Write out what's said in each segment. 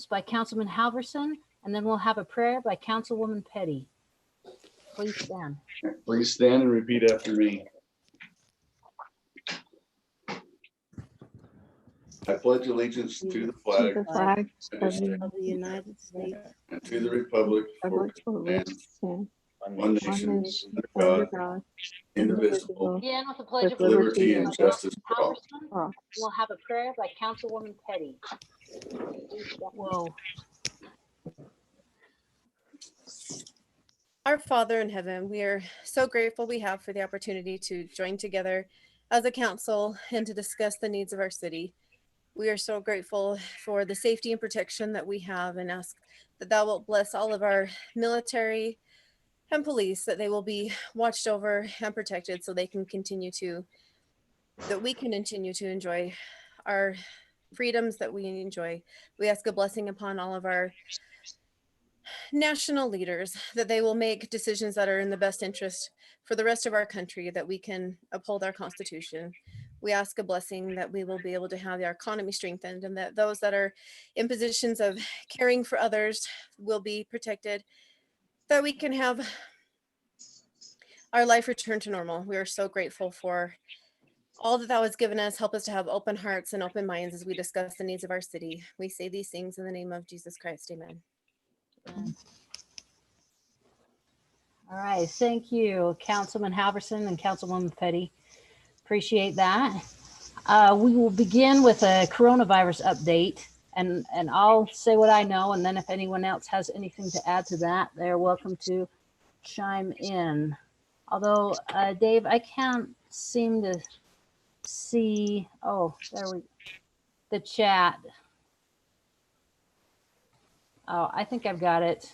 by Councilman Halverson, and then we'll have a prayer by Councilwoman Petty. Please stand. Please stand and repeat after me. I pledge allegiance to the flag of the United States and to the republic for which it stands, one nation, under God, indivisible, Again, with the pledge of liberty and justice for all. Halverson, we'll have a prayer by Councilwoman Petty. Whoa. Our Father in heaven, we are so grateful we have for the opportunity to join together as a council and to discuss the needs of our city. We are so grateful for the safety and protection that we have, and ask that thou wilt bless all of our military and police, that they will be watched over and protected so they can continue to, that we can continue to enjoy our freedoms that we enjoy. We ask a blessing upon all of our national leaders, that they will make decisions that are in the best interest for the rest of our country, that we can uphold our Constitution. We ask a blessing that we will be able to have our economy strengthened, and that those that are in positions of caring for others will be protected, that we can have our life return to normal. We are so grateful for all that thou hast given us. Help us to have open hearts and open minds as we discuss the needs of our city. We say these things in the name of Jesus Christ. Amen. All right, thank you, Councilman Halverson and Councilwoman Petty. Appreciate that. We will begin with a coronavirus update, and I'll say what I know, and then if anyone else has anything to add to that, they're welcome to chime in. Although, Dave, I can't seem to see, oh, there we, the chat. Oh, I think I've got it.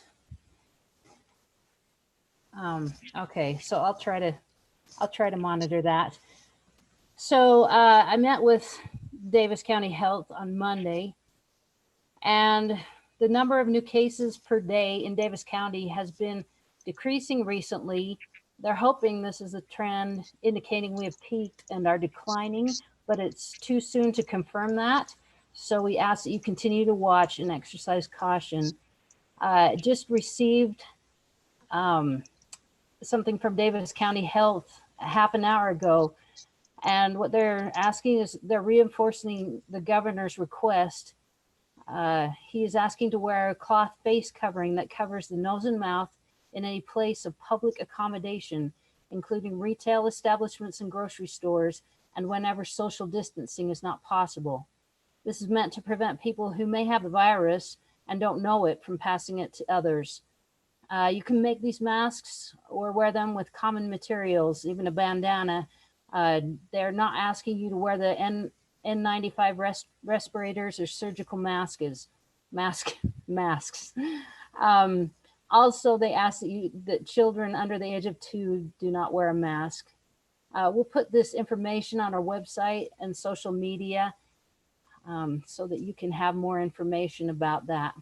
Okay, so I'll try to monitor that. So I met with Davis County Health on Monday, and the number of new cases per day in Davis County has been decreasing recently. They're hoping this is a trend indicating we have peaked and are declining, but it's too soon to confirm that. So we ask that you continue to watch and exercise caution. Just received something from Davis County Health a half an hour ago. And what they're asking is they're reinforcing the governor's request. He is asking to wear a cloth face covering that covers the nose and mouth in any place of public accommodation, including retail establishments and grocery stores, and whenever social distancing is not possible. This is meant to prevent people who may have the virus and don't know it from passing it to others. You can make these masks or wear them with common materials, even a bandana. They're not asking you to wear the N95 respirators or surgical masks. Also, they ask that children under the age of 2 do not wear a mask. We'll put this information on our website and social media so that you can have more information about that.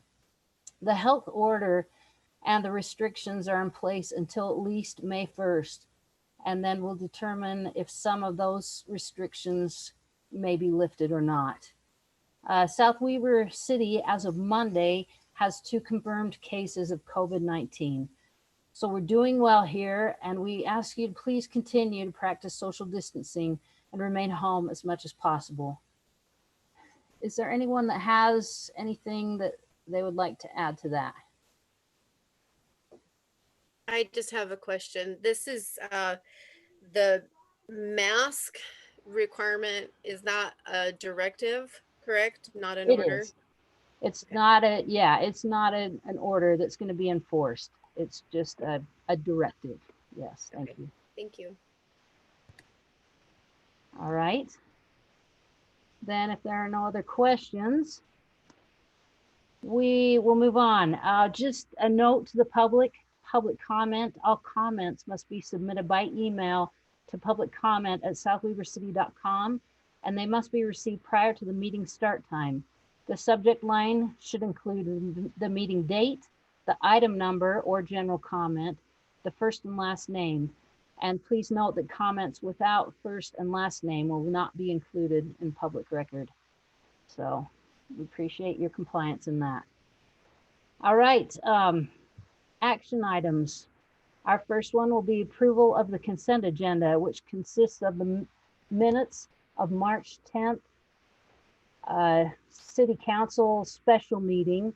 The health order and the restrictions are in place until at least May 1st, and then we'll determine if some of those restrictions may be lifted or not. South Weber City, as of Monday, has 2 confirmed cases of COVID-19. So we're doing well here, and we ask you to please continue to practice social distancing and remain home as much as possible. Is there anyone that has anything that they would like to add to that? I just have a question. This is the mask requirement is not a directive, correct? Not an order? Is. It's not a, yeah, it's not an order that's going to be enforced. It's just a directive. Yes, thank you. Thank you. All right. Then if there are no other questions, we will move on. Just a note to the public comment. All comments must be submitted by email to publiccomment@southwebercity.com, and they must be received prior to the meeting start time. The subject line should include the meeting date, the item number or general comment, the first and last name. And please note that comments without first and last name will not be included in public record. So we appreciate your compliance in that. All right, action items. Our first one will be approval of the consent agenda, which consists of the minutes of March 10th, City Council special meeting,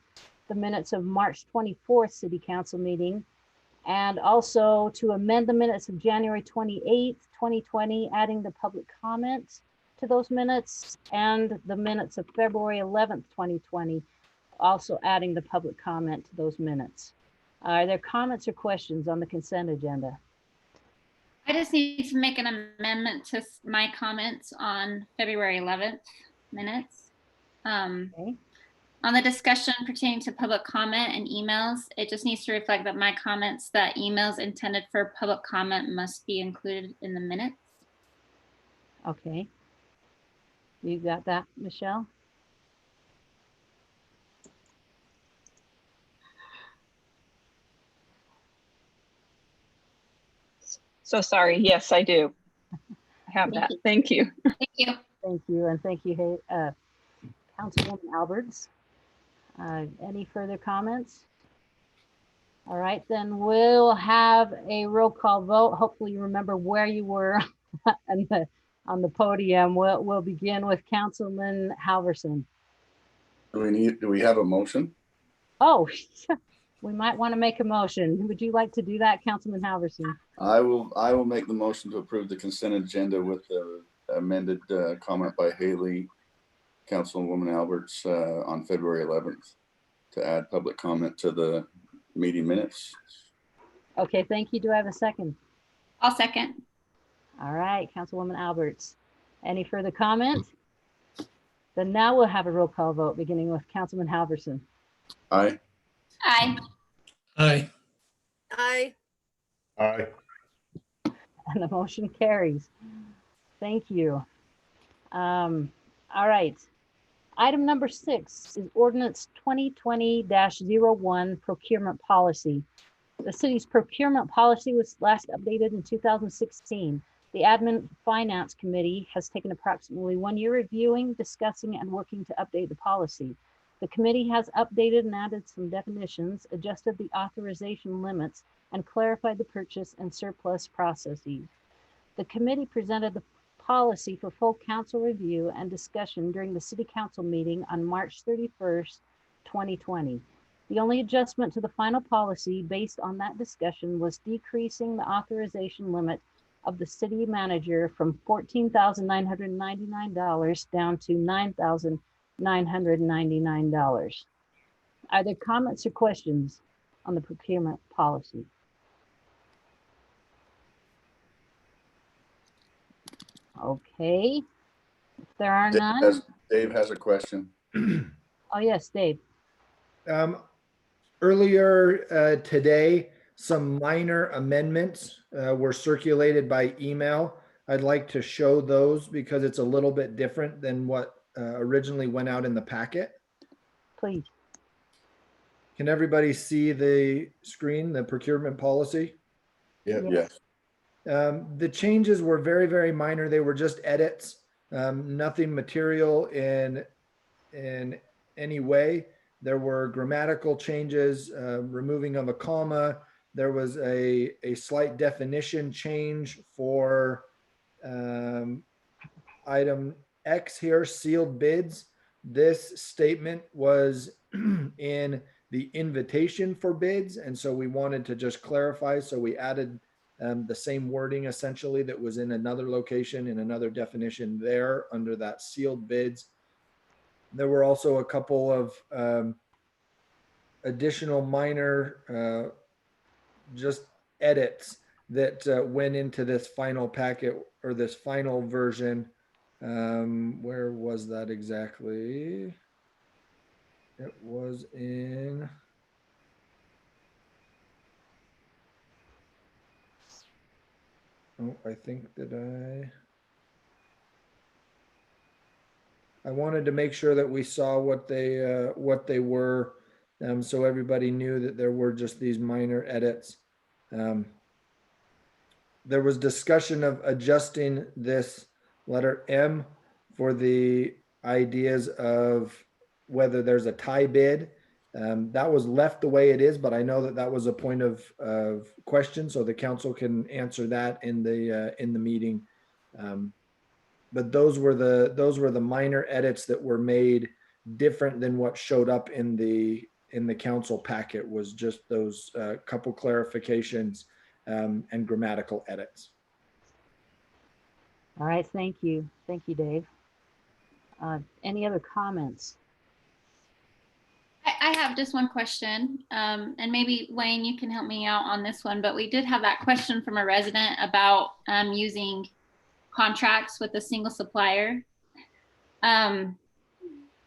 the minutes of March 24th City Council meeting, and also to amend the minutes of January 28th, 2020, adding the public comments to those minutes, and the minutes of February 11th, 2020, also adding the public comment to those minutes. Are there comments or questions on the consent agenda? I just need to make an amendment to my comments on February 11th minutes. Okay. On the discussion pertaining to public comment and emails, it just needs to reflect that my comments, that emails intended for public comment must be included in the minutes. Okay. You got that, Michelle? So sorry. Yes, I do. I have that. Thank you. Thank you. Thank you, and thank you, Councilwoman Alberts. Any further comments? All right, then we'll have a roll call vote. Hopefully you remember where you were on the podium. We'll begin with Councilman Halverson. Do we have a motion? Oh, we might want to make a motion. Would you like to do that, Councilman Halverson? I will make the motion to approve the consent agenda with the amended comment by Haley, Councilwoman Alberts, on February 11th to add public comment to the meeting minutes. Okay, thank you. Do I have a second? I'll second. All right, Councilwoman Alberts. Any further comments? Then now we'll have a roll call vote, beginning with Councilman Halverson. Aye. Aye. Aye. Aye. Aye. And the motion carries. Thank you. All right. Item number 6 is ordinance 2020-01 procurement policy. The city's procurement policy was last updated in 2016. The Admin Finance Committee has taken approximately 1 year reviewing, discussing, and working to update the policy. The committee has updated and added some definitions, adjusted the authorization limits, and clarified the purchase and surplus processes. The committee presented the policy for full council review and discussion during the city council meeting on March 31st, 2020. The only adjustment to the final policy based on that discussion was decreasing the authorization limit of the city manager from $14,999 down to $9,999. Are there comments or questions on the procurement policy? Okay, if there are none. Dave has a question. Oh, yes, Dave. Earlier today, some minor amendments were circulated by email. I'd like to show those because it's a little bit different than what originally went out in the packet. Please. Can everybody see the screen, the procurement policy? Yeah. Yes. The changes were very, very minor. They were just edits, nothing material in any way. There were grammatical changes, removing of a comma. There was a slight definition change for item X here, sealed bids. This statement was in the invitation for bids, and so we wanted to just clarify. So we added the same wording essentially that was in another location in another definition there under that sealed bids. There were also a couple of additional minor just edits that went into this final packet or this final version. Where was that exactly? It was in... Oh, I think that I wanted to make sure that we saw what they were, so everybody knew that there were just these minor edits. There was discussion of adjusting this letter M for the ideas of whether there's a tie bid That was left the way it is, but I know that that was a point of question, so the council can answer that in the meeting. But those were the minor edits that were made different than what showed up in the council packet, was just those couple clarifications and grammatical edits. All right, thank you. Thank you, Dave. Any other comments? I have just one question, and maybe Wayne, you can help me out on this one, but we did have that question from a resident about using contracts with a single supplier. And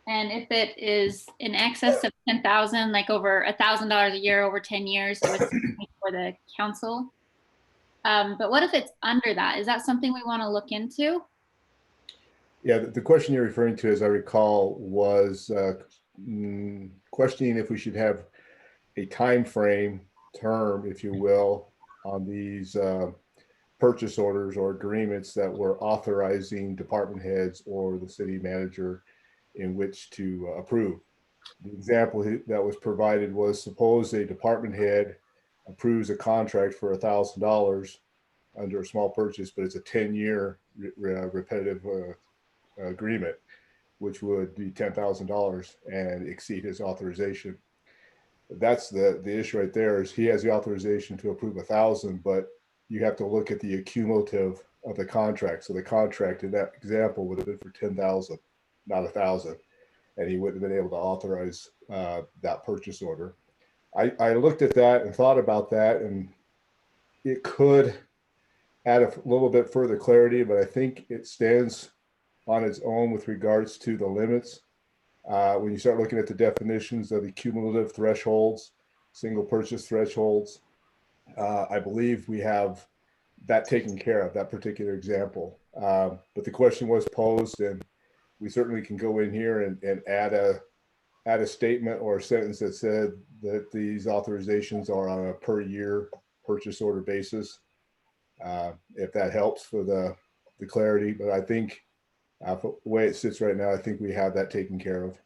if it is in excess of 10,000, like over $1,000 a year over 10 years, it would be for the council. But what if it's under that? Is that something we want to look into? Yeah, the question you're referring to, as I recall, was questioning if we should have a time frame term, if you will, on these purchase orders or agreements that were authorizing department heads or the city manager in which to approve. The example that was provided was, suppose a department head approves a contract for $1,000 under a small purchase, but it's a 10-year repetitive agreement, which would be $10,000 and exceed his authorization. That's the issue right there, is he has the authorization to approve 1,000, but you have to look at the accumulative of the contract. So the contract in that example would have been for 10,000, not 1,000, and he wouldn't have been able to authorize that purchase order. I looked at that and thought about that, and it could add a little bit further clarity, but I think it stands on its own with regards to the limits. When you start looking at the definitions of the cumulative thresholds, single purchase thresholds, I believe we have that taken care of, that particular example. But the question was posed, and we certainly can go in here and add a statement or a sentence that said that these authorizations are on a per year purchase order basis, if that helps for the clarity. But I think the way it sits right now, I think we have that taken care of.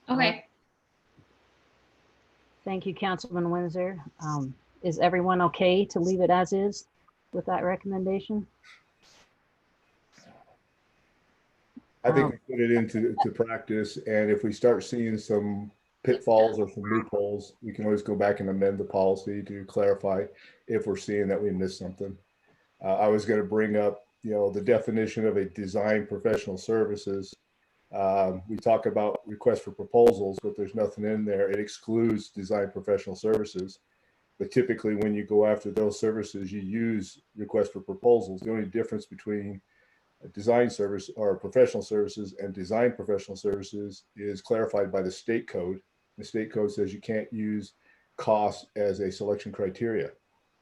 Okay. Thank you, Councilman Windsor. Is everyone okay to leave it as is with that recommendation? I think we put it into practice, and if we start seeing some pitfalls or some loopholes, we can always go back and amend the policy to clarify if we're seeing that we missed something. I was going to bring up, the definition of a design professional services. We talk about requests for proposals, but there's nothing in there. It excludes design professional services. But typically when you go after those services, you use requests for proposals. The only difference between a design service or professional services and design professional services is clarified by the state code. The state code says you can't use cost as a selection criteria.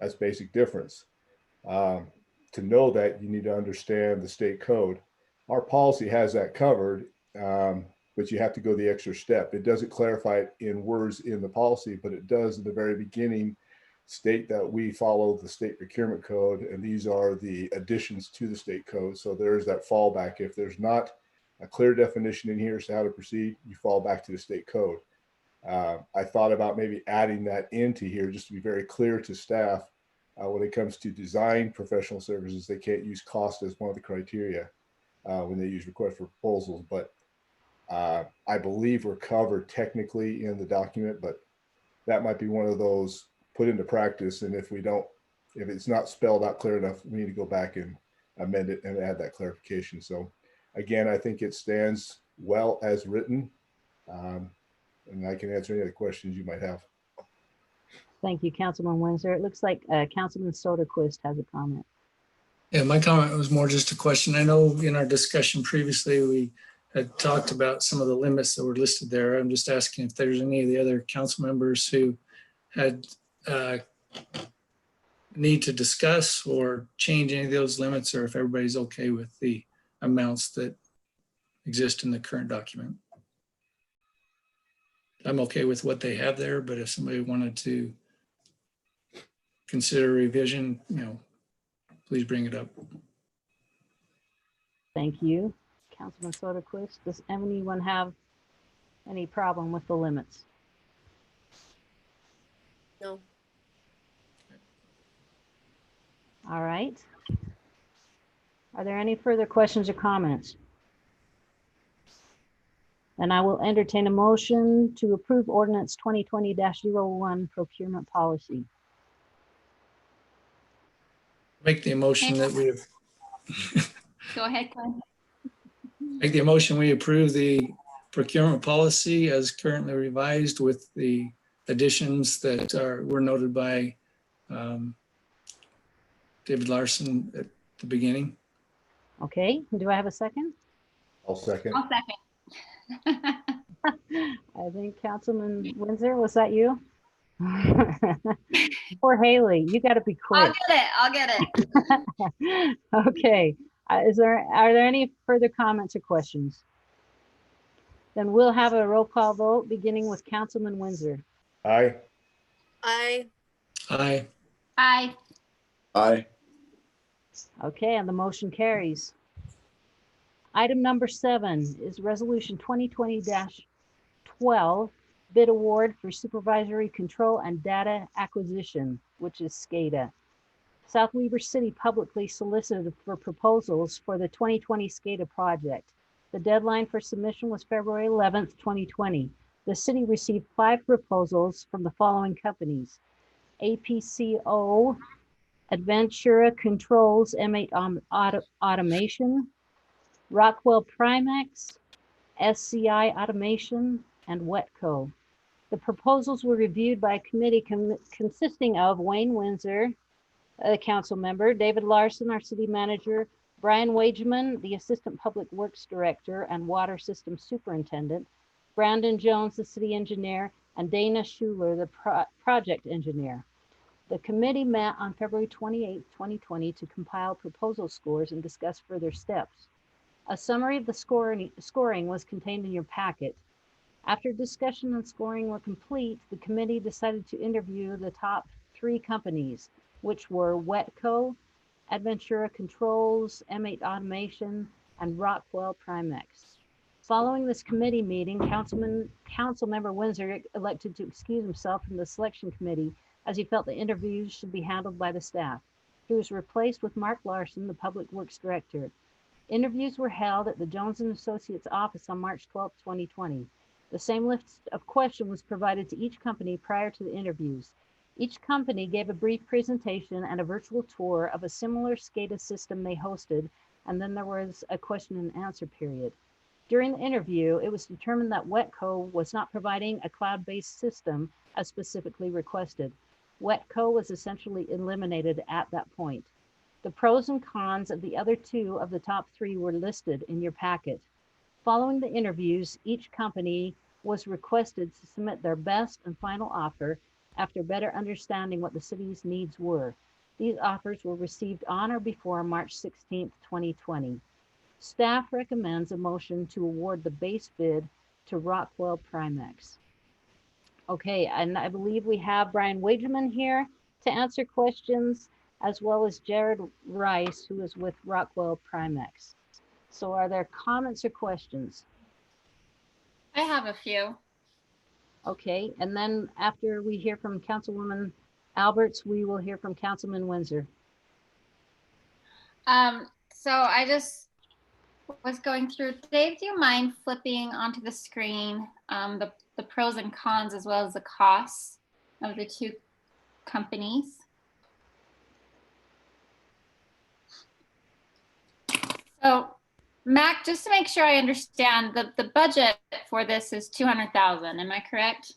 That's basic difference. To know that, you need to understand the state code. Our policy has that covered, but you have to go the extra step. It doesn't clarify it in words in the policy, but it does in the very beginning state that we follow the state procurement code, and these are the additions to the state code. So there's that fallback. If there's not a clear definition in here as to how to proceed, you fall back to the state code. I thought about maybe adding that into here just to be very clear to staff. When it comes to design professional services, they can't use cost as one of the criteria when they use request for proposals. But I believe we're covered technically in the document, but that might be one of those put into practice. And if it's not spelled out clear enough, we need to go back and amend it and add that clarification. So again, I think it stands well as written. And I can answer any other questions you might have. Thank you, Councilman Windsor. It looks like Councilman Soderquist has a comment. Yeah, my comment was more just a question. I know in our discussion previously, we had talked about some of the limits that were listed there. I'm just asking if there's any of the other council members who had need to discuss or change any of those limits, or if everybody's okay with the amounts that exist in the current document. I'm okay with what they have there, but if somebody wanted to consider revision, please bring it up. Thank you, Councilman Soderquist. Does anyone have any problem with the limits? No. All right. Are there any further questions or comments? Then I will entertain a motion to approve ordinance 2020-01 procurement policy. Make the emotion that we have, Go ahead, Glenn. make the emotion we approve the procurement policy as currently revised with the additions that were noted by David Larson at the beginning. Okay, do I have a second? I'll second. I'll second. I think Councilman Windsor, was that you? Poor Haley, you got to be I'll quick. get it. I'll get it. Okay, are there any further comments or questions? Then we'll have a roll call vote beginning with Councilman Windsor. Aye. I Aye. Aye. Aye. Okay, and the motion carries. Item number 7 is resolution 2020-12 bid award for supervisory control and data acquisition, which is SCADA. South Weaver City publicly solicited for proposals for the 2020 SCADA project. The deadline for submission was February 11th, 2020. The city received 5 proposals from the following companies: APCO, Adventura Controls, M8 Automation, Rockwell Primex, SCI Automation, and Wetco. The proposals were reviewed by a committee consisting of Wayne Windsor, a council member, David Larson, our city manager, Brian Wageman, the Assistant Public Works Director and Water System Superintendent, Brandon Jones, the city engineer, and Dana Schuler, the project engineer. The committee met on February 28, 2020 to compile proposal scores and discuss further steps. A summary of the scoring was contained in your packet. After discussion and scoring were complete, the committee decided to interview the top 3 companies, which were Wetco, Adventura Controls, M8 Automation, and Rockwell Primex. Following this committee meeting, Councilmember Windsor elected to excuse himself from the selection committee as he felt the interviews should be handled by the staff. He was replaced with Mark Larson, the Public Works Director. Interviews were held at the Jones & Associates office on March 12, 2020. The same list of questions was provided to each company prior to the interviews. Each company gave a brief presentation and a virtual tour of a similar SCADA system they hosted, and then there was a question and answer period. During the interview, it was determined that Wetco was not providing a cloud-based system as specifically requested. Wetco was essentially eliminated at that point. The pros and cons of the other 2 of the top 3 were listed in your packet. Following the interviews, each company was requested to submit their best and final offer after better understanding what the city's needs were. These offers were received on or before March 16, 2020. Staff recommends a motion to award the base bid to Rockwell Primex. Okay, and I believe we have Brian Wageman here to answer questions, as well as Jared Rice, who is with Rockwell Primex. So are there comments or questions? I have a few. Okay, and then after we hear from Councilwoman Alberts, we will hear from Councilman Windsor. So I just was going through. Dave, do you mind flipping onto the screen the pros and cons as well as the costs of the 2 companies? So Mac, just to make sure I understand, the budget for this is 200,000. Am I correct?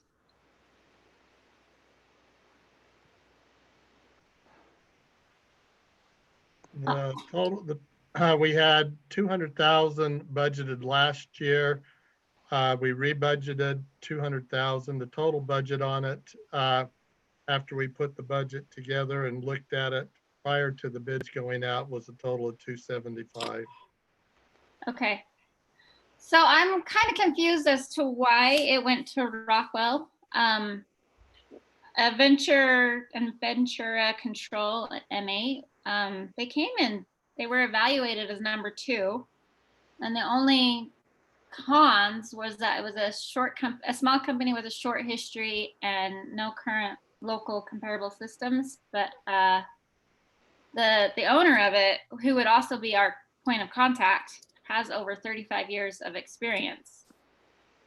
We had 200,000 budgeted last year. We rebudgeted 200,000. The total budget on it, after we put the budget together and looked at it prior to the bids going out, was a total of 275. Okay. So I'm kind of confused as to why it went to Rockwell. Adventura Control, M8, they came in, they were evaluated as number 2. And the only cons was that it was a small company with a short history and no current local comparable systems. But the owner of it, who would also be our point of contact, has over 35 years of experience.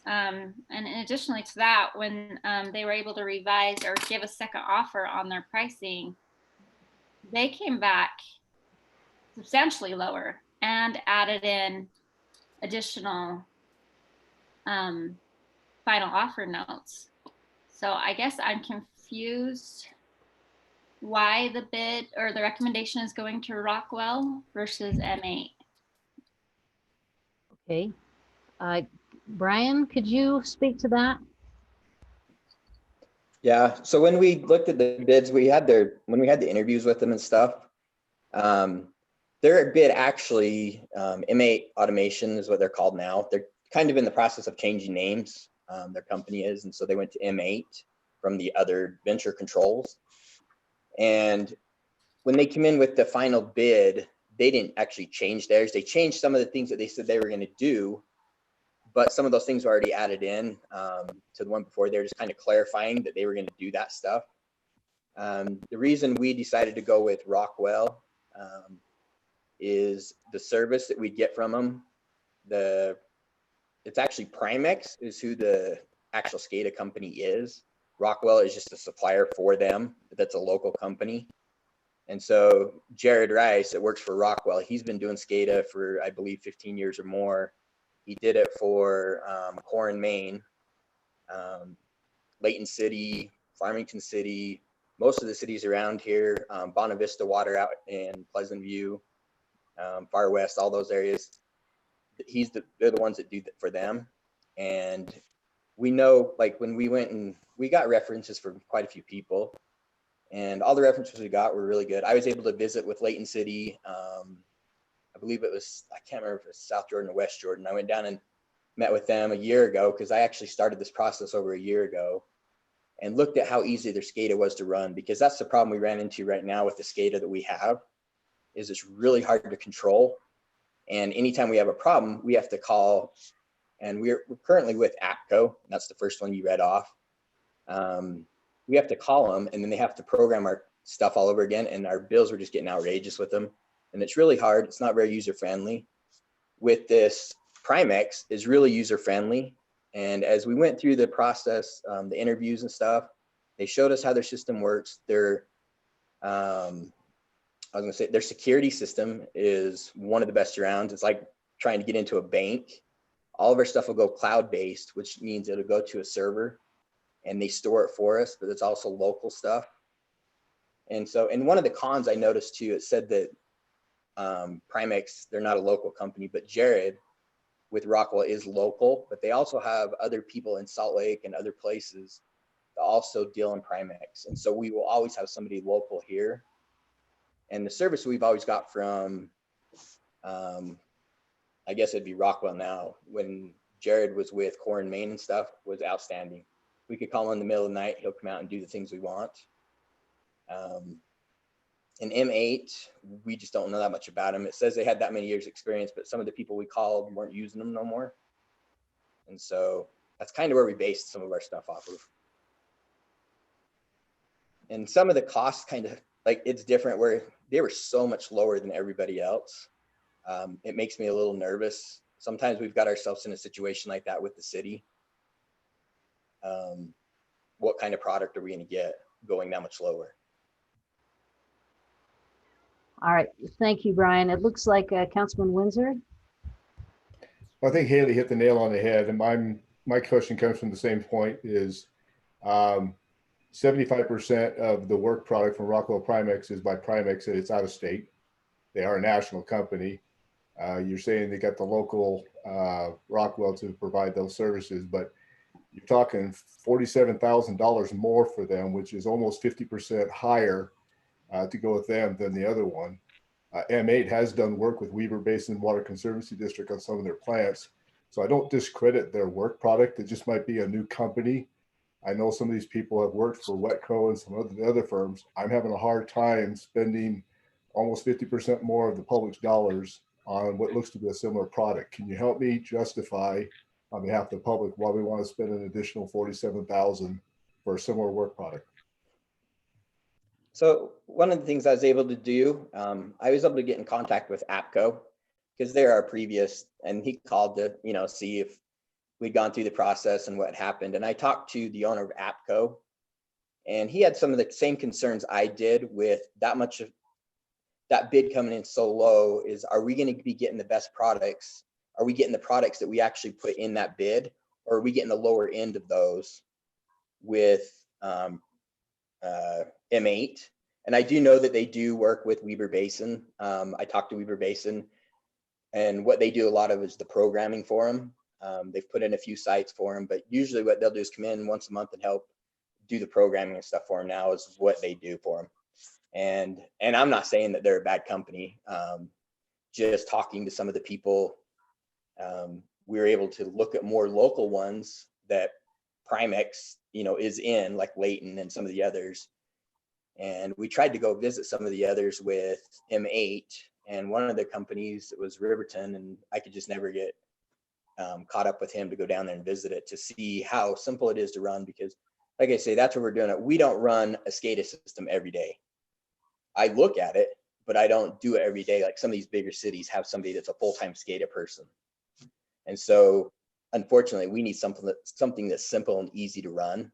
And additionally to that, when they were able to revise or give a second offer on their pricing, they came back substantially lower and added in additional final offer notes. So I guess I'm confused why the bid or the recommendation is going to Rockwell versus M8. Okay. Brian, could you speak to that? Yeah, so when we looked at the bids, when we had the interviews with them and stuff, their bid actually, M8 Automation is what they're called now. They're kind of in the process of changing names, their company is, and so they went to M8 from the other Venture Controls. And when they came in with the final bid, they didn't actually change theirs. They changed some of the things that they said they were going to do, but some of those things were already added in to the one before. They're just kind of clarifying that they were going to do that stuff. The reason we decided to go with Rockwell is the service that we get from them. It's actually Primex is who the actual SCADA company is. Rockwell is just a supplier for them. That's a local company. And so Jared Rice that works for Rockwell, he's been doing SCADA for, I believe, 15 years or more. He did it for Core and Maine, Layton City, Farmington City, most of the cities around here, Bonavista Water out in Pleasant View, Far West, all those areas. They're the ones that do that for them. And we know, like when we went and we got references from quite a few people, and all the references we got were really good. I was able to visit with Layton City. I believe it was, I can't remember if it was South Jordan or West Jordan. I went down and met with them a year ago because I actually started this process over a year ago and looked at how easy their SCADA was to run, because that's the problem we ran into right now with the SCADA that we have, is it's really hard to control. And anytime we have a problem, we have to call, and we're currently with APCO. That's the first one you read off. We have to call them, and then they have to program our stuff all over again, and our bills were just getting outrageous with them. And it's really hard. It's not very user-friendly. With this, Primex is really user-friendly. And as we went through the process, the interviews and stuff, they showed us how their system works. Their security system is one of the best around. It's like trying to get into a bank. All of our stuff will go cloud-based, which means it'll go to a server and they store it for us, but it's also local stuff. And so, and one of the cons I noticed too, it said that Primex, they're not a local company, but Jared with Rockwell is local, but they also have other people in Salt Lake and other places that also deal in Primex. And so we will always have somebody local here. And the service we've always got from, I guess it'd be Rockwell now, when Jared was with Core and Maine and stuff, was outstanding. We could call him in the middle of the night, he'll come out and do the things we want. And M8, we just don't know that much about them. It says they had that many years experience, but some of the people we called weren't using them no more. And so that's kind of where we based some of our stuff off of. And some of the costs kind of, like, it's different where they were so much lower than everybody else. It makes me a little nervous. Sometimes we've got ourselves in a situation like that with the city. What kind of product are we going to get going that much lower? All right, thank you, Brian. It looks like Councilman Windsor. I think Haley hit the nail on the head, and my question comes from the same point: is 75% of the work product from Rockwell Primex is by Primex, and it's out of state. They are a national company. You're saying they got the local Rockwell to provide those services, but you're talking $47,000 more for them, which is almost 50% higher to go with them than the other one. M8 has done work with Weber Basin Water Conservancy District on some of their plants. So I don't discredit their work product. It just might be a new company. I know some of these people have worked for Wetco and some of the other firms. I'm having a hard time spending almost 50% more of the public's dollars on what looks to be a similar product. Can you help me justify on behalf of the public why we want to spend an additional 47,000 for a similar work product? So one of the things I was able to do, I was able to get in contact with APCO because they're our previous, and he called to, see if we'd gone through the process and what happened. And I talked to the owner of APCO, and he had some of the same concerns I did with that much of that bid coming in so low. Is, are we going to be getting the best products? Are we getting the products that we actually put in that bid, or are we getting the lower end of those with M8? And I do know that they do work with Weber Basin. I talked to Weber Basin, and what they do a lot of is the programming for them. They've put in a few sites for them, but usually what they'll do is come in once a month and help do the programming and stuff for them. Now is what they do for them. And I'm not saying that they're a bad company. Just talking to some of the people, we were able to look at more local ones that Primex, is in, like Layton and some of the others. And we tried to go visit some of the others with M8, and one of the companies was Riverton, and I could just never get caught up with him to go down there and visit it to see how simple it is to run. Because like I say, that's what we're doing it. We don't run a SCADA system every day. I look at it, but I don't do it every day. Like some of these bigger cities have somebody that's a full-time SCADA person. And so unfortunately, we need something that's simple and easy to run.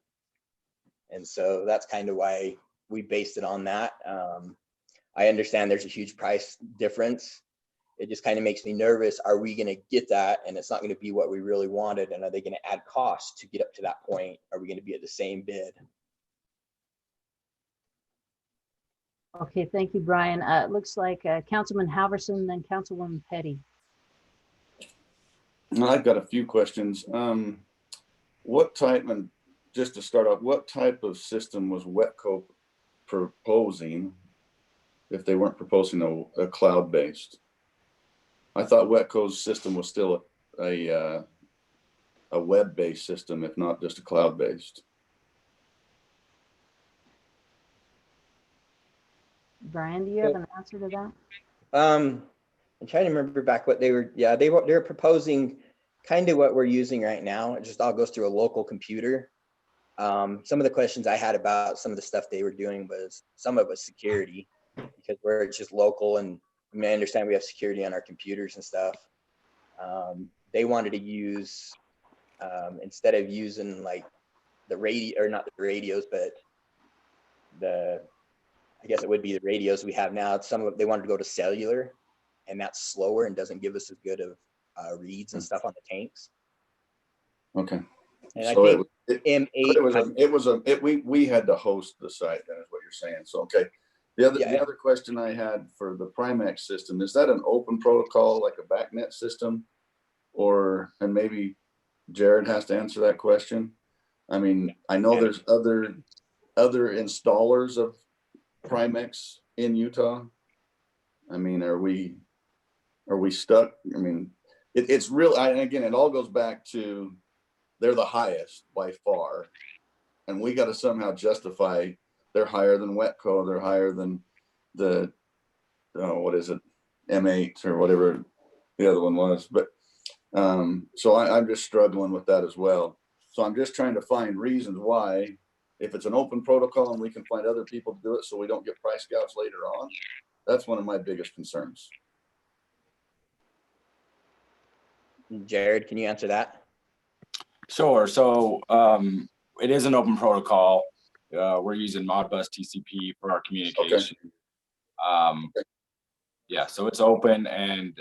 And so that's kind of why we based it on that. I understand there's a huge price difference. It just kind of makes me nervous. Are we going to get that? And it's not going to be what we really wanted. And are they going to add costs to get up to that point? Are we going to be at the same bid? Okay, thank you, Brian. It looks like Councilman Halverson, then Councilwoman Petty. I've got a few questions. What type, and just to start off, what type of system was Wetco proposing if they weren't proposing a cloud-based? I thought Wetco's system was still a web-based system, if not just a cloud-based. Brian, do you have an answer to that? I'm trying to remember back what they were. Yeah, they were proposing kind of what we're using right now. It just all goes through a local computer. Some of the questions I had about some of the stuff they were doing was some of it was security, because we're just local, and I mean, I understand we have security on our computers and stuff. They wanted to use instead of using like the radio, or not the radios, but I guess it would be the radios we have now. They wanted to go to cellular, and that's slower and doesn't give us as good of reads and stuff on the tanks. Okay. And So I think M8 we had to host the site, then is what you're saying. So okay. The other question I had for the Primex system, is that an open protocol like a BACnet system? And maybe Jared has to answer that question. I mean, I know there's other installers of Primex in Utah. I mean, are we stuck? I mean, it's real. And again, it all goes back to they're the highest by far, and we got to somehow justify they're higher than Wetco, they're higher than the what is it, M8 or whatever the other one was. But so I'm just struggling with that as well. So I'm just trying to find reasons why, if it's an open protocol and we can find other people to do it so we don't get price gouged later on, that's one of my biggest concerns. Jared, can you answer that? Sure. So it is an open protocol. We're using Modbus TCP for our communication. Yeah, so it's open, and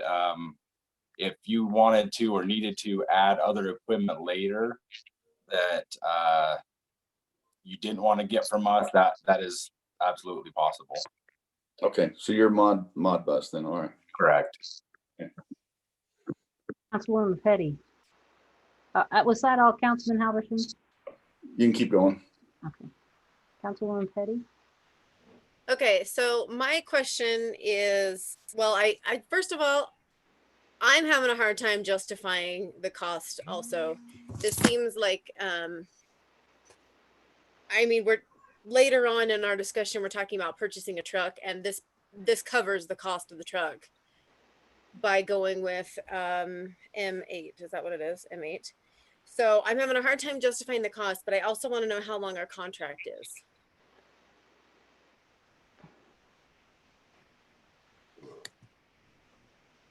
if you wanted to or needed to add other equipment later that you didn't want to get from us, that is absolutely possible. Okay, so you're Modbus then, all right. Correct. Okay. Councilwoman Petty. Was that all, Councilman Halverson? You can keep going. Okay. Councilwoman Petty. Okay, so my question is, well, I first of all, I'm having a hard time justifying the cost also. This seems like, I mean, we're later on in our discussion, we're talking about purchasing a truck, and this covers the cost of the truck. by going with M8. Is that what it is? M8. So I'm having a hard time justifying the cost, but I also want to know how long our contract is.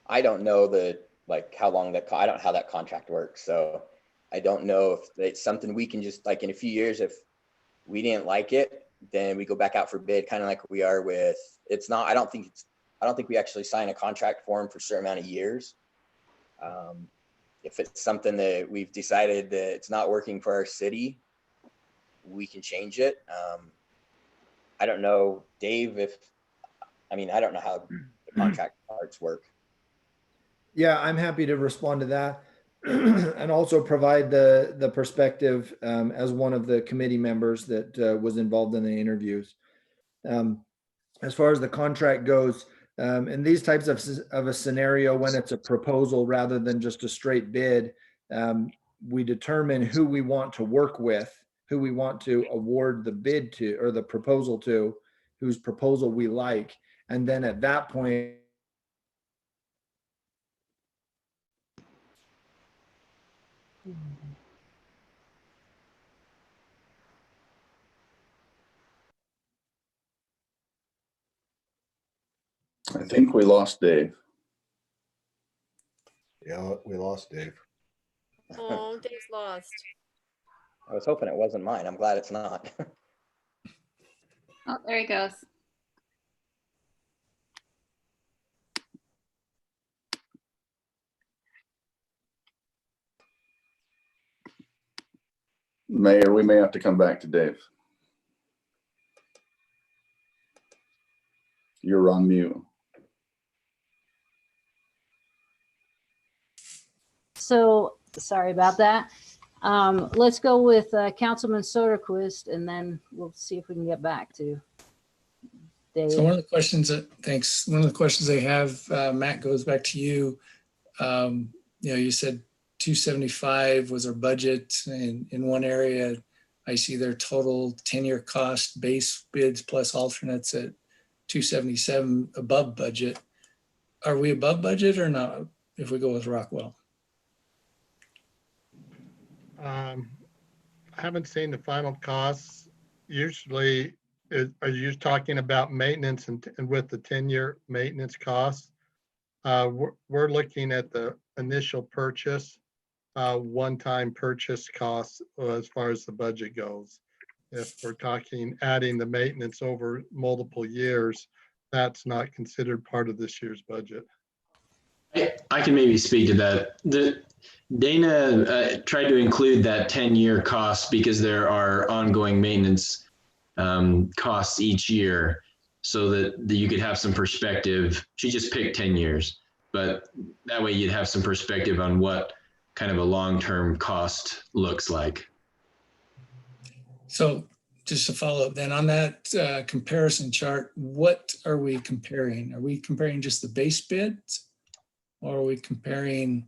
I don't know how long I don't know how that contract works. So I don't know if it's something we can just like in a few years, if we didn't like it, then we go back out for bid, kind of like we are with, I don't think we actually sign a contract for them for a certain amount of years. If it's something that we've decided that it's not working for our city, we can change it. I don't know, Dave, I don't know how the contract parts work. Yeah, I'm happy to respond to that and also provide the perspective as one of the committee members that was involved in the interviews. As far as the contract goes, in these types of a scenario, when it's a proposal rather than just a straight bid, we determine who we want to work with, who we want to award the bid to or the proposal to, whose proposal we like. And then at that point, I think we lost Dave. Yeah, we lost Dave. Oh, Dave's lost. I was hoping it wasn't mine. I'm glad it's not. Oh, there he goes. Mayor, we may have to come back to Dave. You're on mute. So sorry about that. Let's go with Councilman Soderquist, and then we'll see if we can get back to Dave. So one of the questions thanks. One of the questions they have, Matt, goes back to you. You said 275 was our budget, and in one area, I see their total 10-year cost base bids plus alternates at 277 above budget. Are we above budget or not if we go with Rockwell? I haven't seen the final costs. Usually, are you talking about maintenance and with the 10-year maintenance costs? We're looking at the initial purchase, one-time purchase costs as far as the budget goes. If we're talking adding the maintenance over multiple years, that's not considered part of this year's budget. I can maybe speak to that. Dana tried to include that 10-year cost because there are ongoing maintenance costs each year so that you could have some perspective. She just picked 10 years, but that way you'd have some perspective on what kind of a long-term cost looks like. So just to follow up then on that comparison chart, what are we comparing? Are we comparing just the base bids, or are we comparing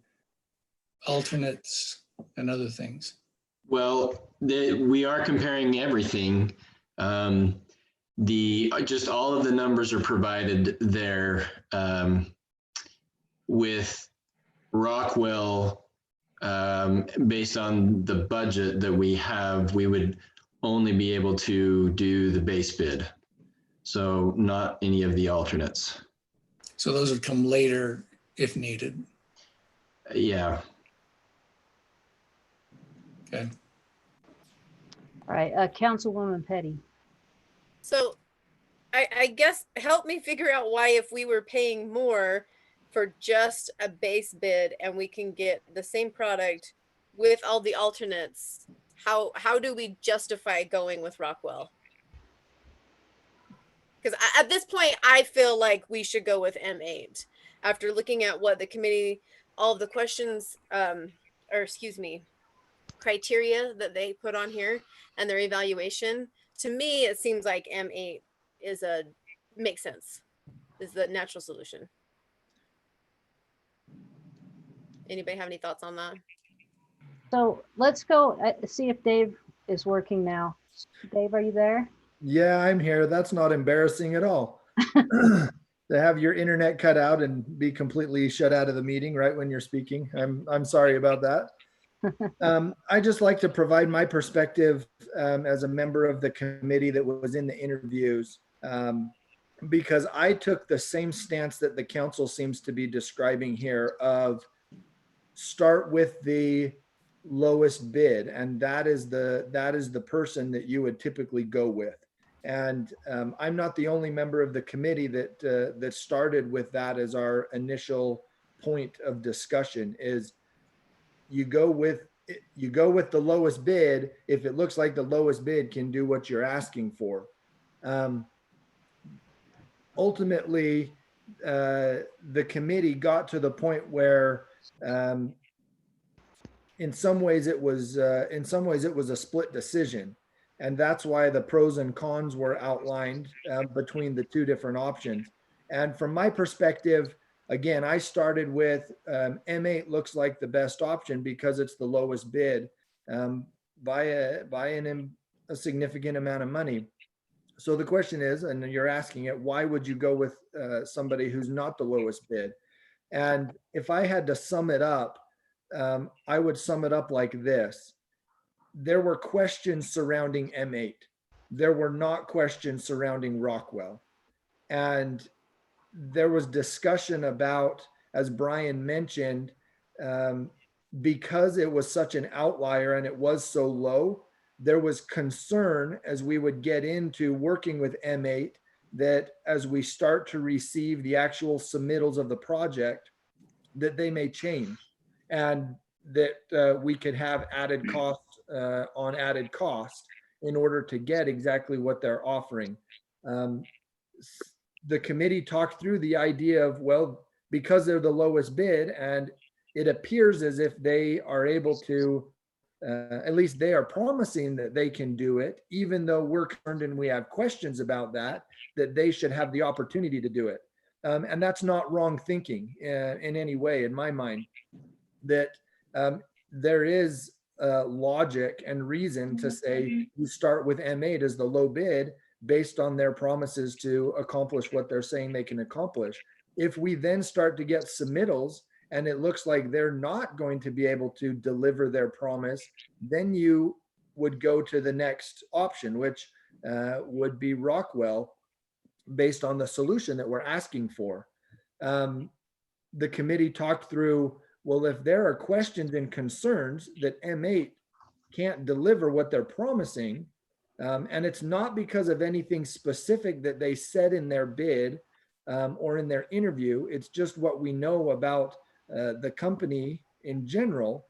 alternates and other things? Well, we are comparing everything. Just all of the numbers are provided there with Rockwell. Based on the budget that we have, we would only be able to do the base bid. So not any of the alternates. So those would come later if needed. Yeah. Okay. All right, Councilwoman Petty. So I guess help me figure out why, if we were paying more for just a base bid and we can get the same product with all the alternates, how do we justify going with Rockwell? Because at this point, I feel like we should go with M8 after looking at what the committee, all of the questions, criteria that they put on here and their evaluation. To me, it seems like M8 makes sense, is the natural solution. Anybody have any thoughts on that? So let's go see if Dave is working now. Dave, are you there? yeah, I'm here. That's not embarrassing at all. to have your internet cut out and be completely shut out of the meeting right when you're speaking. I'm sorry about that. I just like to provide my perspective as a member of the committee that was in the interviews, because I took the same stance that the council seems to be describing here of start with the lowest bid, and that is the person that you would typically go with. And I'm not the only member of the committee that started with that as our initial point of discussion. Is you go with the lowest bid if it looks like the lowest bid can do what you're asking for. Ultimately, the committee got to the point where in some ways it was a split decision. And that's why the pros and cons were outlined between the two different options. And from my perspective, again, I started with M8 looks like the best option because it's the lowest bid by a significant amount of money. So the question is, and you're asking it, why would you go with somebody who's not the lowest bid? And if I had to sum it up, I would sum it up like this. There were questions surrounding M8. There were not questions surrounding Rockwell. And there was discussion about, as Brian mentioned, because it was such an outlier and it was so low, there was concern as we would get into working with M8 that as we start to receive the actual submittals of the project, that they may change and that we could have added cost on added cost in order to get exactly what they're offering. The committee talked through the idea of, well, because they're the lowest bid and it appears as if they are able to, at least they are promising that they can do it, even though we're concerned and we have questions about that they should have the opportunity to do it. And that's not wrong thinking in any way, in my mind, that there is logic and reason to say you start with M8 as the low bid based on their promises to accomplish what they're saying they can accomplish. If we then start to get submittals and it looks like they're not going to be able to deliver their promise, then you would go to the next option, which would be Rockwell, based on the solution that we're asking for. The committee talked through, well, if there are questions and concerns that M8 can't deliver what they're promising, and it's not because of anything specific that they said in their bid or in their interview, it's just what we know about the company in general,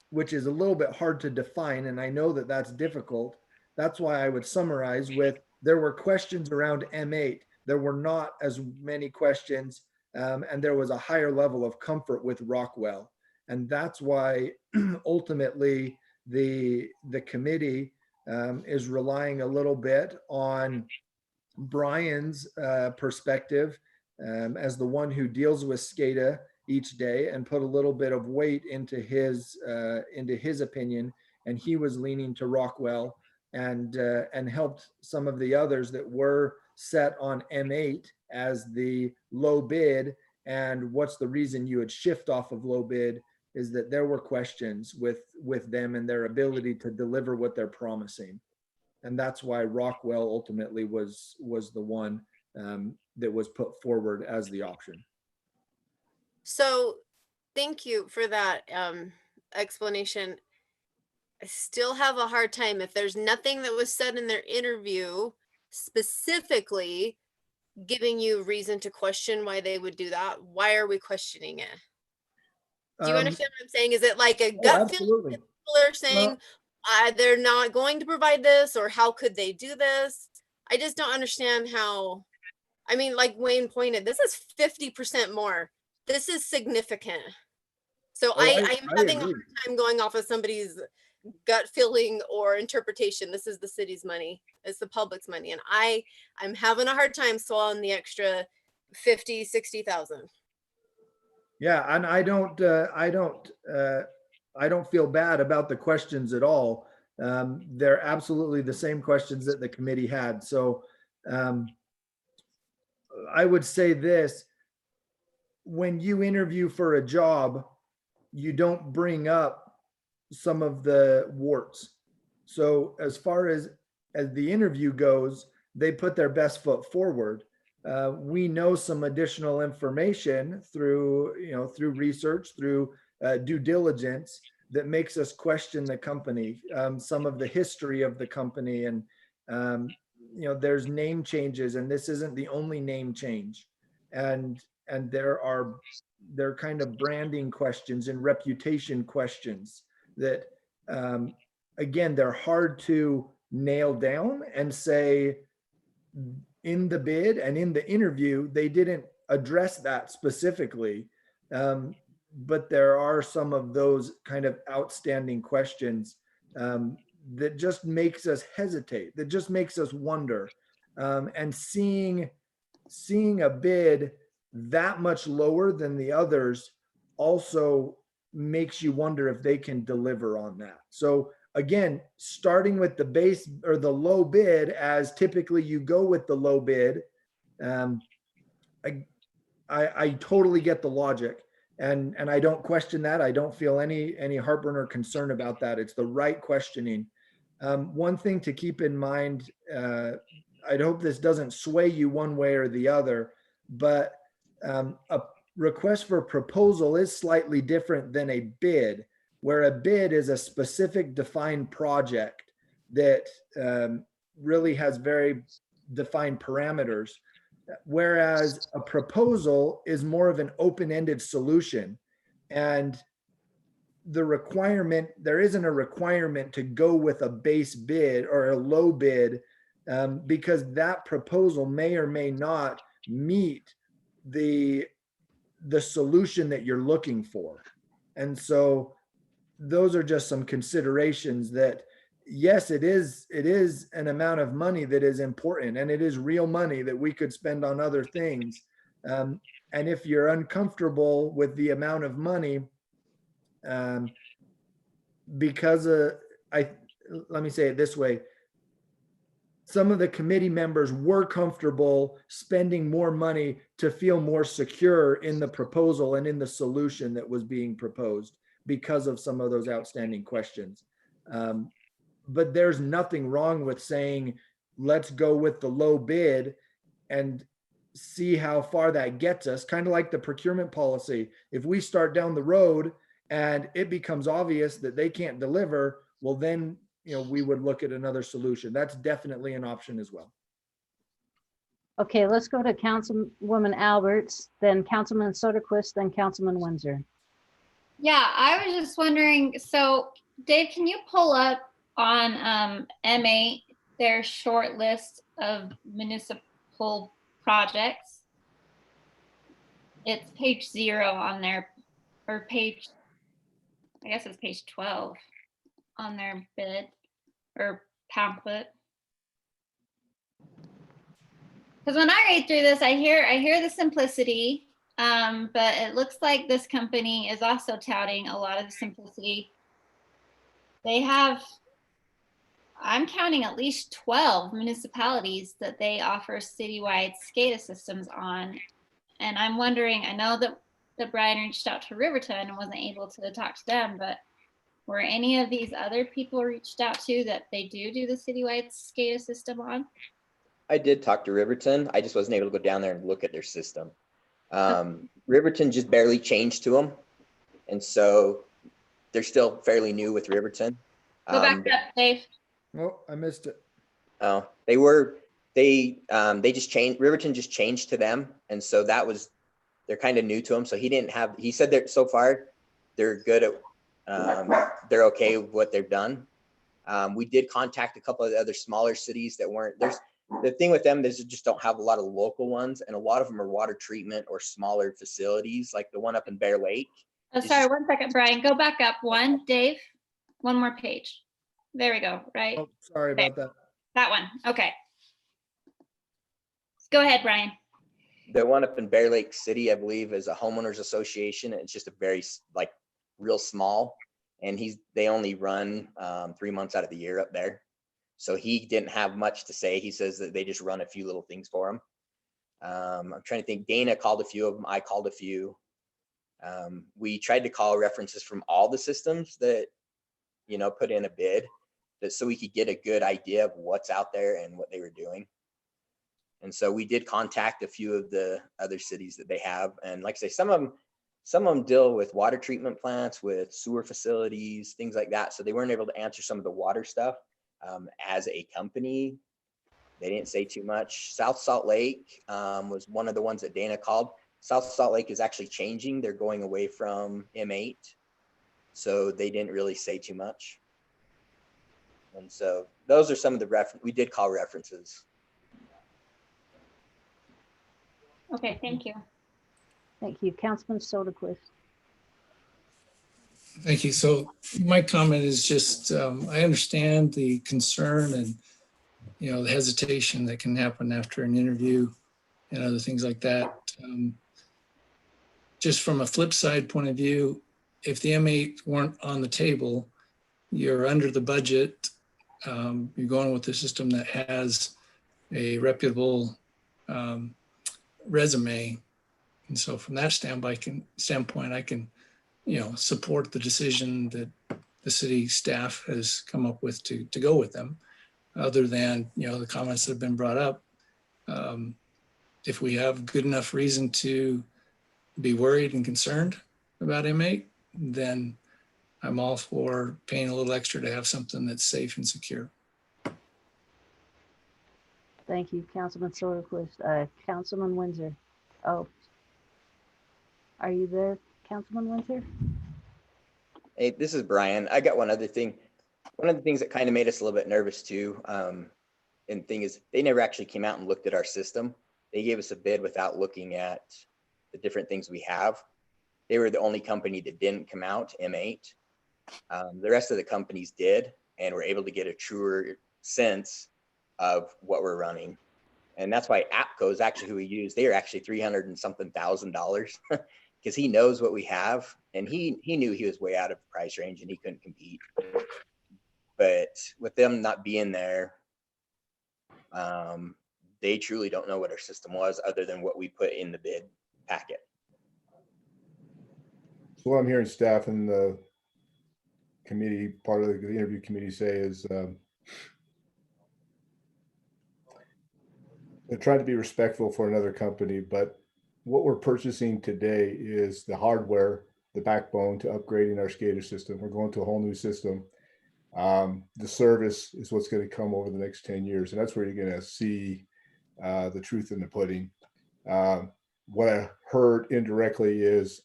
which is a little bit hard to define. And I know that that's difficult. That's why I would summarize with, there were questions around M8. There were not as many questions, and there was a higher level of comfort with Rockwell. And that's why ultimately the committee is relying a little bit on Brian's perspective as the one who deals with SCADA each day, and put a little bit of weight into his opinion. And he was leaning to Rockwell and helped some of the others that were set on M8 as the low bid. And what's the reason you would shift off of low bid is that there were questions with them and their ability to deliver what they're promising. And that's why Rockwell ultimately was the one that was put forward as the option. So thank you for that explanation. I still have a hard time, if there's nothing that was said in their interview specifically giving you reason to question why they would do that, why are we questioning it? Do you understand what I'm saying? Is it like a gut feeling that people are saying they're not going to provide this, or how could they do this? I just don't understand how. I mean, like Wayne pointed, this is 50% more. This is significant. So I'm having a hard time going off of somebody's gut feeling or interpretation. This is the city's money. It's the public's money. And I'm having a hard time swallowing the extra 50, 60,000. Yeah. And I don't feel bad about the questions at all. They're absolutely the same questions that the committee had. So I would say this, when you interview for a job, you don't bring up some of the warts. So as far as the interview goes, they put their best foot forward. We know some additional information through, through research, through due diligence that makes us question the company, some of the history of the company. And, there's name changes, and this isn't the only name change. And there are kind of branding questions and reputation questions that, again, they're hard to nail down and say in the bid and in the interview, they didn't address that specifically. But there are some of those kind of outstanding questions that just makes us hesitate, that just makes us wonder. And seeing a bid that much lower than the others also makes you wonder if they can deliver on that. So again, starting with the base or the low bid, as typically you go with the low bid, I totally get the logic, and I don't question that. I don't feel any heartburn or concern about that. It's the right questioning. One thing to keep in mind, I'd hope this doesn't sway you one way or the other, but a request for proposal is slightly different than a bid, where a bid is a specific defined project that really has very defined parameters, whereas a proposal is more of an open-ended solution. And there isn't a requirement to go with a base bid or a low bid, because that proposal may or may not meet the solution that you're looking for. And so those are just some considerations that, yes, it is an amount of money that is important, and it is real money that we could spend on other things. And if you're uncomfortable with the amount of money, because let me say it this way, some of the committee members were comfortable spending more money to feel more secure in the proposal and in the solution that was being proposed because of some of those outstanding questions. But there's nothing wrong with saying, let's go with the low bid and see how far that gets us. Kind of like the procurement policy. If we start down the road and it becomes obvious that they can't deliver, well, then, we would look at another solution. That's definitely an option as well. Okay, let's go to Councilwoman Alberts, then Councilman Soderquist, then Councilman Windsor. Yeah, I was just wondering, so Dave, can you pull up on M8 their short list of municipal projects? It's page 0 on there, or page, I guess it's page 12 on their bid or pamphlet. Because when I read through this, I hear the simplicity, but it looks like this company is also touting a lot of the simplicity. They have, I'm counting at least 12 municipalities that they offer citywide SCADA systems on. And I'm wondering, I know that Brian reached out to Riverton and wasn't able to talk to them, but were any of these other people reached out to that they do the citywide SCADA system on? I did talk to Riverton. I just wasn't able to go down there and look at their system. Riverton just barely changed to them. And so they're still fairly new with Riverton. Go back up, Dave. Oh, I missed it. Oh, they just changed, Riverton just changed to them. And so they're kind of new to him. So he said that so far they're good at, they're okay with what they've done. We did contact a couple of the other smaller cities that weren't, the thing with them is they just don't have a lot of local ones, and a lot of them are water treatment or smaller facilities, like the one up in Bear Lake. Oh, sorry, 1 second, Brian. Go back up one, Dave. One more page. There we go, right? Oh, sorry about that. That one, okay. Go ahead, Brian. The one up in Bear Lake City, I believe, is a homeowners association. It's just a very real small, and they only run 3 months out of the year up there. So he didn't have much to say. He says that they just run a few little things for him. I'm trying to think, Dana called a few of them. I called a few. We tried to call references from all the systems that, put in a bid, so we could get a good idea of what's out there and what they were doing. And so we did contact a few of the other cities that they have. And like I say, some of them deal with water treatment plants, with sewer facilities, things like that. So they weren't able to answer some of the water stuff. As a company, they didn't say too much. South Salt Lake was one of the ones that Dana called. South Salt Lake is actually changing. They're going away from M8. So they didn't really say too much. And so those are some of the we did call references. Okay, thank you. Thank you. Councilman Soderquist. Thank you. So my comment is just, I understand the concern and, the hesitation that can happen after an interview and other things like that. Just from a flip side point of view, if the M8 weren't on the table, you're under the budget. You're going with the system that has a reputable resume. And so from that standpoint, I can, support the decision that the city staff has come up with to go with them. Other than, the comments that have been brought up. If we have good enough reason to be worried and concerned about M8, then I'm all for paying a little extra to have something that's safe and secure. Thank you, Councilman Soderquist. Councilman Windsor. Oh, are you there, Councilman Windsor? Hey, this is Brian. I got one other thing. One of the things that kind of made us a little bit nervous too, and thing is they never actually came out and looked at our system. They gave us a bid without looking at the different things we have. They were the only company that didn't come out, M8. The rest of the companies did, and were able to get a truer sense of what we're running. And that's why APCO is actually who we use. They are actually $300 and something thousand because he knows what we have, and he knew he was way out of the price range and he couldn't compete. But with them not being there, they truly don't know what our system was other than what we put in the bid packet. So what I'm hearing staff and the committee, part of the interview committee say is they're trying to be respectful for another company, but what we're purchasing today is the hardware, the backbone to upgrading our SCADA system. We're going to a whole new system. The service is what's going to come over the next 10 years. And that's where you're going to see the truth in the pudding. What I heard indirectly is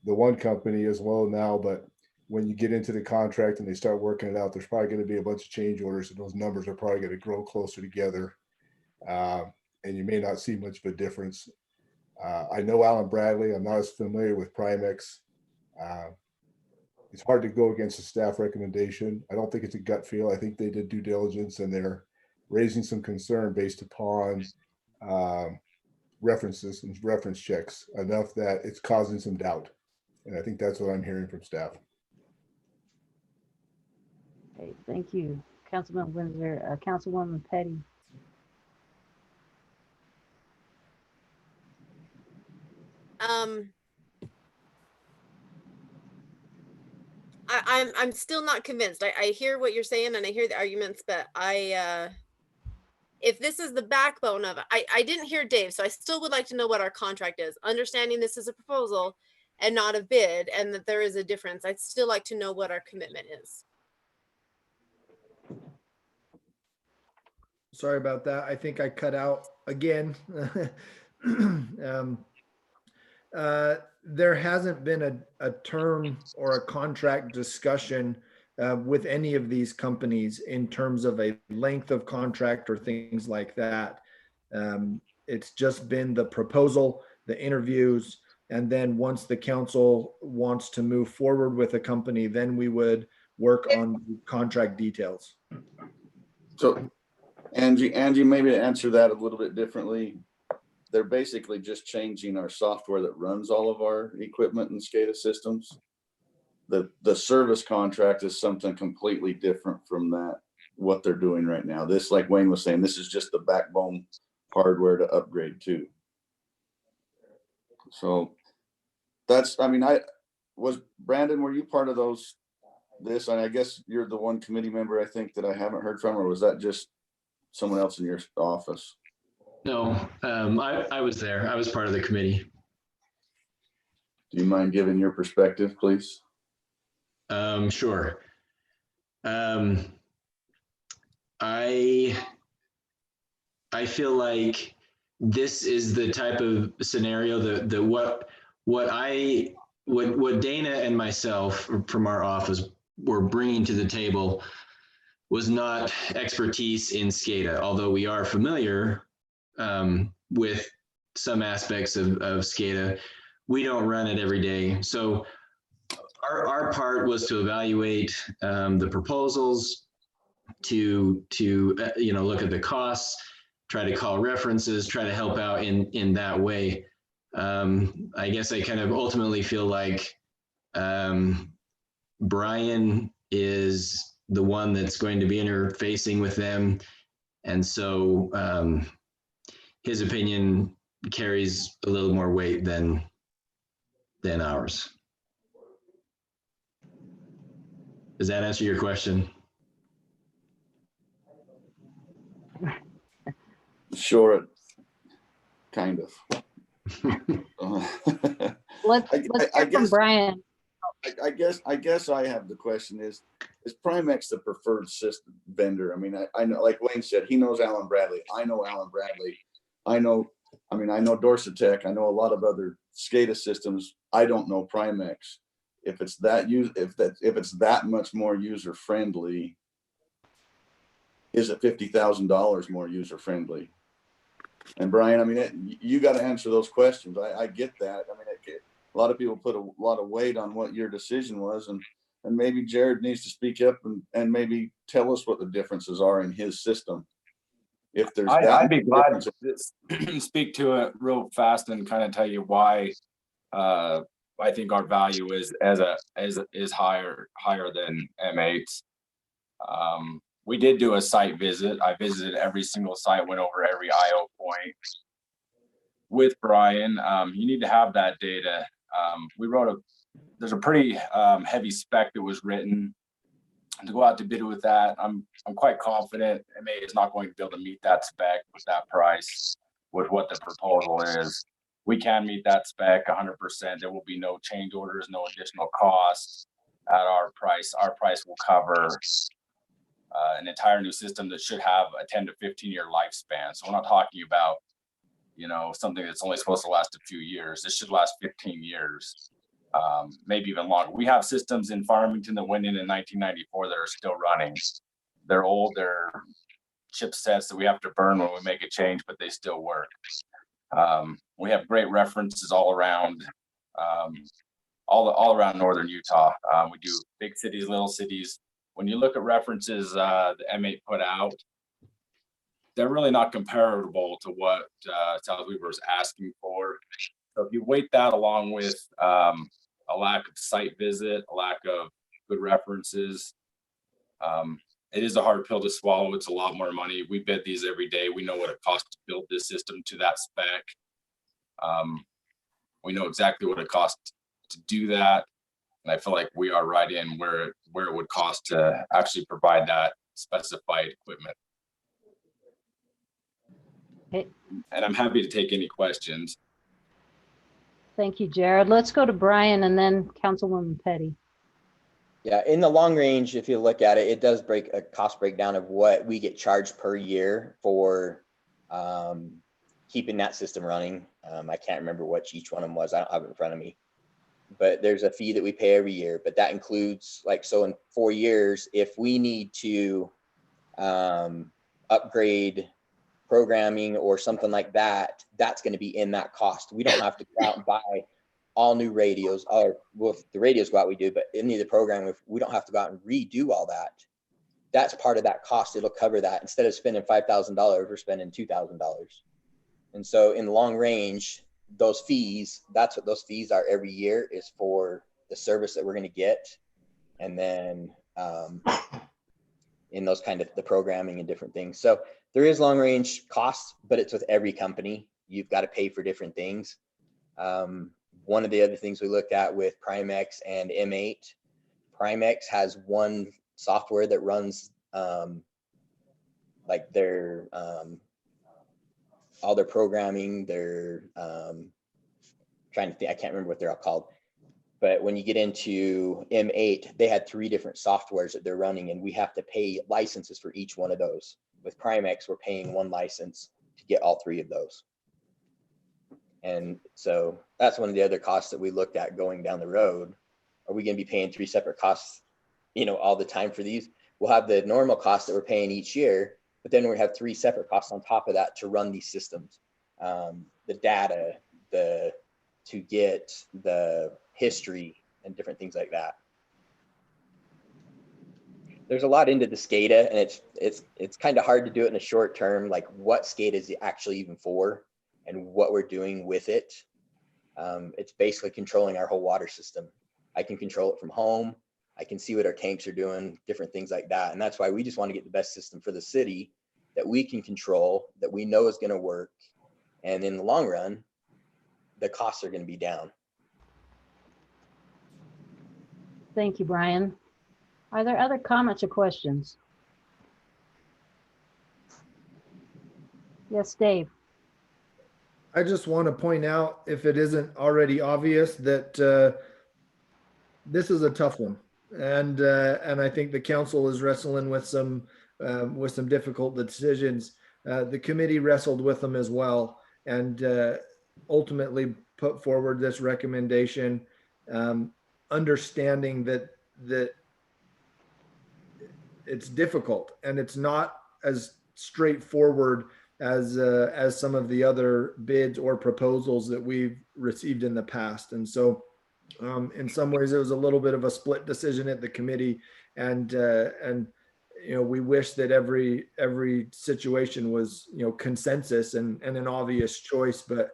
the one company is low now, but when you get into the contract and they start working it out, there's probably going to be a bunch of change orders and those numbers are probably going to grow closer together. And you may not see much of a difference. I know Alan Bradley. I'm not as familiar with Primex. It's hard to go against a staff recommendation. I don't think it's a gut feel. I think they did due diligence and they're raising some concern based upon references and reference checks enough that it's causing some doubt. And I think that's what I'm hearing from staff. Okay, thank you, Councilman Windsor. Councilwoman Petty. I'm still not convinced. I hear what you're saying and I hear the arguments, but if this is the backbone of it, I didn't hear Dave, so I still would like to know what our contract is. Understanding this is a proposal and not a bid, and that there is a difference. I'd still like to know what our commitment is. Sorry about that. I think I cut out again. There hasn't been a term or a contract discussion with any of these companies in terms of a length of contract or things like that. It's just been the proposal, the interviews, and then once the council wants to move forward with a company, then we would work on contract details. So Angie, maybe to answer that a little bit differently, they're basically just changing our software that runs all of our equipment and SCADA systems. The service contract is something completely different from that, what they're doing right now. This, like Wayne was saying, this is just the backbone hardware to upgrade to. So Brandon, were you part of this? And I guess you're the one committee member I think that I haven't heard from, or was that just someone else in your office? No, I was there. I was part of the committee. Do you mind giving your perspective, please? Sure. I feel like this is the type of scenario that what Dana and myself from our office were bringing to the table was not expertise in SCADA, although we are familiar with some aspects of SCADA. We don't run it every day. So our part was to evaluate the proposals, to look at the costs, try to call references, try to help out in that way. I guess I kind of ultimately feel like Brian is the one that's going to be interfacing with them. And so his opinion carries a little more weight than ours. Does that answer your question? Sure, kind of. Let's hear from Brian. I guess I have the question is Primex the preferred system vendor? I mean, I know, like Wayne said, he knows Allen Bradley. I know Allen Bradley. I know Dorset Tech. I know a lot of other SCADA systems. I don't know Primex. If it's that much more user friendly, is it $50,000 more user friendly? And Brian, I mean, you got to answer those questions. I get that. I mean, a lot of people put a lot of weight on what your decision was, and maybe Jared needs to speak up and maybe tell us what the differences are in his system. If there's I'd be glad to speak to it real fast and kind of tell you why I think our value is higher than M8's. We did do a site visit. I visited every single site, went over every IO point with Brian. You need to have that data. There's a pretty heavy spec that was written to go out to bid with that. I'm quite confident MA is not going to be able to meet that spec with that price, with what the proposal is. We can meet that spec 100%. There will be no change orders, no additional costs at our price. Our price will cover an entire new system that should have a 10 to 15 year lifespan. So we're not talking about, something that's only supposed to last a few years. This should last 15 years, maybe even longer. We have systems in Farmington that went in 1994 that are still running. They're old, they're chipsets that we have to burn when we make a change, but they still work. We have great references all around, all around northern Utah. We do big cities, little cities. When you look at references the M8 put out, they're really not comparable to what South Weaver is asking for. So if you weight that along with a lack of site visit, a lack of good references, it is a hard pill to swallow. It's a lot more money. We bid these every day. We know what it costs to build this system to that spec. We know exactly what it costs to do that. And I feel like we are right in where it would cost to actually provide that specified equipment. Okay. And I'm happy to take any questions. Thank you, Jared. Let's go to Brian and then Councilwoman Petty. Yeah, in the long range, if you look at it, it does break a cost breakdown of what we get charged per year for keeping that system running. I can't remember what each one of them was. I don't have it in front of me. But there's a fee that we pay every year, but that includes so in 4 years, if we need to upgrade programming or something like that, that's going to be in that cost. We don't have to go out and buy all new radios, or well, the radios go out, we do, but any of the programming, we don't have to go out and redo all that. That's part of that cost. It'll cover that. Instead of spending $5,000, we're spending $2,000. And so in the long range, those fees, that's what those fees are every year, is for the service that we're going to get. And then in those kind of the programming and different things. So there is long range costs, but it's with every company. You've got to pay for different things. One of the other things we looked at with Primex and M8, Primex has one software that runs like their all their programming, their trying to think, I can't remember what they're all called. But when you get into M8, they had 3 different softwares that they're running, and we have to pay licenses for each one of those. With Primex, we're paying 1 license to get all 3 of those. And so that's one of the other costs that we looked at going down the road. Are we going to be paying 3 separate costs, you know, all the time for these? We'll have the normal costs that we're paying each year, but then we have 3 separate costs on top of that to run these systems. The data, to get the history and different things like that. There's a lot into the SCADA, and it's kind of hard to do it in a short term, like what SCADA is actually even for and what we're doing with it. It's basically controlling our whole water system. I can control it from home. I can see what our tanks are doing, different things like that. And that's why we just want to get the best system for the city that we can control, that we know is going to work. And in the long run, the costs are going to be down. Thank you, Brian. Are there other comments or questions? Yes, Dave. I just want to point out, if it isn't already obvious, that this is a tough one, and I think the council is wrestling with some difficult decisions. The committee wrestled with them as well, and ultimately put forward this recommendation, understanding that it's difficult and it's not as straightforward as some of the other bids or proposals that we've received in the past. And so in some ways it was a little bit of a split decision at the committee, and you know, we wish that every situation was, you know, consensus and an obvious choice, but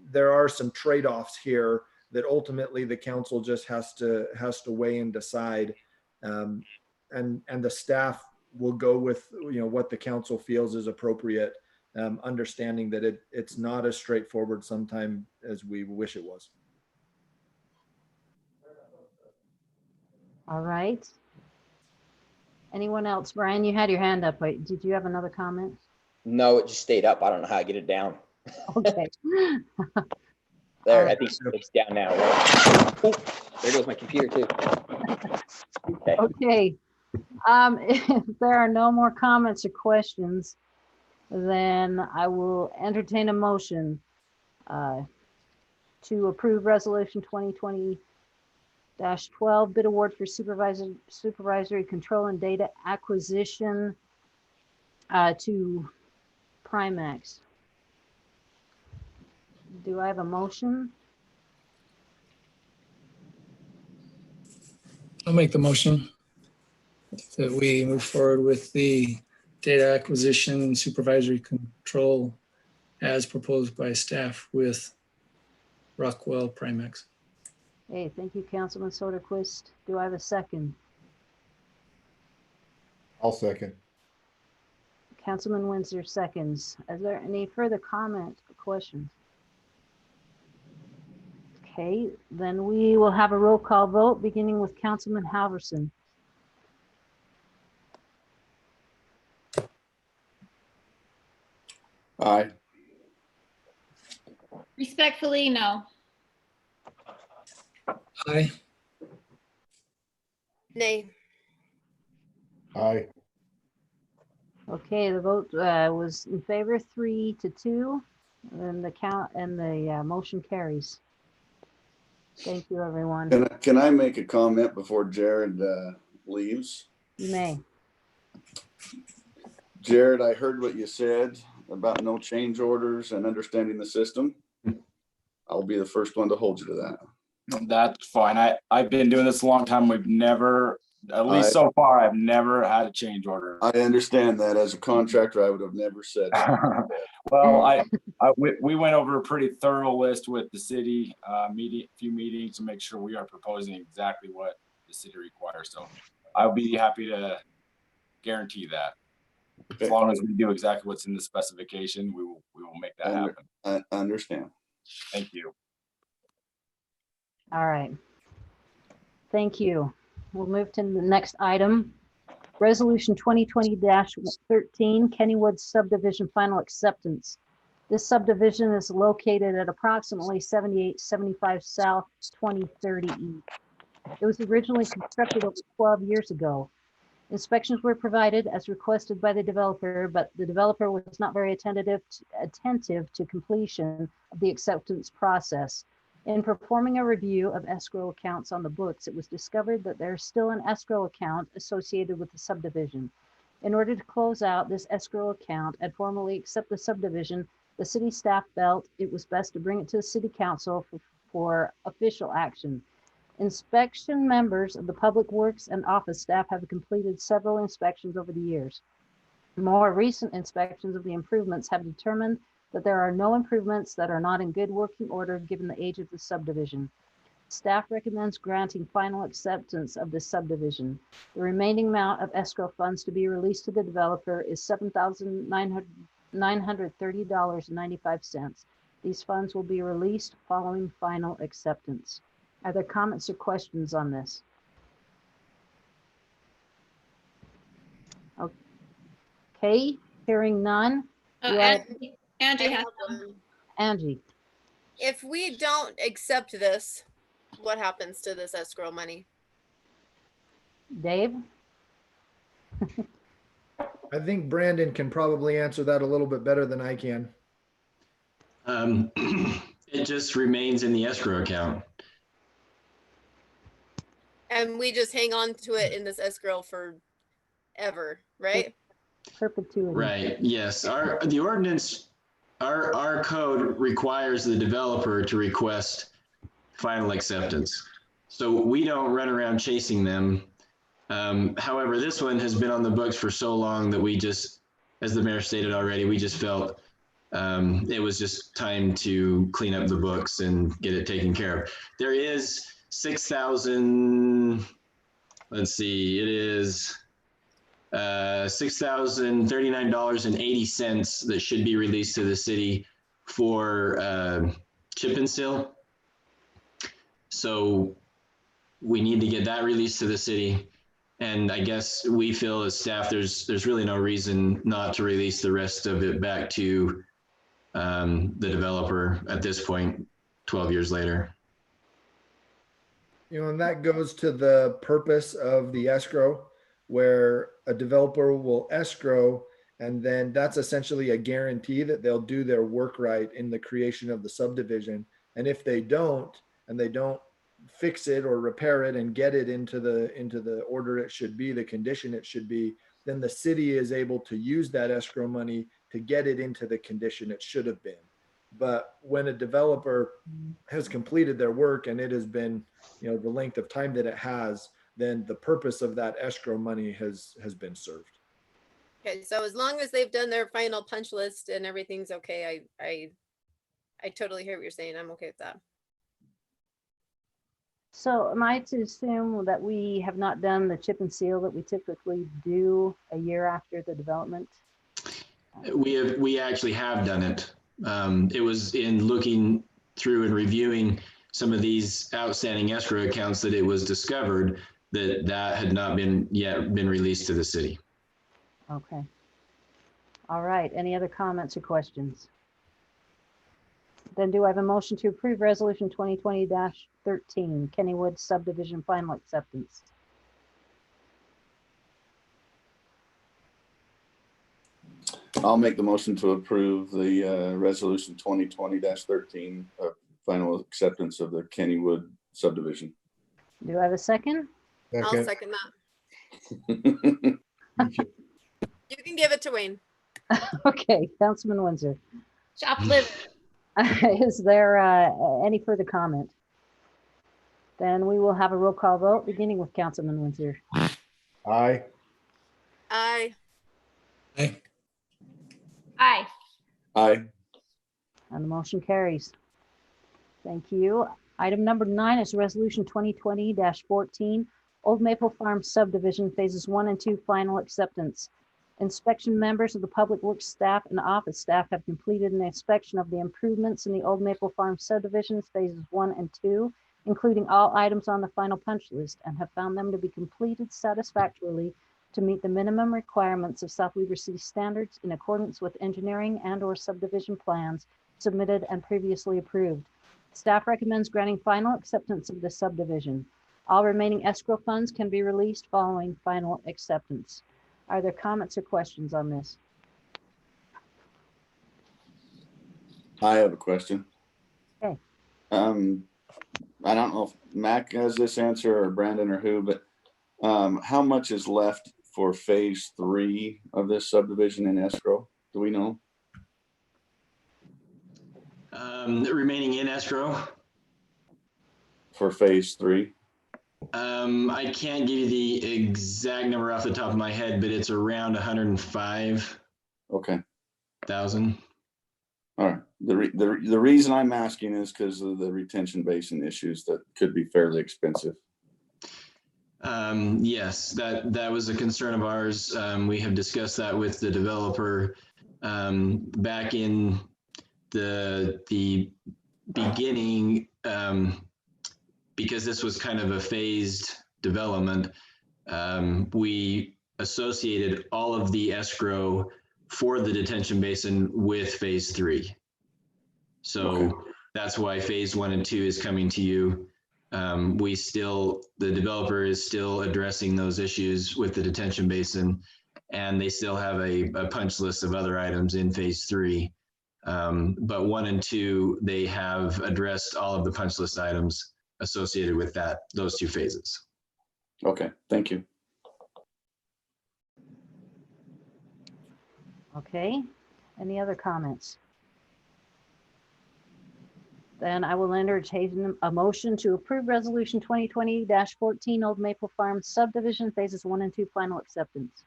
there are some trade-offs here that ultimately the council just has to weigh and decide, and the staff will go with, you know, what the council feels is appropriate, understanding that it's not as straightforward sometimes as we wish it was. All right. Anyone else? Brian, you had your hand up. Wait, did you have another comment? No, it just stayed up. I don't know how I get it down. Okay. There, I think it's down now. Right? Oh, there goes my computer too. Okay. Okay. If there are no more comments or questions, then I will entertain a motion to approve resolution 2020-12 bid award for supervisory control and data acquisition to Primex. Do I have a motion? I'll make the motion that we move forward with the data acquisition supervisory control as proposed by staff with Rockwell Primex. Hey, thank you, Councilman Soderquist. Do I have a second? I'll second. Councilman Windsor seconds. Is there any further comments or questions? Okay, then we will have a roll call vote beginning with Councilman Halverson. Aye. Respectfully, no. Aye. Nay. Aye. Okay, the vote was in favor 3-2, and the count and the motion carries. Thank you, everyone. Can I make a comment before Jared leaves? You may. Jared, I heard what you said about no change orders and understanding the system. I'll be the first one to hold you to that. That's fine. I've been doing this a long time. We've never, at least so far, I've never had a change order. I understand that. As a contractor, I would have never said that. Well, we went over a pretty thorough list with the city, few meetings to make sure we are proposing exactly what the city requires. So I'll be happy to guarantee that. As long as we do exactly what's in the specification, we will make that happen. I understand. Thank you. All right. Thank you. We'll move to the next item. Resolution 2020-13, Kennywood subdivision final acceptance. This subdivision is located at approximately 7875 South 2030 East. It was originally constructed over 12 years ago. Inspections were provided as requested by the developer, but the developer was not very attentive to completion of the acceptance process. In performing a review of escrow accounts on the books, it was discovered that there's still an escrow account associated with the subdivision. In order to close out this escrow account and formally accept the subdivision, the city staff felt it was best to bring it to the city council for official action. Inspection members of the Public Works and office staff have completed several inspections over the years. More recent inspections of the improvements have determined that there are no improvements that are not in good working order given the age of the subdivision. Staff recommends granting final acceptance of this subdivision. The remaining amount of escrow funds to be released to the developer is $7,930.95. These funds will be released following final acceptance. Are there comments or questions on this? Okay, hearing none. Oh, Do I- Angie I has have some. one. Angie, If we don't accept this, what happens to this escrow money? Dave? I think Brandon can probably answer that a little bit better than I can. It just remains in the escrow account. And we just hang on to it in this escrow forever, right? Perpetuity. Right, yes. The ordinance, our code requires the developer to request final acceptance. So we don't run around chasing them. However, this one has been on the books for so long that we just, as the mayor stated already, we just felt it was just time to clean up the books and get it taken care of. There is 6,000, let's see, it is $6,039.80 that should be released to the city for chip and seal. So we need to get that released to the city. And I guess we feel as staff, there's really no reason not to release the rest of it back to the developer at this point, 12 years later. You know, and that goes to the purpose of the escrow, where a developer will escrow, and then that's essentially a guarantee that they'll do their work right in the creation of the subdivision. And if they don't, and they don't fix it or repair it and get it into the order it should be, the condition it should be, then the city is able to use that escrow money to get it into the condition it should have been. But when a developer has completed their work and it has been, you know, the length of time that it has, then the purpose of that escrow money has been served. Okay, so as long as they've done their final punch list and everything's okay, I totally hear what you're saying. I'm okay with that. So am I to assume that we have not done the chip and seal that we typically do a year after the development? We actually have done it. It was in looking through and reviewing some of these outstanding escrow accounts that it was discovered that had not been released to the city. Okay. All right. Any other comments or questions? Then do I have a motion to approve resolution 2020-13, Kennywood subdivision final acceptance? I'll make the motion to approve the resolution 2020-13 final acceptance of the Kennywood subdivision. Do I have a second? I'll second that. You can give it to Wayne. Okay, Councilman Windsor. Shoplift. Is there any further comment? Then we will have a roll call vote, beginning with Councilman Windsor. Aye. Aye. Aye. Aye. Aye. And the motion carries. Thank you. Item number 9 is resolution 2020-14, Old Maple Farm subdivision phases 1 and 2 final acceptance. Inspection members of the Public Works staff and office staff have completed an inspection of the improvements in the Old Maple Farm subdivisions phases 1 and 2, including all items on the final punch list, and have found them to be completed satisfactorily to meet the minimum requirements of South Weaver City standards in accordance with engineering and/or subdivision plans submitted and previously approved. Staff recommends granting final acceptance of the subdivision. All remaining escrow funds can be released following final acceptance. Are there comments or questions on this? I have a question. Okay. I don't know if Mac has this answer or Brandon or who, but how much is left for phase 3 of this subdivision in escrow? Do we know? Remaining in escrow. For phase 3? I can't give you the exact number off the top of my head, but it's around 105,000. Okay. All right. The reason I'm asking is because of the retention basin issues that could be fairly expensive. Yes, that was a concern of ours. We have discussed that with the developer back in the beginning, because this was kind of a phased development. We associated all of the escrow for the detention basin with phase 3. So Okay. That's why phase 1 and 2 is coming to you. The developer is still addressing those issues with the detention basin, and they still have a punch list of other items in phase 3. But 1 and 2, they have addressed all of the punch list items associated with those 2 phases. Okay, thank you. Okay, any other comments? Then I will entertain a motion to approve resolution 2020-14 Old Maple Farm subdivision phases 1 and 2 final acceptance.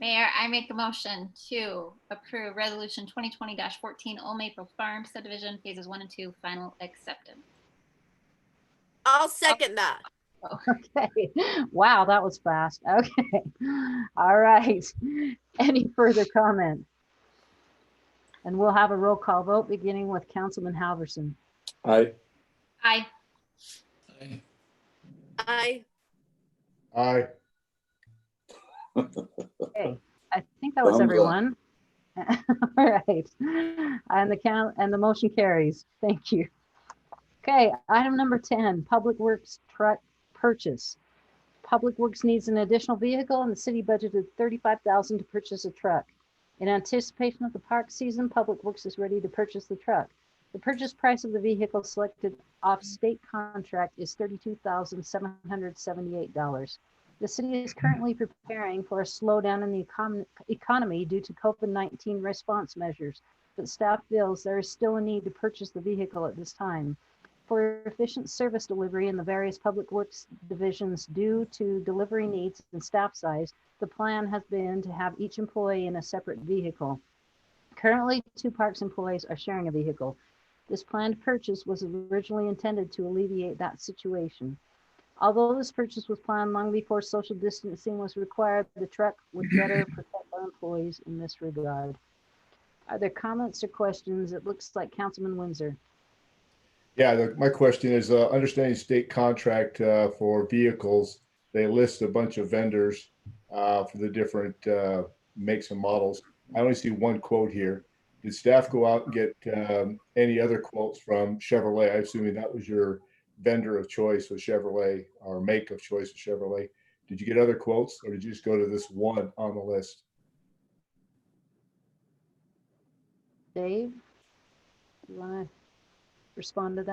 Mayor, I make a motion to approve resolution 2020-14 Old Maple Farm subdivision phases 1 and 2 final acceptance. I'll second that. Okay, wow, that was fast. Okay, all right. Any further comment? And we'll have a roll call vote beginning with Councilman Halverson. Aye. Aye. I Aye. Okay, I think that was Thumbs up. everyone. All right, and the motion carries. Thank you. Okay, item number 10, Public Works truck purchase. Public Works needs an additional vehicle and the city budgeted $35,000 to purchase a truck. In anticipation of the park season, Public Works is ready to purchase the truck. The purchase price of the vehicle selected off state contract is $32,778. The city is currently preparing for a slowdown in the economy due to COVID-19 response measures, but staff feels there is still a need to purchase the vehicle at this time. For efficient service delivery in the various Public Works divisions due to delivery needs and staff size, the plan has been to have each employee in a separate vehicle. Currently, 2 parks employees are sharing a vehicle. This planned purchase was originally intended to alleviate that situation. Although this purchase was planned long before social distancing was required, the truck would better protect our employees in this regard. Are there comments or questions? It looks like Councilman Windsor. Yeah, my question is, understanding state contract for vehicles, they list a bunch of vendors for the different makes and models. I only see one quote here. Did staff go out and get any other quotes from Chevrolet? I'm assuming that was your vendor of choice with Chevrolet, or make of choice with Chevrolet. Did you get other quotes, or did you just go to this one on the list? Dave, you want to respond to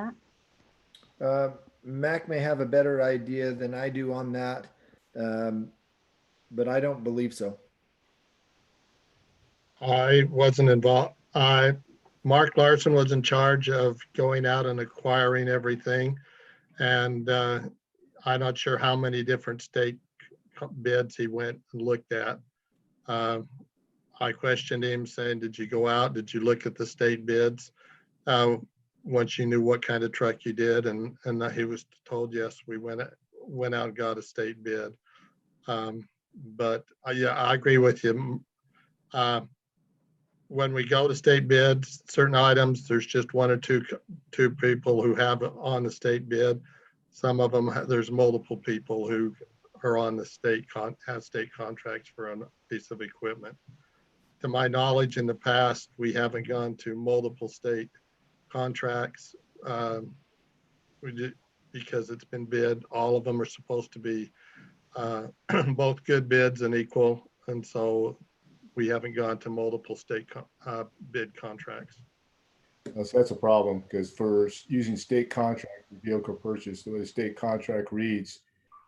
that? Mac may have a better idea than I do on that, but I don't believe so. I wasn't involved. Mark Larson was in charge of going out and acquiring everything. And I'm not sure how many different state bids he went and looked at. I questioned him saying, did you go out? Did you look at the state bids? Once you knew what kind of truck you did, and he was told, yes, we went out and got a state bid. But yeah, I agree with you. When we go to state bids, certain items, there's just one or two people who have it on the state bid. Some of them, there's multiple people who are on the have state contracts for a piece of equipment. To my knowledge, in the past, we haven't gone to multiple state contracts. We did, because it's been bid. All of them are supposed to be both good bids and equal. And so we haven't gone to multiple state bid contracts. So that's a problem, because for using state contract for vehicle purchase, the way the state contract reads,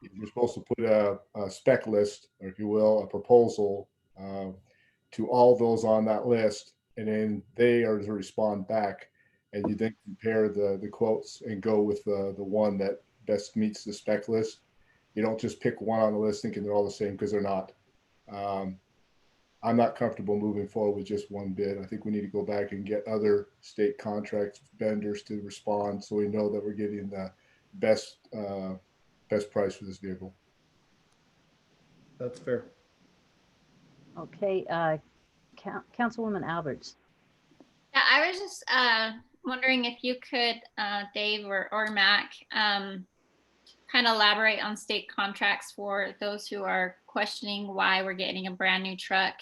you're supposed to put a spec list, or if you will, a proposal to all those on that list, and then they are to respond back, and you then compare the quotes and go with the one that best meets the spec list. You don't just pick one on the list thinking they're all the same, because they're not. I'm not comfortable moving forward with just one bid. I think we need to go back and get other state contract vendors to respond, so we know that we're getting the best price for this vehicle. That's fair. Okay, Councilwoman Alberts. Yeah, I was just wondering if you could, Dave or Mac, kind of elaborate on state contracts for those who are questioning why we're getting a brand new truck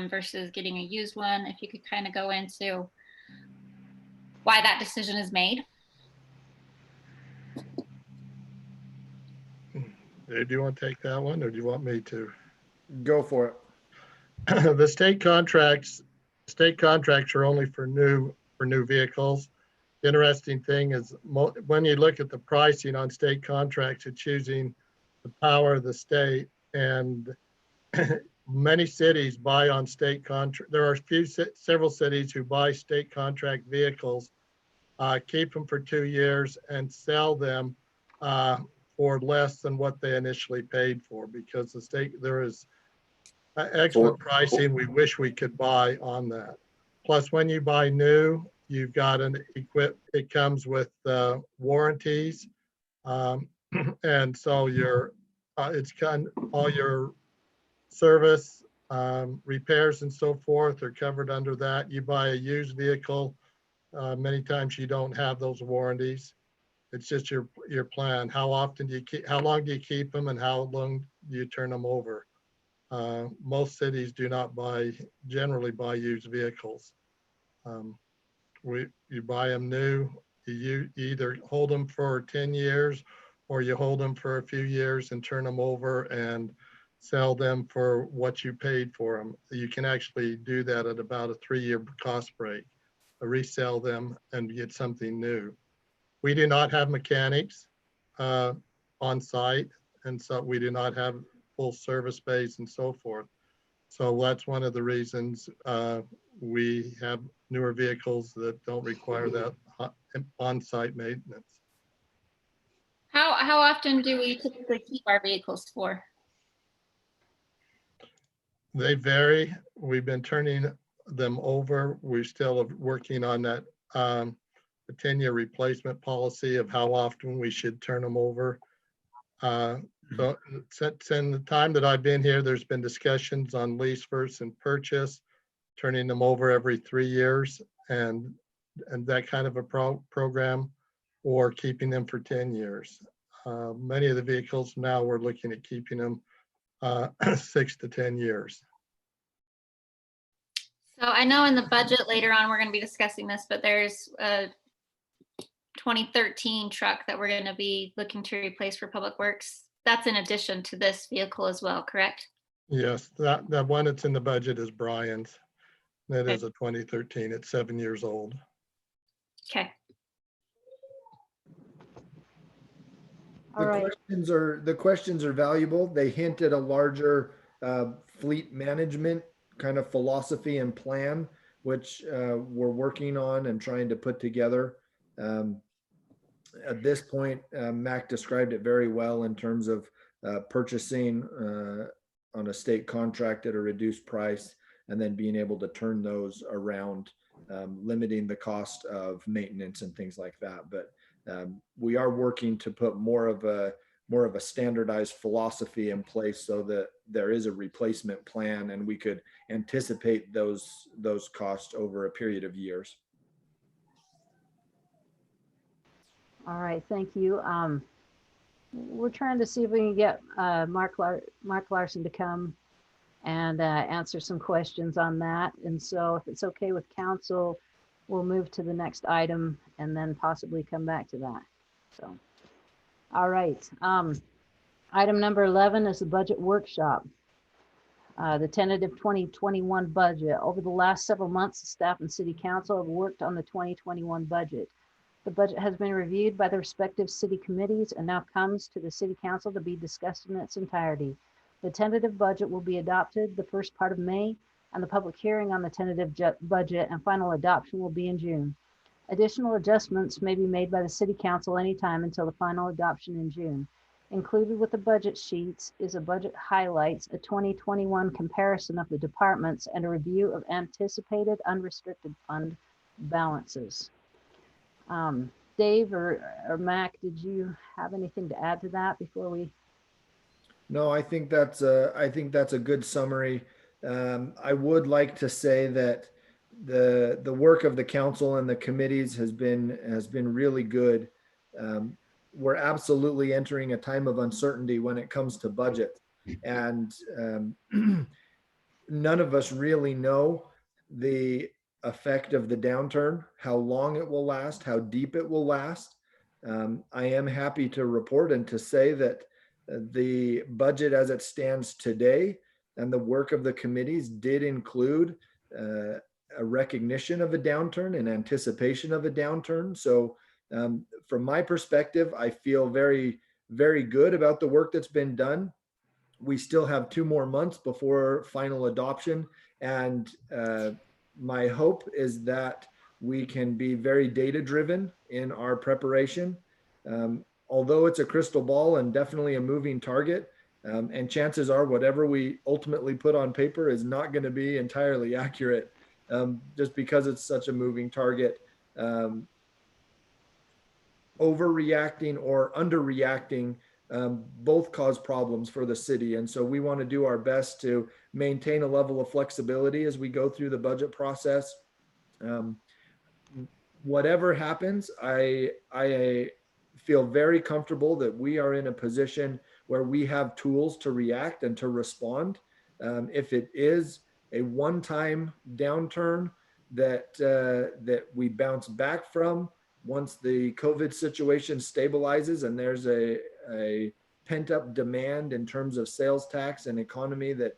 versus getting a used one. If you could kind of go into why that decision is made. Dave, do you want to take that one, or do you want me to? Go for it. The state contracts are only for new vehicles. The interesting thing is when you look at the pricing on state contracts, it's using the power of the state, and many cities buy on state contract. There are several cities who buy state contract vehicles, keep them for 2 years, and sell them for less than what they initially paid for, because the state, there is excellent pricing we wish we could buy on that. Plus, when you buy new, you've got it comes with warranties, and so all your service, repairs and so forth are covered under that. You buy a used vehicle, many times you don't have those warranties. It's just your plan. How long do you keep them, and how long do you turn them over? Most cities do not generally buy used vehicles. You buy them new, you either hold them for 10 years, or you hold them for a few years and turn them over and sell them for what you paid for them. You can actually do that at about a 3-year cost break, resell them and get something new. We do not have mechanics on site, and so we do not have full service bays and so forth. So that's one of the reasons we have newer vehicles that don't require that on-site maintenance. How often do we typically keep our vehicles for? They vary. We've been turning them over. We're still working on that the 10-year replacement policy of how often we should turn them over. So since in the time that I've been here, there's been discussions on lease versus purchase, turning them over every 3 years, and that kind of a program, or keeping them for 10 years. Many of the vehicles now we're looking at keeping them 6 to 10 years. So I know in the budget later on, we're going to be discussing this, but there's a 2013 truck that we're going to be looking to replace for Public Works. That's in addition to this vehicle as well, correct? Yes, that one that's in the budget is Brian's. That is a 2013. It's 7 years old. Okay. All right. The questions are valuable. They hint at a larger fleet management kind of philosophy and plan, which we're working on and trying to put together. At this point, Mac described it very well in terms of purchasing on a state contract at a reduced price, and then being able to turn those around, limiting the cost of maintenance and things like that. But we are working to put more of a more of a standardized philosophy in place so that there is a replacement plan and we could anticipate those costs over a period of years. All right, thank you. We're trying to see if we can get Mark Larson to come and answer some questions on that. And so if it's okay with council, we'll move to the next item and then possibly come back to that. So, all right. Item number 11 is the budget workshop. The tentative 2021 budget. Over the last several months, the staff and city council have worked on the 2021 budget. The budget has been reviewed by the respective city committees and now comes to the city council to be discussed in its entirety. The tentative budget will be adopted the first part of May, and the public hearing on the tentative budget and final adoption will be in June. Additional adjustments may be made by the city council anytime until the final adoption in June. Included with the budget sheets is a budget highlights, a 2021 comparison of the departments, and a review of anticipated unrestricted fund balances. Dave or Mac, did you have anything to add to that before we? No, I think that's a good summary. I would like to say that the work of the council and the committees has been really good. We're absolutely entering a time of uncertainty when it comes to budget, and none of us really know the effect of the downturn, how long it will last, how deep it will last. I am happy to report and to say that the budget as it stands today and the work of the committees did include a recognition of a downturn and anticipation of a downturn. So from my perspective, I feel very, very good about the work that's been done. We still have 2 more months before final adoption, and my hope is that we can be very data driven in our preparation. Although it's a crystal ball and definitely a moving target, and chances are whatever we ultimately put on paper is not going to be entirely accurate, just because it's such a moving target. Overreacting or underreacting both cause problems for the city. And so we want to do our best to maintain a level of flexibility as we go through the budget process. Whatever happens, I feel very comfortable that we are in a position where we have tools to react and to respond. If it is a one-time downturn that we bounce back from once the COVID situation stabilizes and there's a pent-up demand in terms of sales tax and economy that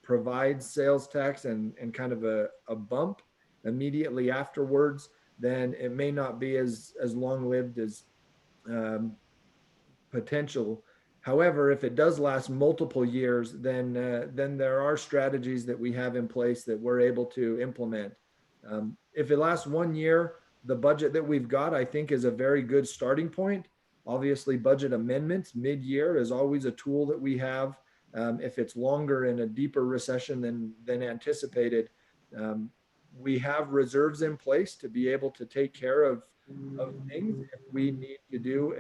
provides sales tax and kind of a bump immediately afterwards, then it may not be as long-lived as potential. However, if it does last multiple years, then there are strategies that we have in place that we're able to implement. If it lasts 1 year, the budget that we've got, I think, is a very good starting point. Obviously, budget amendments mid-year is always a tool that we have. If it's longer in a deeper recession than anticipated, we have reserves in place to be able to take care of things. If we need to do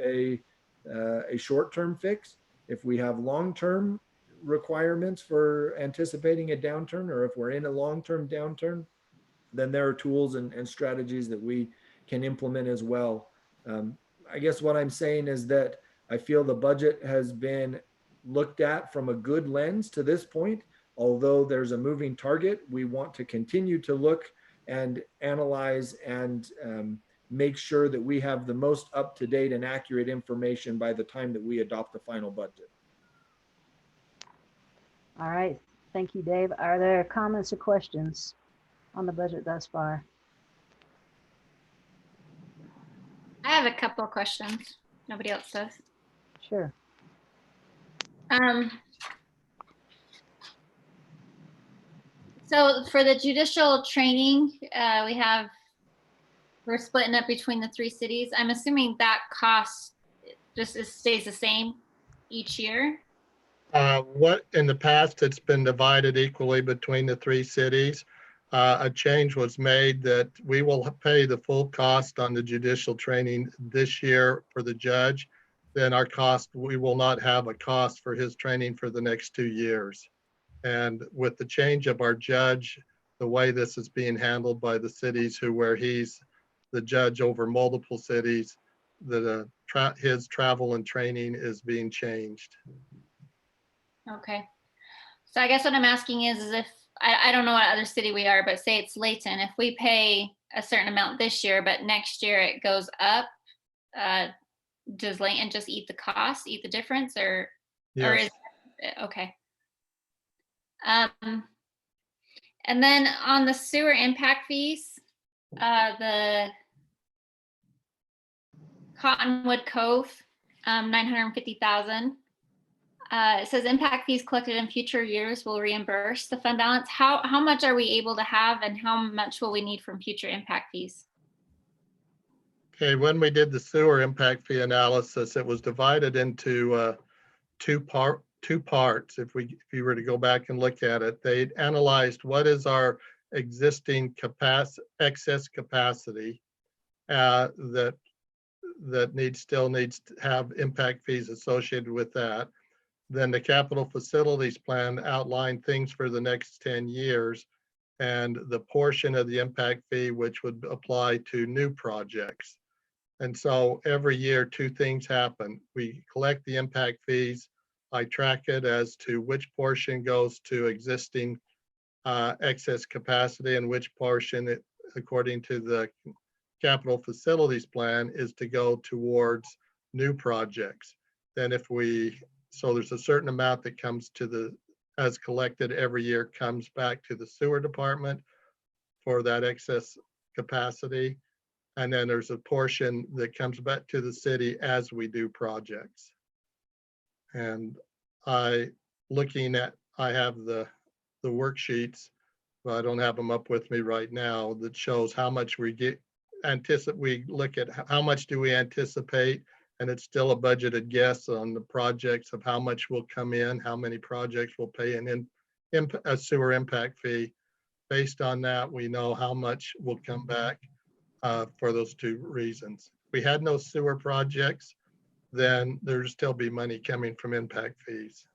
a short-term fix, if we have long-term requirements for anticipating a downturn, or if we're in a long-term downturn, then there are tools and strategies that we can implement as well. I guess what I'm saying is that I feel the budget has been looked at from a good lens to this point. Although there's a moving target, we want to continue to look and analyze and make sure that we have the most up-to-date and accurate information by the time that we adopt the final budget. All right, thank you, Dave. Are there comments or questions on the budget thus far? I have a couple of questions. Nobody else does. Sure. So for the judicial training, we're splitting up between the 3 cities. I'm assuming that cost just stays the same each year. What in the past, it's been divided equally between the 3 cities. A change was made that we will pay the full cost on the judicial training this year for the judge. then our cost, we will not have a cost for his training for the next 2 years. And with the change of our judge, the way this is being handled by the cities where he's the judge over multiple cities, that his travel and training is being changed. Okay. So I guess what I'm asking is if, I don't know what other city we are, but say it's Layton, if we pay a certain amount this year, but next year it goes up, does Layton just eat the cost, eat the difference, or Yes. is, okay. And then on the sewer impact fees, the Cottonwood Cove, 950,000. It says impact fees collected in future years will reimburse the fund balance. How much are we able to have, and how much will we need from future impact fees? Okay, when we did the sewer impact fee analysis, it was divided into two parts. If you were to go back and look at it, they analyzed what is our existing excess capacity that still needs to have impact fees associated with that. Then the capital facilities plan outlined things for the next 10 years and the portion of the impact fee which would apply to new projects. And so every year, two things happen. We collect the impact fees. I track it as to which portion goes to existing excess capacity and which portion, according to the capital facilities plan, is to go towards new projects. Then so there's a certain amount that comes to as collected every year, comes back to the sewer department for that excess capacity. And then there's a portion that comes back to the city as we do projects. And I have the worksheets, but I don't have them up with me right now, that shows how much we look at how much do we anticipate, and it's still a budgeted guess on the projects of how much will come in, how many projects will pay a sewer impact fee. Based on that, we know how much will come back for those two reasons. If we had no sewer projects, then there'd still be money coming from impact fees.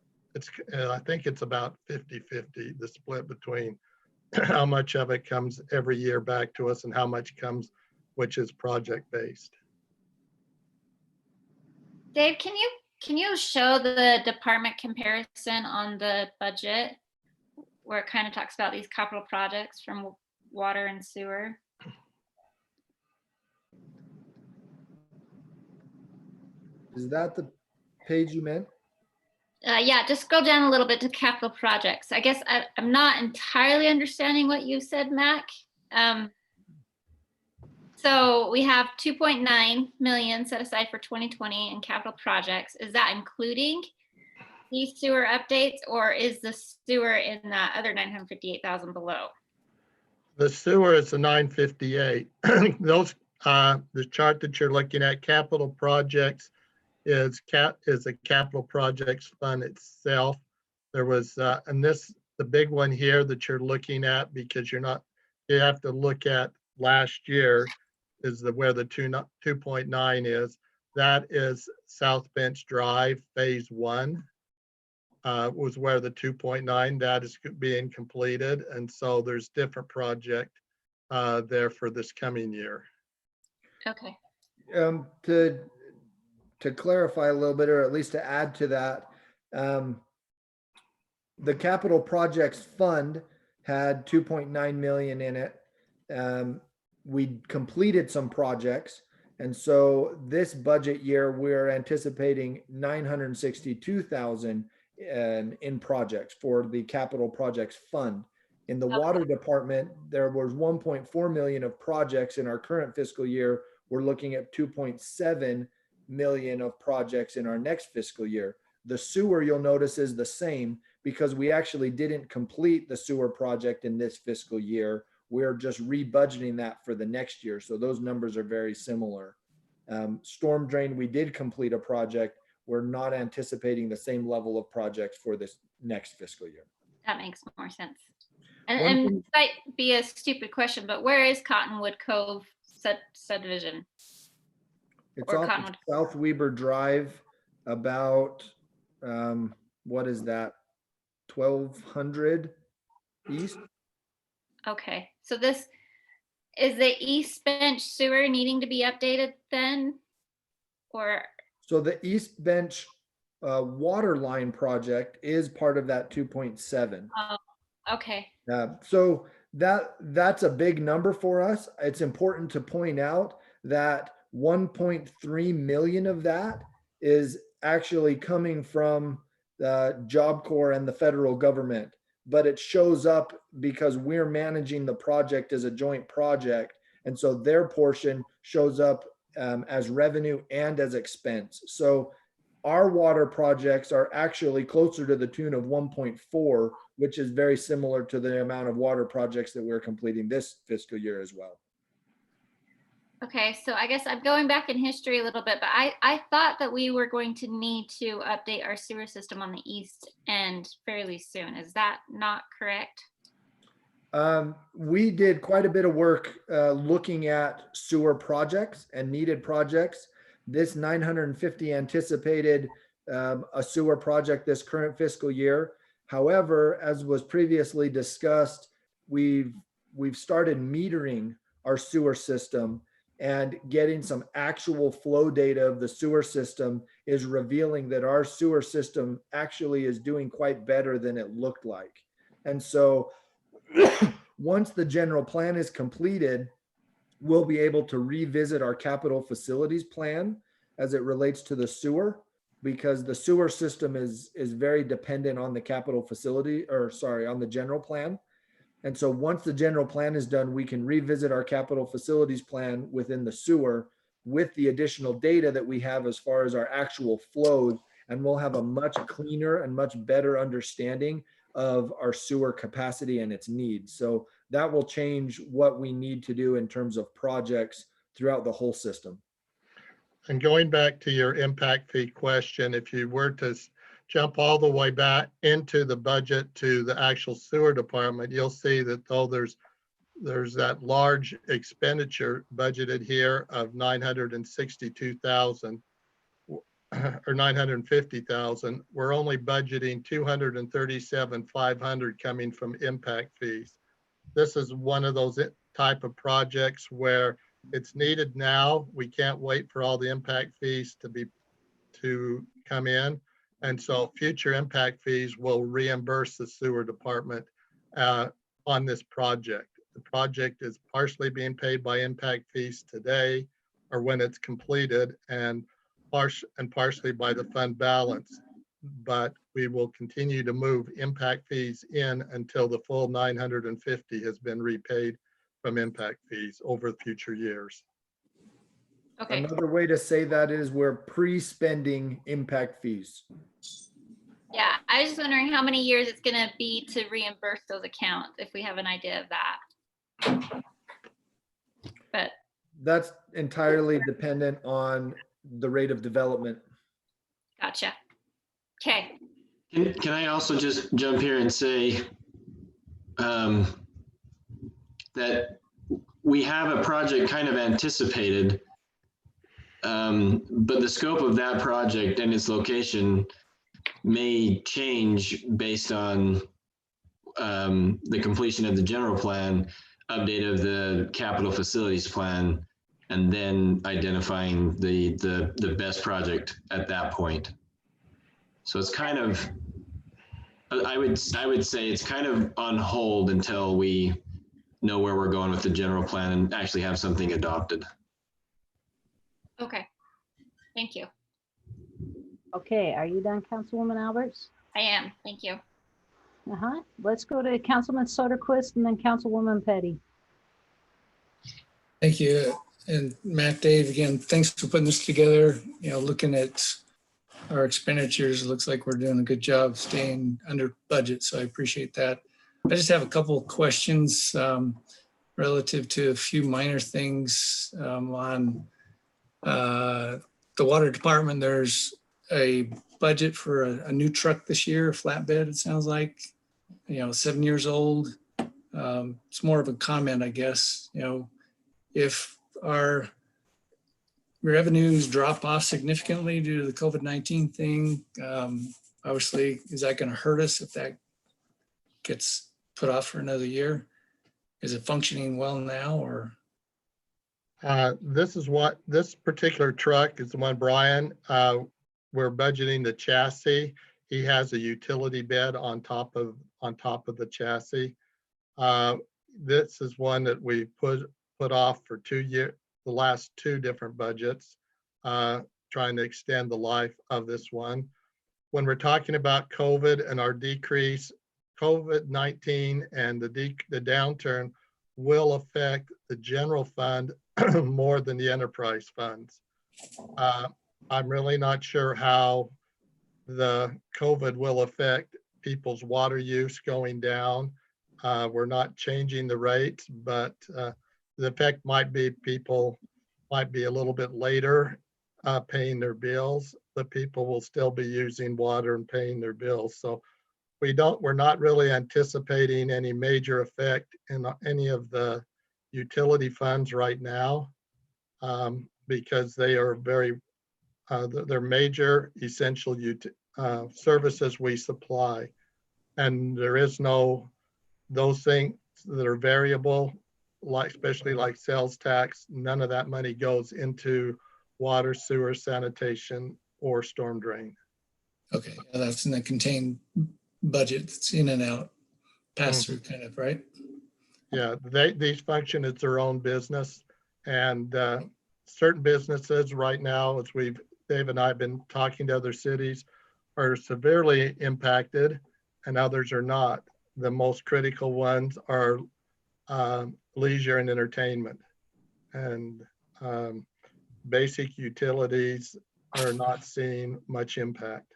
I think it's about 50-50, the split between how much of it comes every year back to us and how much comes, which is project-based. Dave, can you show the department comparison on the budget where it kind of talks about these capital projects from water and sewer? Is that the page you meant? Yeah, just scroll down a little bit to capital projects. I guess I'm not entirely understanding what you said, Mac. So we have 2.9 million set aside for 2020 in capital projects. Is that including these sewer updates, or is the sewer in that other 958,000 below? The sewer is the 958. Those, the chart that you're looking at, capital projects is a capital projects fund itself. There was, and the big one here that you're looking at, because you have to look at last year, is where the 2.9 is. That is South Bench Drive Phase 1 was where the 2.9, that is being completed. And so there's different project there for this coming year. Okay. To clarify a little bit, or at least to add to that, the capital projects fund had 2.9 million in it. We completed some projects, and so this budget year we're anticipating 962,000 in projects for the capital projects fund. In the water department, there was 1.4 million of projects in our current fiscal year. We're looking at 2.7 million of projects in our next fiscal year. The sewer, you'll notice, is the same because we actually didn't complete the sewer project in this fiscal year. We're just rebudgeting that for the next year. So those numbers are very similar. Storm drain, we did complete a project. We're not anticipating the same level of projects for this next fiscal year. That makes more sense. And it might be a stupid question, but where is Cottonwood Cove subdivision? It's off of South Weber Drive. about, what is that? 1,200 east. Okay, so this, is the East Bench sewer needing to be updated then? Or, So the East Bench water line project is part of that 2.7. okay, So that's a big number for us. It's important to point out that 1.3 million of that is actually coming from Job Corps and the federal government, but it shows up because we're managing the project as a joint project. And so their portion shows up as revenue and as expense. So our water projects are actually closer to the tune of 1.4, which is very similar to the amount of water projects that we're completing this fiscal year as well. okay, so I guess I'm going back in history a little bit, but I thought that we were going to need to update our sewer system on the east end fairly soon. Is that not correct? We did quite a bit of work looking at sewer projects and needed projects. This 950 anticipated a sewer project this current fiscal year. However, as was previously discussed, we've started metering our sewer system, and getting some actual flow data of the sewer system is revealing that our sewer system actually is doing quite better than it looked like. And so once the general plan is completed, we'll be able to revisit our capital facilities plan as it relates to the sewer, because the sewer system is very dependent on the capital facility, or sorry, on the general plan. And so once the general plan is done, we can revisit our capital facilities plan within the sewer with the additional data that we have as far as our actual flows, and we'll have a much cleaner and much better understanding of our sewer capacity and its needs. So that will change what we need to do in terms of projects throughout the whole system. And going back to your impact fee question, if you were to jump all the way back into the budget to the actual sewer department, you'll see that though there's that large expenditure budgeted here of 962,000 or 950,000, we're only budgeting 237,500 coming from impact fees. This is one of those type of projects where it's needed now. We can't wait for all the impact fees to come in. And so future impact fees will reimburse the sewer department on this project. The project is partially being paid by impact fees today, or when it's completed, and partially by the fund balance. But we will continue to move impact fees in until the full 950 has been repaid from impact fees over future years. Okay, Another way to say that is we're pre-spending impact fees. yeah, I was just wondering how many years it's gonna be to reimburse those accounts, if we have an idea of that. But, That's entirely dependent on the rate of development. gotcha. Okay, Can I also just jump here and say that we have a project kind of anticipated, but the scope of that project and its location may change based on the completion of the general plan, update of the capital facilities plan, and then identifying the best project at that point. So it's kind of, I would say it's kind of on hold until we know where we're going with the general plan and actually have something adopted. okay. Thank you. Okay, are you done, Councilwoman Alberts? I am, thank you. Let's go to Councilman Soderquist and then Councilwoman Petty. Thank you. And Matt, Dave, again, thanks for putting this together. You know, looking at our expenditures, it looks like we're doing a good job staying under budget. So I appreciate that. I just have a couple of questions relative to a few minor things on the water department. There's a budget for a new truck this year, a flatbed, it sounds like, 7 years old. It's more of a comment, I guess, if our revenues drop off significantly due to the COVID-19 thing, obviously, is that going to hurt us if that gets put off for another year? Is it functioning well now, or? This particular truck is the one, Brian, we're budgeting the chassis. He has a utility bed on top of the chassis. This is one that we put off for 2 years, the last 2 different budgets, trying to extend the life of this one. When we're talking about COVID and our decrease, COVID-19 and the downturn will affect the general fund more than the enterprise funds. I'm really not sure how the COVID will affect people's water use going down. We're not changing the rates, but the effect might be people might be a little bit later paying their bills, but people will still be using water and paying their bills. So we're not really anticipating any major effect in any of the utility funds right now, because they are they're major essential services we supply. And there is no, those things that are variable, like especially like sales tax, none of that money goes into water, sewer, sanitation, or storm drain. Okay, that's in the contained budget. It's in and out, pass through kind of, right? Yeah, these function as their own business, and certain businesses right now, as Dave and I have been talking to other cities, are severely impacted and others are not. The most critical ones are leisure and entertainment, and basic utilities are not seeing much impact.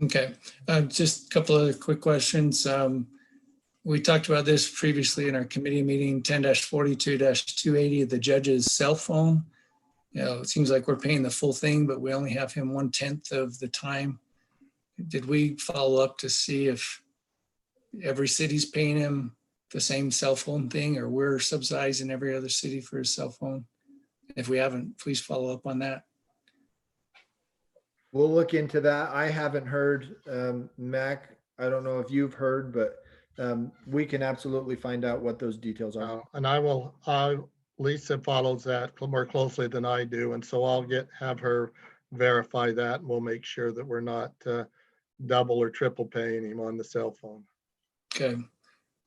Okay, just a couple of quick questions. We talked about this previously in our committee meeting, 10-42-280, the judge's cell phone. You know, it seems like we're paying the full thing, but we only have him 1/10 of the time. Did we follow up to see if every city's paying him the same cell phone thing, or we're subsidizing every other city for his cell phone? If we haven't, please follow up on that. We'll look into that. I haven't heard, Mac. I don't know if you've heard, but we can absolutely find out what those details are. And Lisa follows that more closely than I do, and so I'll have her verify that, and we'll make sure that we're not double or triple paying him on the cell phone. Okay,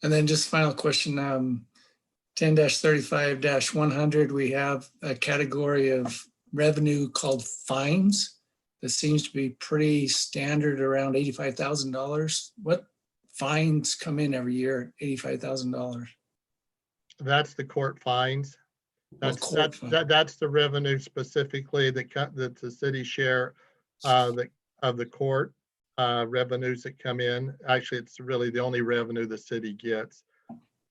and then just final question, 10-35-100, we have a category of revenue called fines. That seems to be pretty standard, around $85,000. What fines come in every year at $85,000? That's the court fines. That's the revenue specifically that the city share of the court revenues that come in. Actually, it's really the only revenue the city gets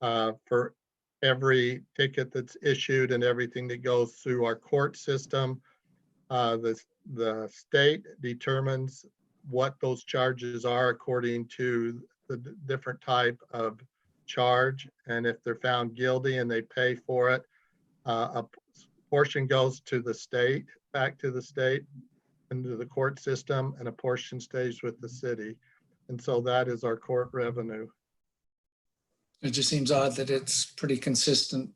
for every ticket that's issued and everything that goes through our court system. The state determines what those charges are according to the different type of charge. And if they're found guilty and they pay for it, a portion goes to the state, back to the state, into the court system, and a portion stays with the city. And so that is our court revenue. It just seems odd that it's pretty consistent,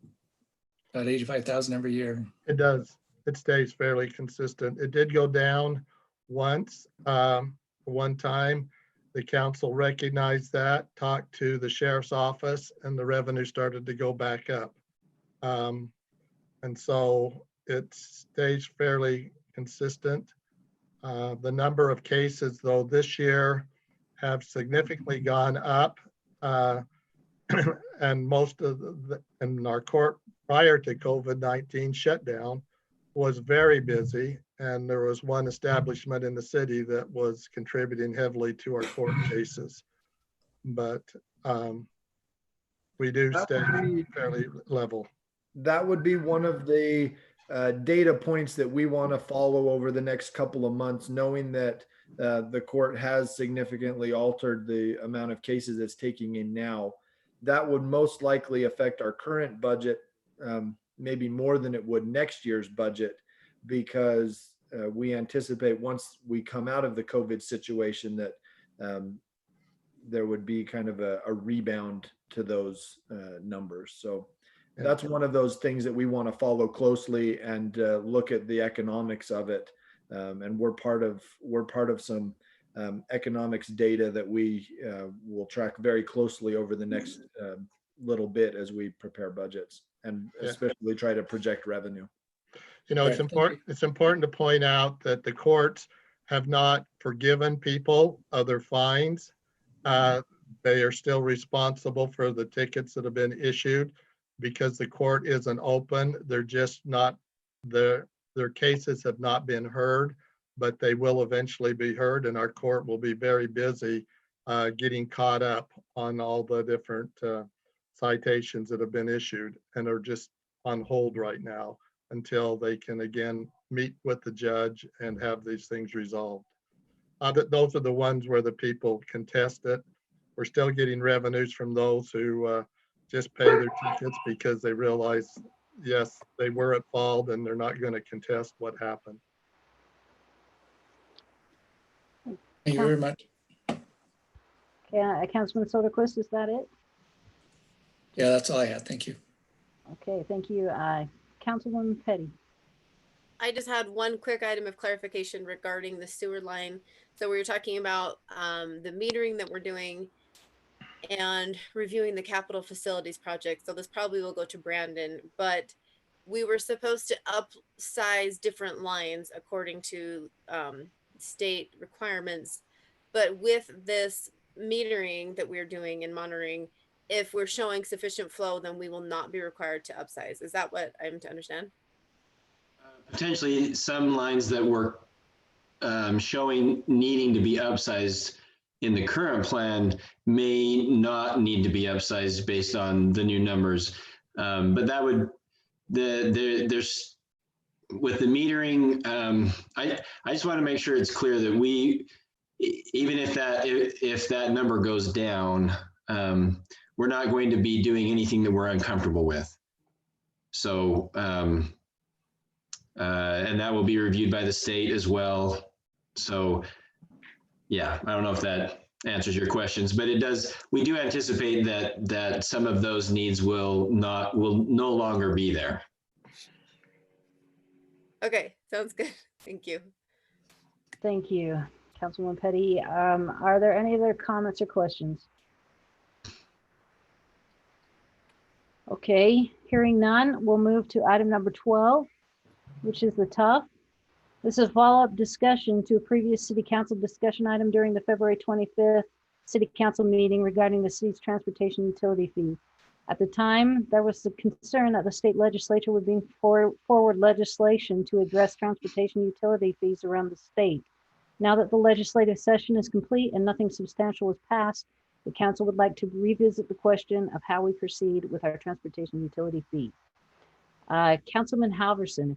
about 85,000 every year. It does. It stays fairly consistent. It did go down once, one time. The council recognized that, talked to the sheriff's office, and the revenue started to go back up. And so it stays fairly consistent. The number of cases, though, this year have significantly gone up. And most of in our court prior to COVID-19 shutdown was very busy. And there was one establishment in the city that was contributing heavily to our court cases. But we do stay fairly level. That would be one of the data points that we want to follow over the next couple of months, knowing that the court has significantly altered the amount of cases it's taking in now. That would most likely affect our current budget, maybe more than it would next year's budget. because we anticipate once we come out of the COVID situation that there would be kind of a rebound to those numbers. So that's one of those things that we want to follow closely and look at the economics of it. And we're part of some economics data that we will track very closely over the next little bit as we prepare budgets and especially try to project revenue. You know, it's important to point out that the courts have not forgiven people of their fines. They are still responsible for the tickets that have been issued because the court isn't open. They're just not, their cases have not been heard, but they will eventually be heard, and our court will be very busy getting caught up on all the different citations that have been issued and are just on hold right now until they can again meet with the judge and have these things resolved. Those are the ones where the people contest it. We're still getting revenues from those who just pay their tickets because they realize, yes, they were at fault and they're not going to contest what happened. Thank you very much. Councilman Soderquist, is that it? Yeah, that's all I had. Thank you. Okay, thank you. Councilwoman Petty. I just had one quick item of clarification regarding the sewer line. So we were talking about the metering that we're doing and reviewing the capital facilities project. So this probably will go to Brandon, but we were supposed to upsize different lines according to state requirements. But with this metering that we're doing and monitoring, if we're showing sufficient flow, then we will not be required to upsize. Is that what I'm to understand? Potentially some lines that were showing needing to be upsized in the current plan may not need to be upsized based on the new numbers. But that would, there's, with the metering, I just want to make sure it's clear that we, even if that number goes down, we're not going to be doing anything that we're uncomfortable with. So, and that will be reviewed by the state as well. So yeah, I don't know if that answers your questions, but it does, we do anticipate that some of those needs will no longer be there. Okay, sounds good. Thank you. Thank you, Councilwoman Petty. Are there any other comments or questions? Okay, hearing none, we'll move to item number 12, which is the TUF. This is follow-up discussion to a previous city council discussion item during the February 25th city council meeting regarding the city's transportation utility fee. At the time, there was the concern that the state legislature would bring forward legislation to address transportation utility fees around the state. Now that the legislative session is complete and nothing substantial was passed, the council would like to revisit the question of how we proceed with our transportation utility fee. Councilman Halverson.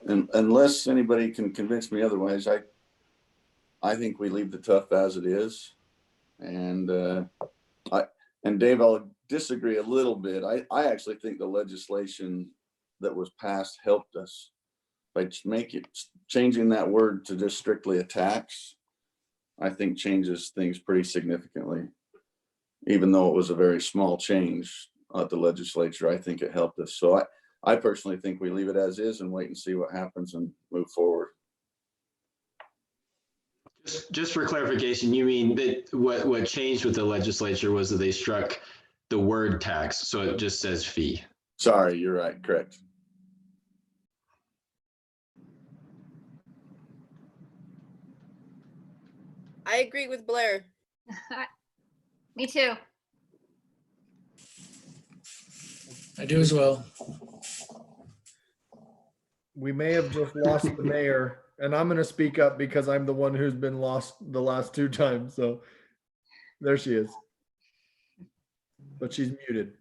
And unless anybody can convince me otherwise, I think we leave the TUF as it is. And Dave, I'll disagree a little bit. I actually think the legislation that was passed helped us by changing that word to just strictly a tax. I think changes things pretty significantly. Even though it was a very small change at the legislature, I think it helped us. So I personally think we leave it as is and wait and see what happens and move forward. Just for clarification, you mean that what changed with the legislature was that they struck the word tax, so it just says fee. Sorry, you're right, correct. I agree with Blair. Me too. I do as well. We may have just lost the mayor, and I'm going to speak up because I'm the one who's been lost the last 2 times. So there she is. But she's muted.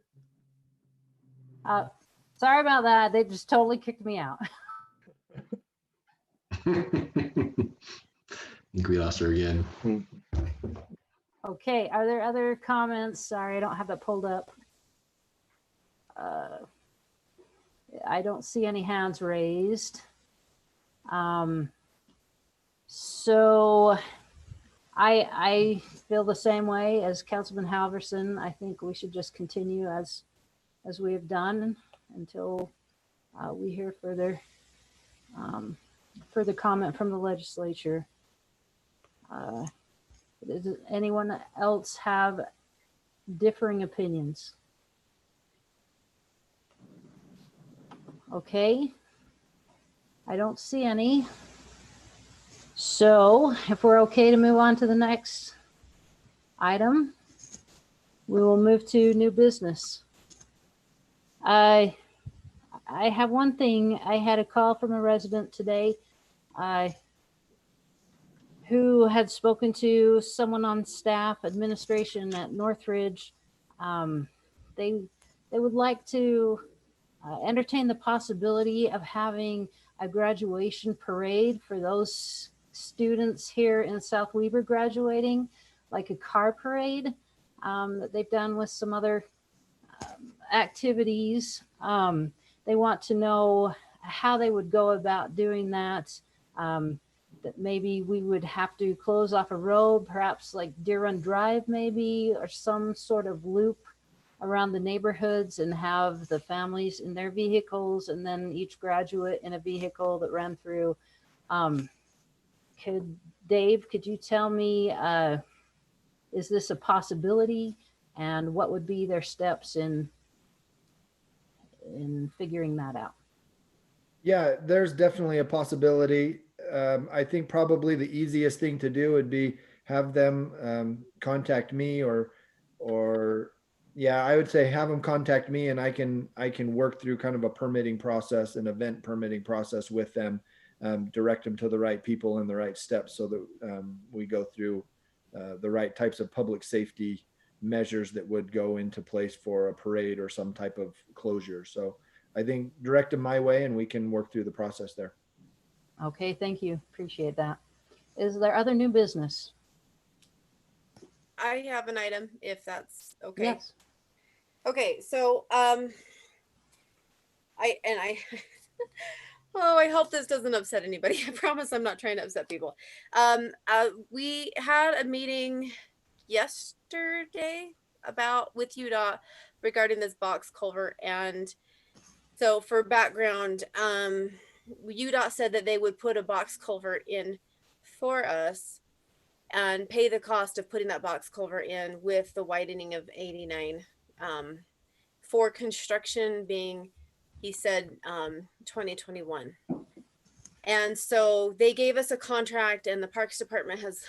Sorry about that. They just totally kicked me out. I think we lost her again. Okay, are there other comments? Sorry, I don't have that pulled up. I don't see any hands raised. So I feel the same way as Councilman Halverson. I think we should just continue as we have done until we hear further comment from the legislature. Does anyone else have differing opinions? Okay, I don't see any. So if we're okay to move on to the next item, we will move to new business. I have one thing. I had a call from a resident today who had spoken to someone on staff administration at Northridge. They would like to entertain the possibility of having a graduation parade for those students here in South Weber graduating, like a car parade that they've done with some other activities. They want to know how they would go about doing that. That maybe we would have to close off a road, perhaps like Deer Run Drive maybe, or some sort of loop around the neighborhoods, and have the families in their vehicles and then each graduate in a vehicle that ran through. Dave, could you tell me, is this a possibility, and what would be their steps in figuring that out? Yeah, there's definitely a possibility. I think probably the easiest thing to do would be have them contact me, or yeah, I would say have them contact me, and I can work through kind of a permitting process, an event permitting process with them, direct them to the right people and the right steps, so that we go through the right types of public safety measures that would go into place for a parade or some type of closure. So I think direct them my way, and we can work through the process there. Okay, thank you. Appreciate that. Is there other new business? I have an item, if that's okay. Yes. Okay, so I oh, I hope this doesn't upset anybody. I promise I'm not trying to upset people. We had a meeting yesterday with UDOT regarding this box culvert, and so for background, UDOT said that they would put a box culvert in for us and pay the cost of putting that box culvert in with the widening of 89 for construction being, he said, 2021. And so they gave us a contract, and the Parks Department has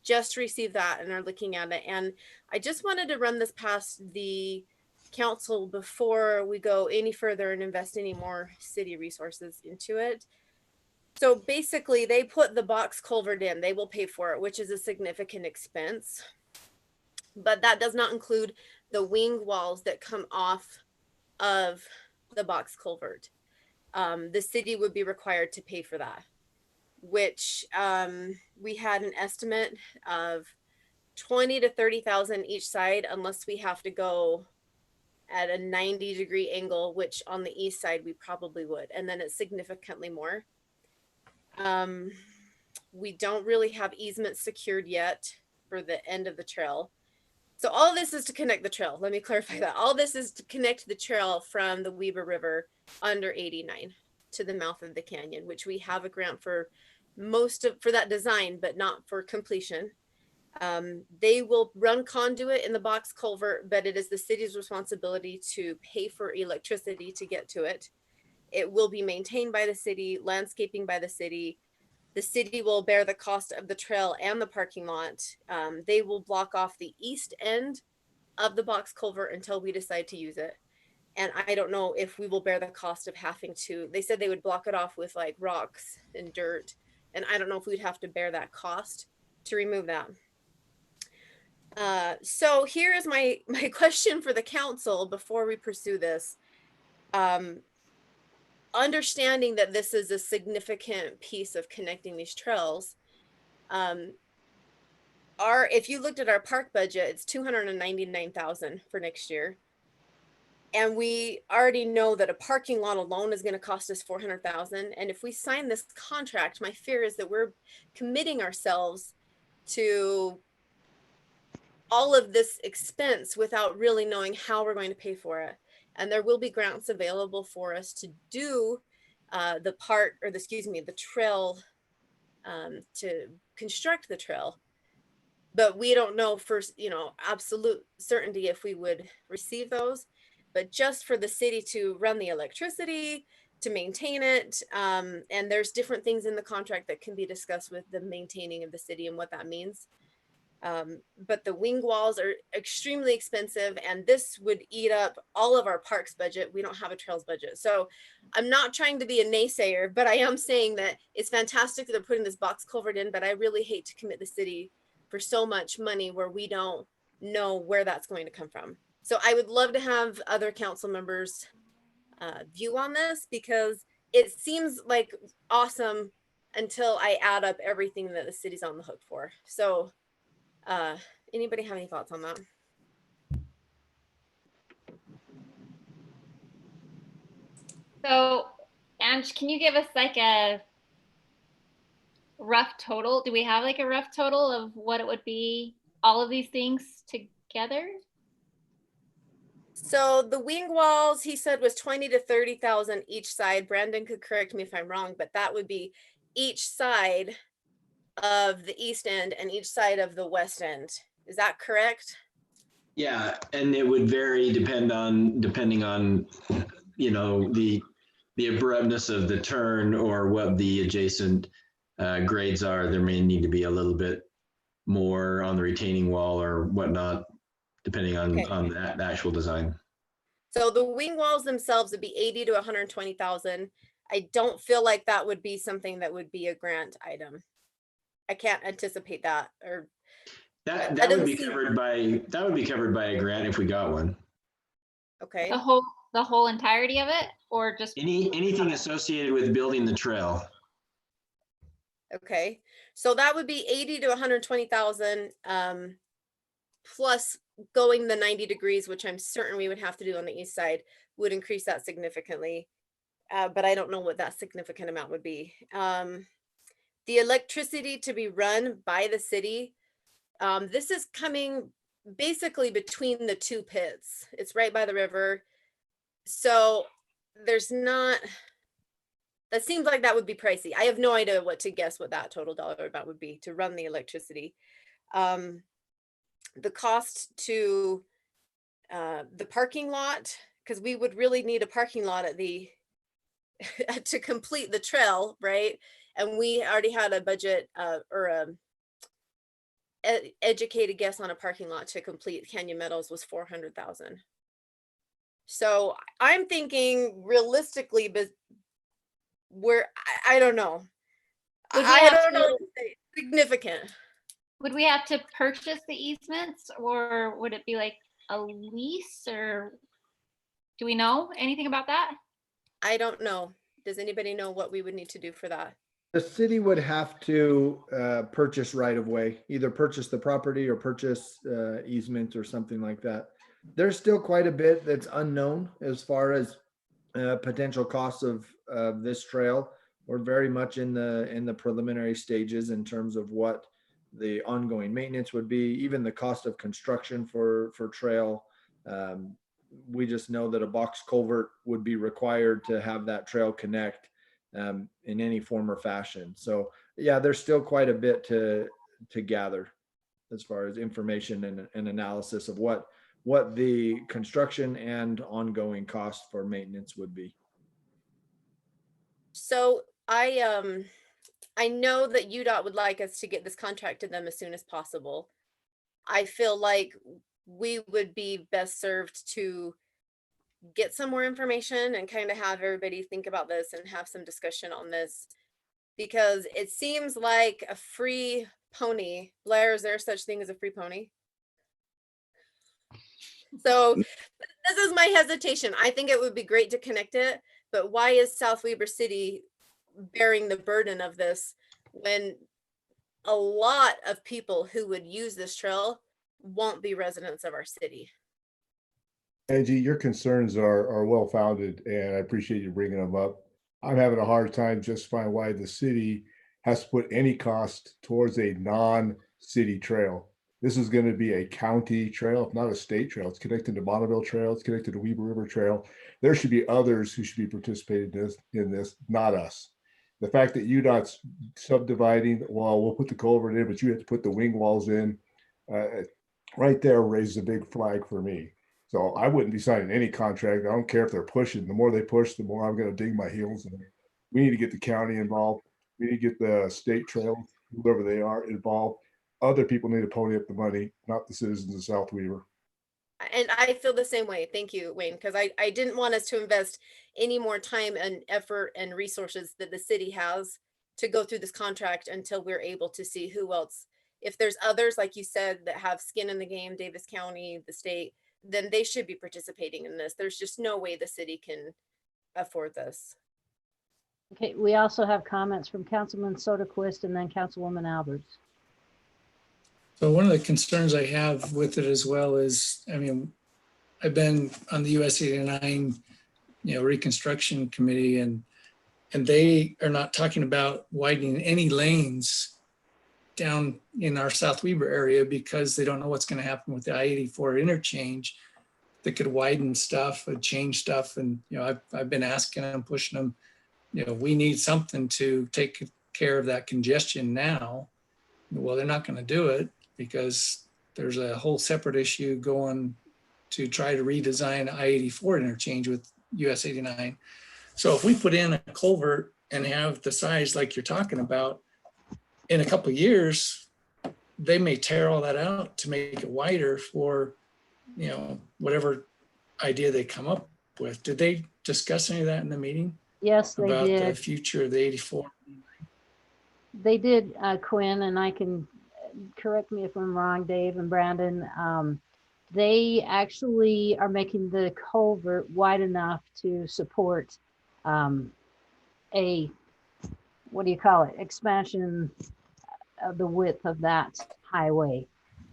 just received that and are looking at it. And I just wanted to run this past the council before we go any further and invest any more city resources into it. So basically, they put the box culvert in, they will pay for it, which is a significant expense. But that does not include the wing walls that come off of the box culvert. The city would be required to pay for that, which we had an estimate of 20 to 30,000 each side, unless we have to go at a 90-degree angle, which on the east side we probably would, and then it's significantly more. We don't really have easements secured yet for the end of the trail. So all this is to connect the trail. Let me clarify that. All this is to connect the trail from the Weber River under 89 to the mouth of the canyon, which we have a grant for for that design, but not for completion. They will run conduit in the box culvert, but it is the city's responsibility to pay for electricity to get to it. It will be maintained by the city, landscaping by the city. The city will bear the cost of the trail and the parking lot. They will block off the east end of the box culvert until we decide to use it. And I don't know if we will bear the cost of having to, they said they would block it off with like rocks and dirt. And I don't know if we'd have to bear that cost to remove that. So here is my question for the council before we pursue this. Understanding that this is a significant piece of connecting these trails, if you looked at our park budget, it's $299,000 for next year. And we already know that a parking lot alone is going to cost us 400,000. And if we sign this contract, my fear is that we're committing ourselves to all of this expense without really knowing how we're going to pay for it. And there will be grants available for us to do the trail, to construct the trail. But we don't know for, absolute certainty if we would receive those. But just for the city to run the electricity, to maintain it, and there's different things in the contract that can be discussed with the maintaining of the city and what that means. But the wing walls are extremely expensive, and this would eat up all of our parks budget. We don't have a trails budget. So I'm not trying to be a naysayer, but I am saying that it's fantastic that they're putting this box culvert in, but I really hate to commit the city for so much money where we don't know where that's going to come from. So I would love to have other council members view on this, because it seems like awesome until I add up everything that the city's on the hook for. So anybody have any thoughts on that? So, Ange, can you give us like a rough total? Do we have like a rough total of what it would be, all of these things together? So the wing walls, he said, was 20 to 30,000 each side. Brandon could correct me if I'm wrong, but that would be each side of the east end and each side of the west end. Is that correct? Yeah, and it would vary depending on, the abruptness of the turn or what the adjacent grades are. There may need to be a little bit more on the retaining wall or whatnot, depending on, Okay. on the actual design. So the wing walls themselves would be 80 to 120,000. I don't feel like that would be something that would be a grant item. I can't anticipate that, or That would doesn't be seem- covered by a grant if we got one. okay. The whole entirety of it, or just Anything associated with building the trail. Okay, so that would be 80 to 120,000, plus going the 90 degrees, which I'm certain we would have to do on the east side, would increase that significantly. But I don't know what that significant amount would be. The electricity to be run by the city, this is coming basically between the two pits. It's right by the river. So there's not, that seems like that would be pricey. I have no idea what to guess what that total dollar amount would be to run the electricity. The cost to the parking lot, because we would really need a parking lot at the to complete the trail, right? And we already had a budget or a educated guess on a parking lot to complete Canyon Meadows was 400,000. So I'm thinking realistically, but I don't know. I don't know what to say. Significant. would we have to purchase the easements, or would it be like a lease, or do we know anything about that? I don't know. Does anybody know what we would need to do for that? The city would have to purchase right of way, either purchase the property or purchase easement or something like that. There's still quite a bit that's unknown as far as potential costs of this trail. We're very much in the preliminary stages in terms of what the ongoing maintenance would be, even the cost of construction for trail. We just know that a box culvert would be required to have that trail connect in any form or fashion. So yeah, there's still quite a bit to gather as far as information and analysis of what the construction and ongoing cost for maintenance would be. So I know that UDOT would like us to get this contract to them as soon as possible. I feel like we would be best served to get some more information and kind of have everybody think about this and have some discussion on this, because it seems like a free pony. Blair, is there such thing as a free pony? So this is my hesitation. I think it would be great to connect it, but why is South Weber City bearing the burden of this when a lot of people who would use this trail won't be residents of our city? Angie, your concerns are well founded and I appreciate you bringing them up. I'm having a hard time justifying why the city has to put any cost towards a non-city trail. This is going to be a county trail, if not a state trail. It's connected to Bonneville Trail. It's connected to Weber River Trail. There should be others who should be participating in this, not us. The fact that UDOT's subdividing, well, we'll put the culvert in, but you have to put the wing walls in, right there raises a big flag for me. So I wouldn't be signing any contract. I don't care if they're pushing. The more they push, the more I'm going to dig my heels in. We need to get the county involved. We need to get the state trails, whoever they are, involved. Other people need to pony up the money, not the citizens of South Weaver. And I feel the same way. Thank you, Wayne, because I didn't want us to invest any more time and effort and resources that the city has to go through this contract until we're able to see who else. If there's others, like you said, that have skin in the game, Davis County, the state, then they should be participating in this. There's just no way the city can afford this. Okay, we also have comments from Councilman Soderquist and then Councilwoman Alberts. So one of the concerns I have with it as well is, I mean, I've been on the US 89, reconstruction committee, and they are not talking about widening any lanes down in our South Weber area because they don't know what's going to happen with the I-84 interchange that could widen stuff and change stuff. And, I've been asking them, pushing them, we need something to take care of that congestion now. Well, they're not going to do it because there's a whole separate issue going to try to redesign I-84 interchange with US 89. So if we put in a culvert and have the size like you're talking about, in a couple of years, they may tear all that out to make it wider for, whatever idea they come up with. Did they discuss any of that in the meeting? Yes, they about did. the future of the 84? They did, Quinn, and I can correct me if I'm wrong, Dave and Brandon. They actually are making the culvert wide enough to support a, what do you call it, expansion of the width of that highway.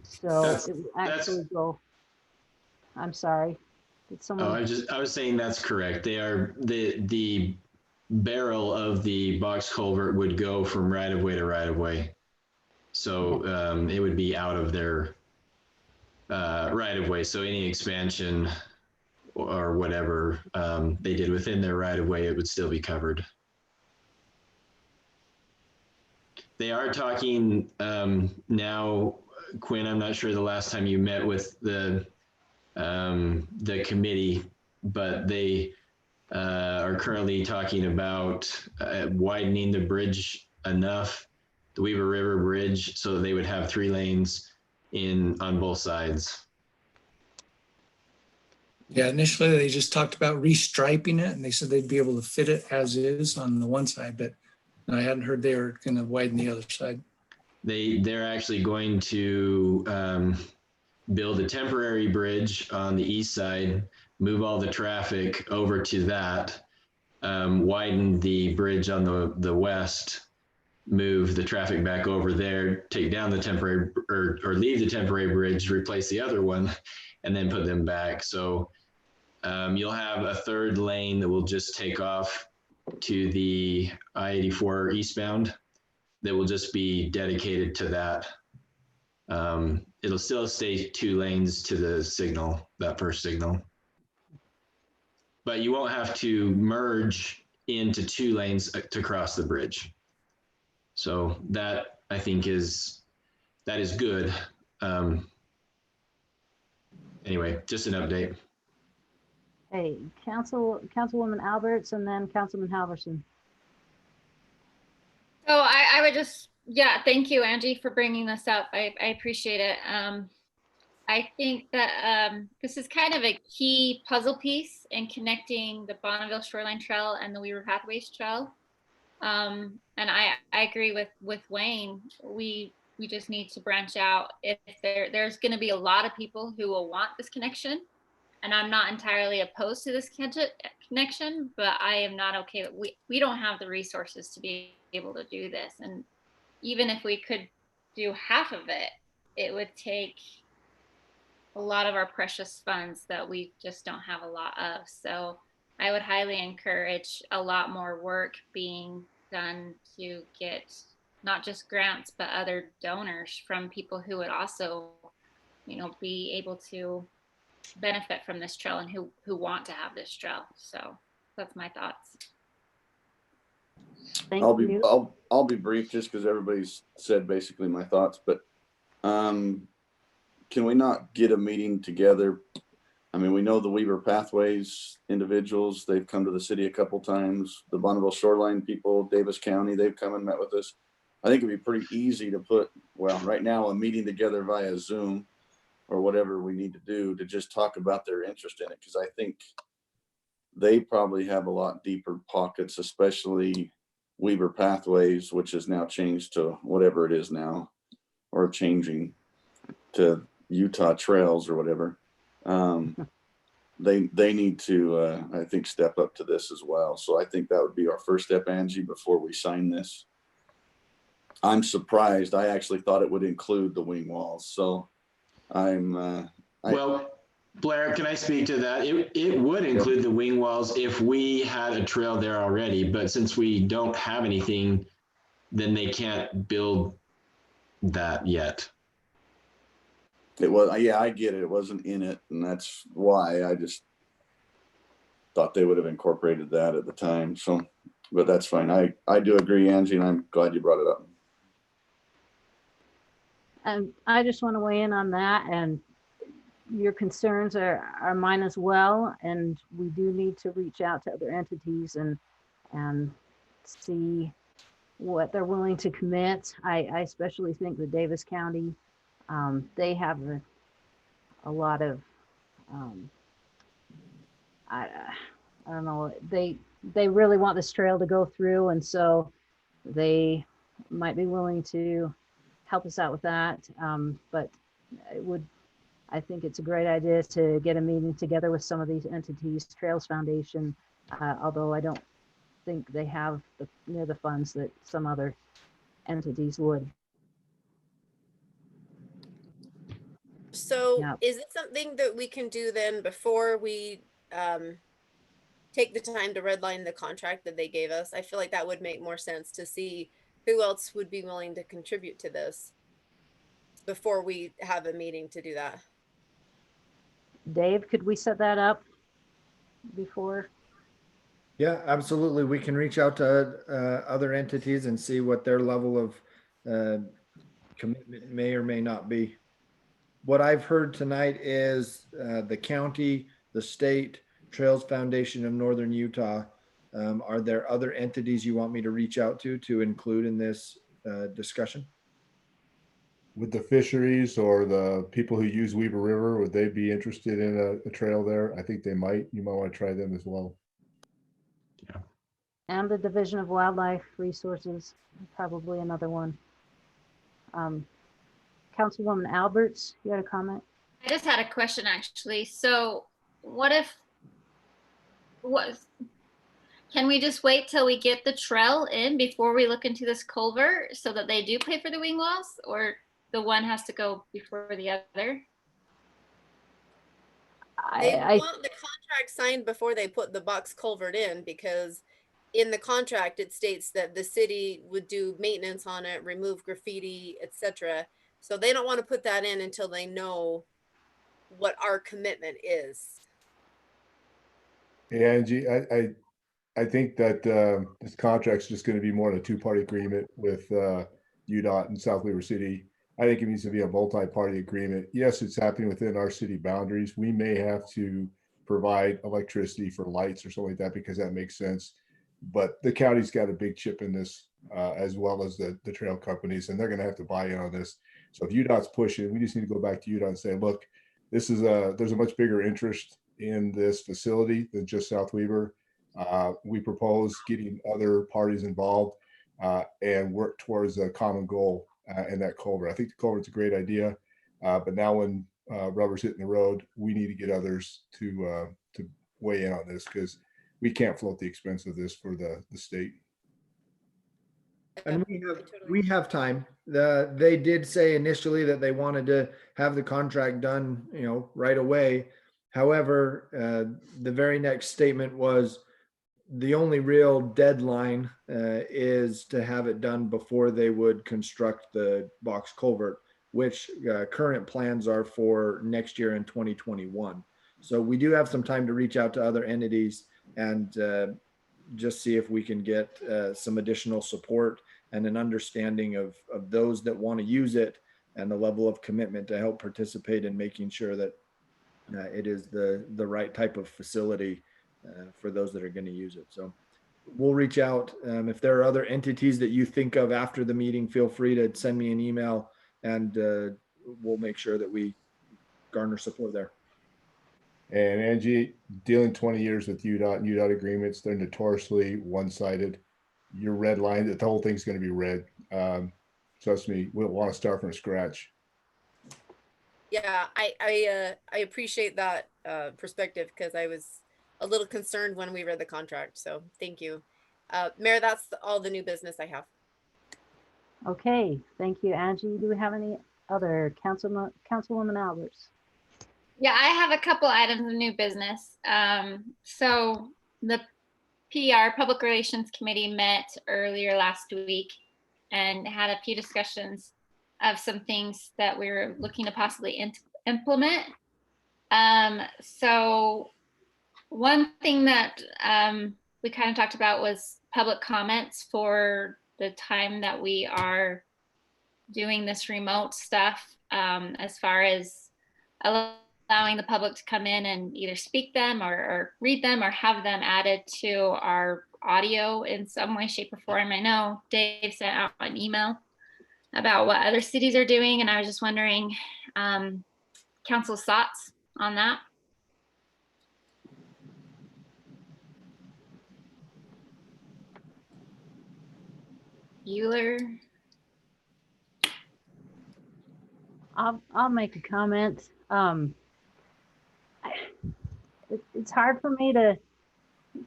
So it will actually go, I'm sorry. Did someone? I was saying that's correct. They are the barrel of the box culvert would go from right of way to right of way. So it would be out of their right of way. So any expansion or whatever they did within their right of way, it would still be covered. They are talking now, Quinn, I'm not sure the last time you met with the committee, but they are currently talking about widening the bridge enough, the Weber River Bridge, so that they would have 3 lanes on both sides. Yeah, initially they just talked about restriping it, and they said they'd be able to fit it as is on the one side, but I hadn't heard they were going to widen the other side. They're actually going to build a temporary bridge on the east side, move all the traffic over to that, widen the bridge on the west, move the traffic back over there, take down the temporary or leave the temporary bridge, replace the other one, and then put them back. So you'll have a 3rd lane that will just take off to the I-84 eastbound that will just be dedicated to that. It'll still stay 2 lanes to the signal, that first signal. But you won't have to merge into 2 lanes to cross the bridge. So that I think is good. Anyway, just an update. Hey, Councilwoman Alberts and then Councilman Halverson. So I would just, thank you, Angie, for bringing this up. I appreciate it. I think that this is kind of a key puzzle piece in connecting the Bonneville Shoreline Trail and the Weaver Pathways Trail. And I agree with Wayne. We just need to branch out. If there's going to be a lot of people who will want this connection, and I'm not entirely opposed to this connection, but I am not okay. We don't have the resources to be able to do this. And even if we could do half of it, it would take a lot of our precious funds that we just don't have a lot of. So I would highly encourage a lot more work being done to get not just grants, but other donors from people who would also, be able to benefit from this trail and who want to have this trail. So that's my thoughts. Thank I'll be you. I'll be brief just because everybody's said basically my thoughts, but can we not get a meeting together? I mean, we know the Weaver Pathways individuals, they've come to the city a couple times, the Bonneville Shoreline people, Davis County, they've come and met with us. I think it'd be pretty easy to put, well, right now, a meeting together via Zoom or whatever we need to do to just talk about their interest in it. Because I think they probably have a lot deeper pockets, especially Weaver Pathways, which has now changed to whatever it is now, or changing to Utah Trails or whatever. They need to, I think, step up to this as well. So I think that would be our first step, Angie, before we sign this. I'm surprised. I actually thought it would include the wing walls. So Well, Blair, can I speak to that? It would include the wing walls if we had a trail there already, but since we don't have anything, then they can't build that yet. It was, yeah, I get it. It wasn't in it, and that's why I just thought they would have incorporated that at the time. So, but that's fine. I do agree, Angie, and I'm glad you brought it up. And I just want to weigh in on that, and your concerns are mine as well. And we do need to reach out to other entities and see what they're willing to commit. I especially think the Davis County, they have a lot of, I don't know, they really want this trail to go through, and so they might be willing to help us out with that. But I think it's a great idea to get a meeting together with some of these entities, Trails Foundation, although I don't think they have the funds that some other entities would. So Yeah. is it something that we can do then before we take the time to redline the contract that they gave us? I feel like that would make more sense to see who else would be willing to contribute to this before we have a meeting to do that. Dave, could we set that up before? Yeah, absolutely. We can reach out to other entities and see what their level of commitment may or may not be. What I've heard tonight is the county, the state, Trails Foundation of Northern Utah. Are there other entities you want me to reach out to include in this discussion? With the fisheries or the people who use Weaver River, would they be interested in a trail there? I think they might. You might want to try them as well. And the Division of Wildlife Resources, probably another one. Councilwoman Alberts, you had a comment? I just had a question actually. So can we just wait till we get the trail in before we look into this culvert so that they do pay for the wing walls, or the one has to go before the other? They I want the contract signed before they put the box culvert in, because in the contract it states that the city would do maintenance on it, remove graffiti, etc. So they don't want to put that in until they know what our commitment is. Hey, Angie, I think that this contract's just going to be more of a two-party agreement with UDOT and South Weaver City. I think it needs to be a multi-party agreement. Yes, it's happening within our city boundaries. We may have to provide electricity for lights or something like that because that makes sense. But the county's got a big chip in this, as well as the trail companies, and they're going to have to buy in on this. So if UDOT's pushing, we just need to go back to UDOT and say, look, there's a much bigger interest in this facility than just South Weaver. We propose getting other parties involved and work towards a common goal in that culvert. I think the culvert's a great idea, but now when rubber's hitting the road, we need to get others to weigh in on this, because we can't float the expense of this for the state. And we have time. They did say initially that they wanted to have the contract done, right away. However, the very next statement was the only real deadline is to have it done before they would construct the box culvert, which current plans are for next year in 2021. So we do have some time to reach out to other entities and just see if we can get some additional support and an understanding of those that want to use it and the level of commitment to help participate in making sure that it is the right type of facility for those that are going to use it. So we'll reach out. If there are other entities that you think of after the meeting, feel free to send me an email and we'll make sure that we garner support there. And Angie, dealing 20 years with UDOT and UDOT agreements, they're notoriously one-sided. You're red line, the whole thing's going to be red. Trust me, we don't want to start from scratch. Yeah, I appreciate that perspective because I was a little concerned when we read the contract. So thank you. Mayor, that's all the new business I have. Okay, thank you, Angie. Do we have any other Councilwoman Alberts? Yeah, I have a couple items of new business. So the PR, Public Relations Committee, met earlier last week and had a few discussions of some things that we were looking to possibly implement. So one thing that we kind of talked about was public comments for the time that we are doing this remote stuff, as far as allowing the public to come in and either speak them or read them or have them added to our audio in some way, shape, or form. I know Dave sent out an email about what other cities are doing, and I was just wondering council's thoughts on that. Euler? I'll make a comment. It's hard for me to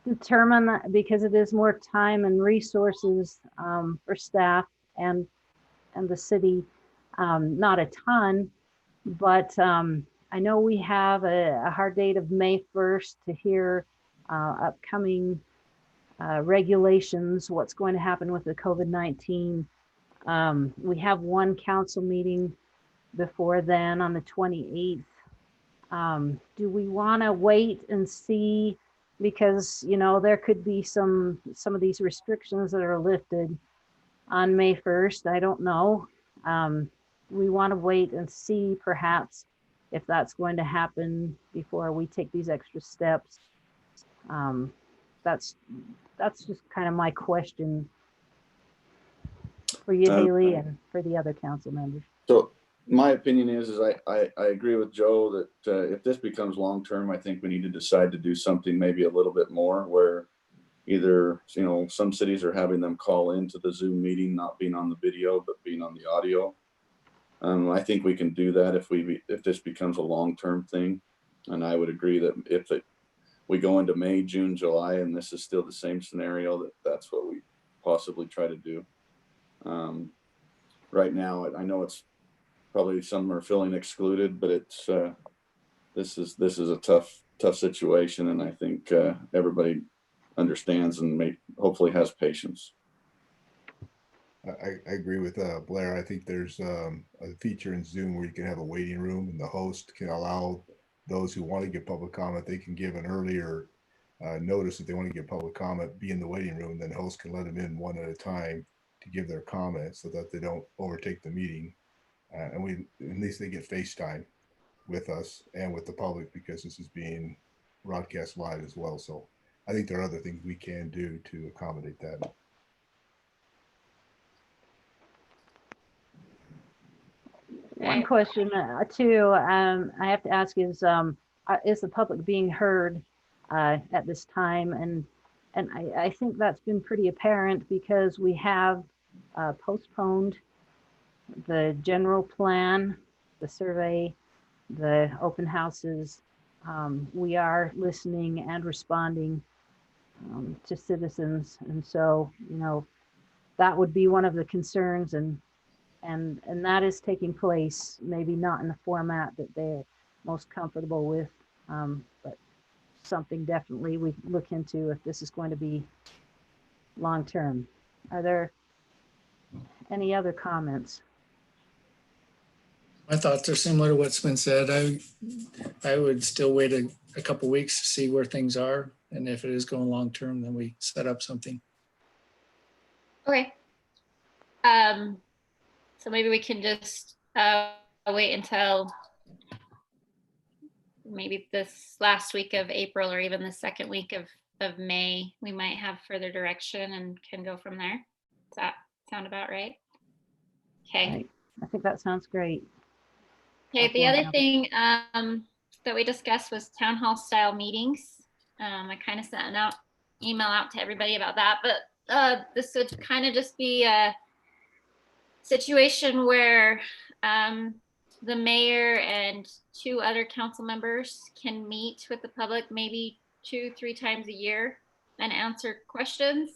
determine that because it is more time and resources for staff and the city. Not a ton, but I know we have a hard date of May 1st to hear upcoming regulations, what's going to happen with the COVID-19. We have one council meeting before then on the 28th. Do we want to wait and see, because there could be some of these restrictions that are lifted on May 1st. I don't know. We want to wait and see perhaps if that's going to happen before we take these extra steps. That's just kind of my question for you, Haley, and for the other council members. So my opinion is I agree with Joe that if this becomes long-term, I think we need to decide to do something maybe a little bit more where either, some cities are having them call into the Zoom meeting, not being on the video, but being on the audio. I think we can do that if this becomes a long-term thing. And I would agree that if we go into May, June, July, and this is still the same scenario, that's what we possibly try to do. Right now, I know it's probably some are feeling excluded, but it's this is a tough situation, and I think everybody understands and hopefully has patience. I agree with Blair. I think there's a feature in Zoom where you can have a waiting room and the host can allow those who want to give public comment, they can give an earlier notice that they want to give public comment, be in the waiting room, then the host can let them in one at a time to give their comments so that they don't overtake the meeting. And at least they get FaceTime with us and with the public because this is being broadcast live as well. So I think there are other things we can do to accommodate that. One question too, I have to ask is the public being heard at this time? And I think that's been pretty apparent because we have postponed the general plan, the survey, the open houses. We are listening and responding to citizens. And so, that would be one of the concerns. And And that is taking place, maybe not in the format that they're most comfortable with, but something definitely we look into if this is going to be long-term. Are there any other comments? My thoughts are similar to what's been said. I would still wait a couple weeks to see where things are. And if it is going long-term, then we set up something. Okay. So maybe we can just wait until maybe this last week of April or even the second week of May. We might have further direction and can go from there. Does that sound about right? Okay. Right. I think that sounds great. Okay, the Councilwoman other Albert. thing that we discussed was town hall style meetings. I kind of sent an email out to everybody about that, but this would kind of just be a situation where the mayor and 2 other council members can meet with the public maybe 2-3 times a year and answer questions.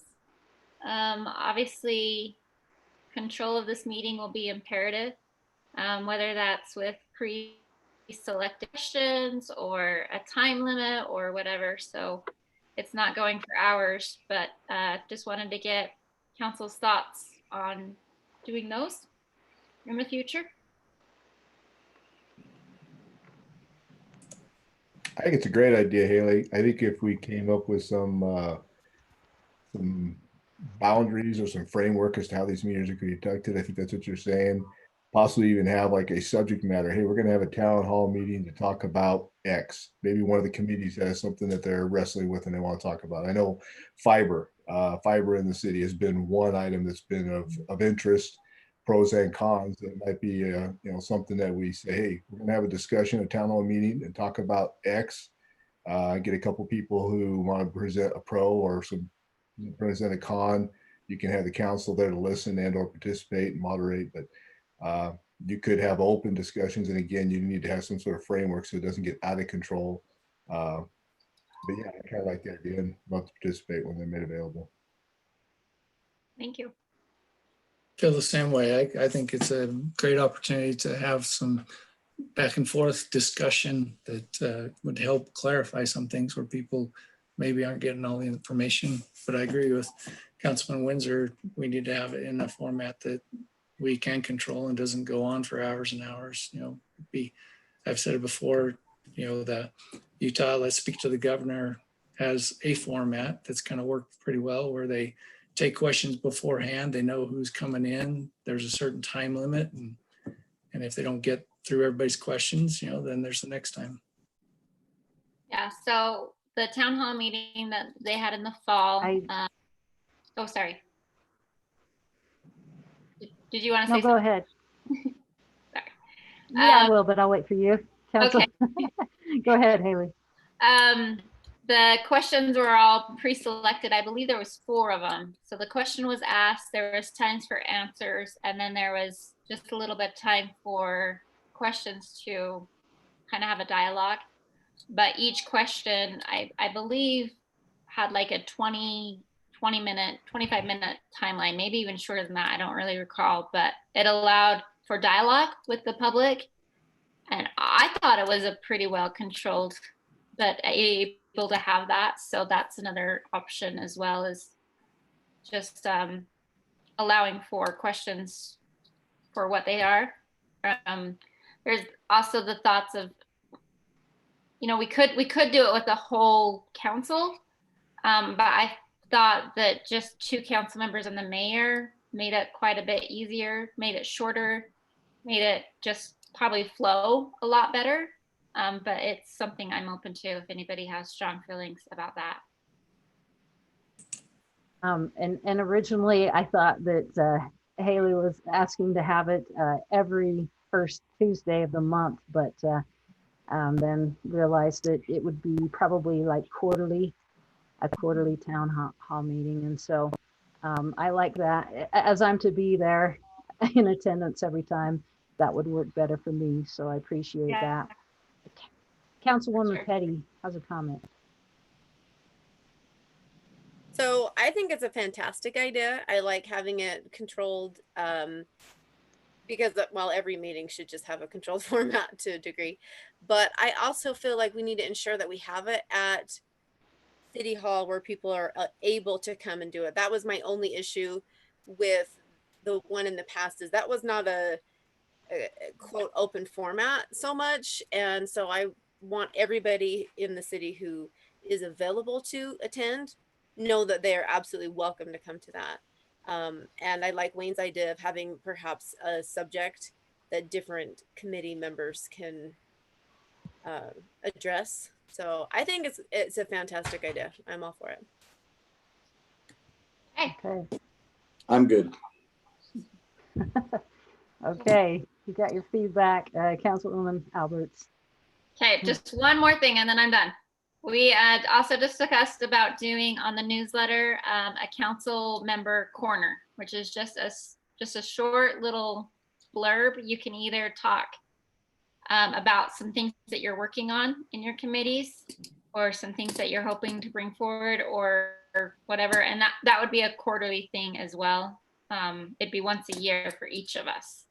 Obviously, control of this meeting will be imperative, whether that's with pre-selected questions or a time limit or whatever. So it's not going for hours, but just wanted to get council's thoughts on doing those in the future. I think it's a great idea, Haley. I think if we came up with some boundaries or some framework as to how these meetings are going to be conducted, I think that's what you're saying. Possibly even have like a subject matter. Hey, we're going to have a town hall meeting to talk about X. Maybe one of the committees has something that they're wrestling with and they want to talk about. I know fiber in the city has been one item that's been of interest, pros and cons. It might be something that we say, hey, we're going to have a discussion, a town hall meeting, and talk about X. Get a couple people who want to present a pro or present a con. You can have the council there to listen and or participate and moderate, but you could have open discussions. And again, you need to have some sort of framework so it doesn't get out of control. But yeah, I kind of like the idea and love to participate when they're made available. Thank you. Feel the same way. I think it's a great opportunity to have some back and forth discussion that would help clarify some things where people maybe aren't getting all the information. But I agree with Councilman Windsor. We need to have it in a format that we can control and doesn't go on for hours and hours. I've said it before, the Utah Let's Speak to the Governor has a format that's kind of worked pretty well where they take questions beforehand. They know who's coming in. There's a certain time limit. And if they don't get through everybody's questions, then there's the next time. Yeah, so the town hall meeting that they had in the fall. Oh, sorry. Did you want to say No, go ahead. Sorry. Yeah, I will, but I'll wait for you. Council. Okay. Go ahead, Haley. The questions were all pre-selected. I believe there was 4 of them. So the question was asked, there was times for answers, and then there was just a little bit of time for questions to kind of have a dialogue. But each question, I believe, had like a 25-minute timeline, maybe even shorter than that. I don't really recall, but it allowed for dialogue with the public. And I thought it was a pretty well controlled, but able to have that. So that's another option, as well as just allowing for questions for what they are. There's also the thoughts of, we could do it with the whole council, but I thought that just 2 council members and the mayor made it quite a bit easier, made it shorter, made it just probably flow a lot better. But it's something I'm open to if anybody has strong feelings about that. And originally I thought that Haley was asking to have it every first Tuesday of the month, but then realized that it would be probably like a quarterly town hall meeting. And so I like that. As I'm to be there in attendance every time, that would work better for me. So I appreciate that. Councilwoman Sure. Petty has a comment. So I think it's a fantastic idea. I like having it controlled. because while every meeting should just have a controlled format to a degree, but I also feel like we need to ensure that we have it at City Hall where people are able to come and do it. That was my only issue with the one in the past, is that was not a quote open format so much. And so I want everybody in the city who is available to attend know that they are absolutely welcome to come to that. And I like Wayne's idea of having perhaps a subject that different committee members can address. So I think it's a fantastic idea. I'm all for it. Okay. I'm good. Okay. You got your feedback, Councilwoman Alberts. Okay, just one more thing and then I'm done. We also discussed about doing on the newsletter a council member corner, which is just a short little blurb. You can either talk about some things that you're working on in your committees, or some things that you're hoping to bring forward, or whatever. And that would be a quarterly thing as well. It'd be once a year for each of us.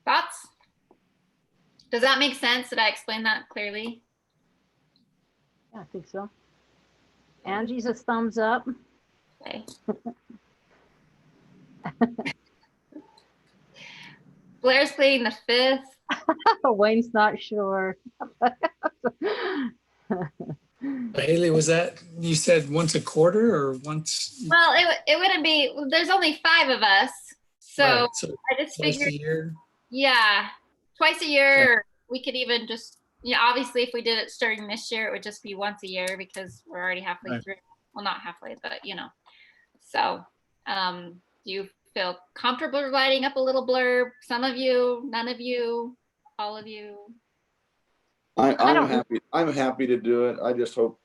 Thoughts? Does that make sense? Did I explain that clearly? Yeah, I think so. Angie's a thumbs up. Okay. Blair's pleading the fifth. Wayne's not sure. Haley, was that, you said once a quarter or once? Well, it wouldn't be, there's only 5 of us. So Right, so I just twice figured, a year? yeah, twice a year. Or we could even just, obviously if we did it starting this year, it would just be once a year because we're already halfway Right. through. Well, not halfway, but So do you feel comfortable writing up a little blurb? Some of you, none of you, all of you? I'm happy to do it. I just hope,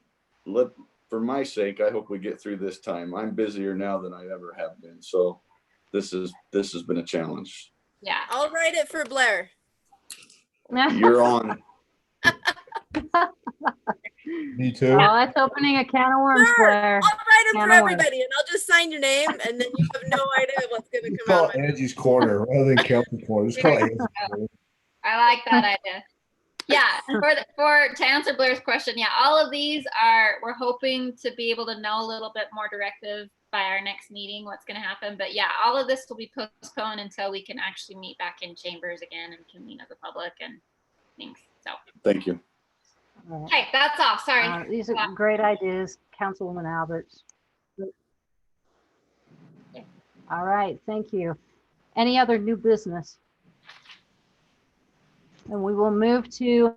for my sake, I hope we get through this time. I'm busier now than I ever have been. So this has been a challenge. Yeah. I'll write it for Blair. You're on. Me too. Oh, that's opening a can of worms, Sure. Blair. I'll write it Can for of worms. everybody, and I'll just sign your name, and then you have no idea what's going to Just come call out. it Angie's Corner rather than Council Corner. Just call it Angie's Corner. I like that idea. Yeah, and to answer Blair's question, yeah, all of these we're hoping to be able to know a little bit more directive by our next meeting what's going to happen. But yeah, all of this will be postponed until we can actually meet back in chambers again and convene as a public and things. So Thank you. All right. okay, that's all. Sorry. These are great ideas, Councilwoman Alberts. All right, thank you. Any other new business? And we will move to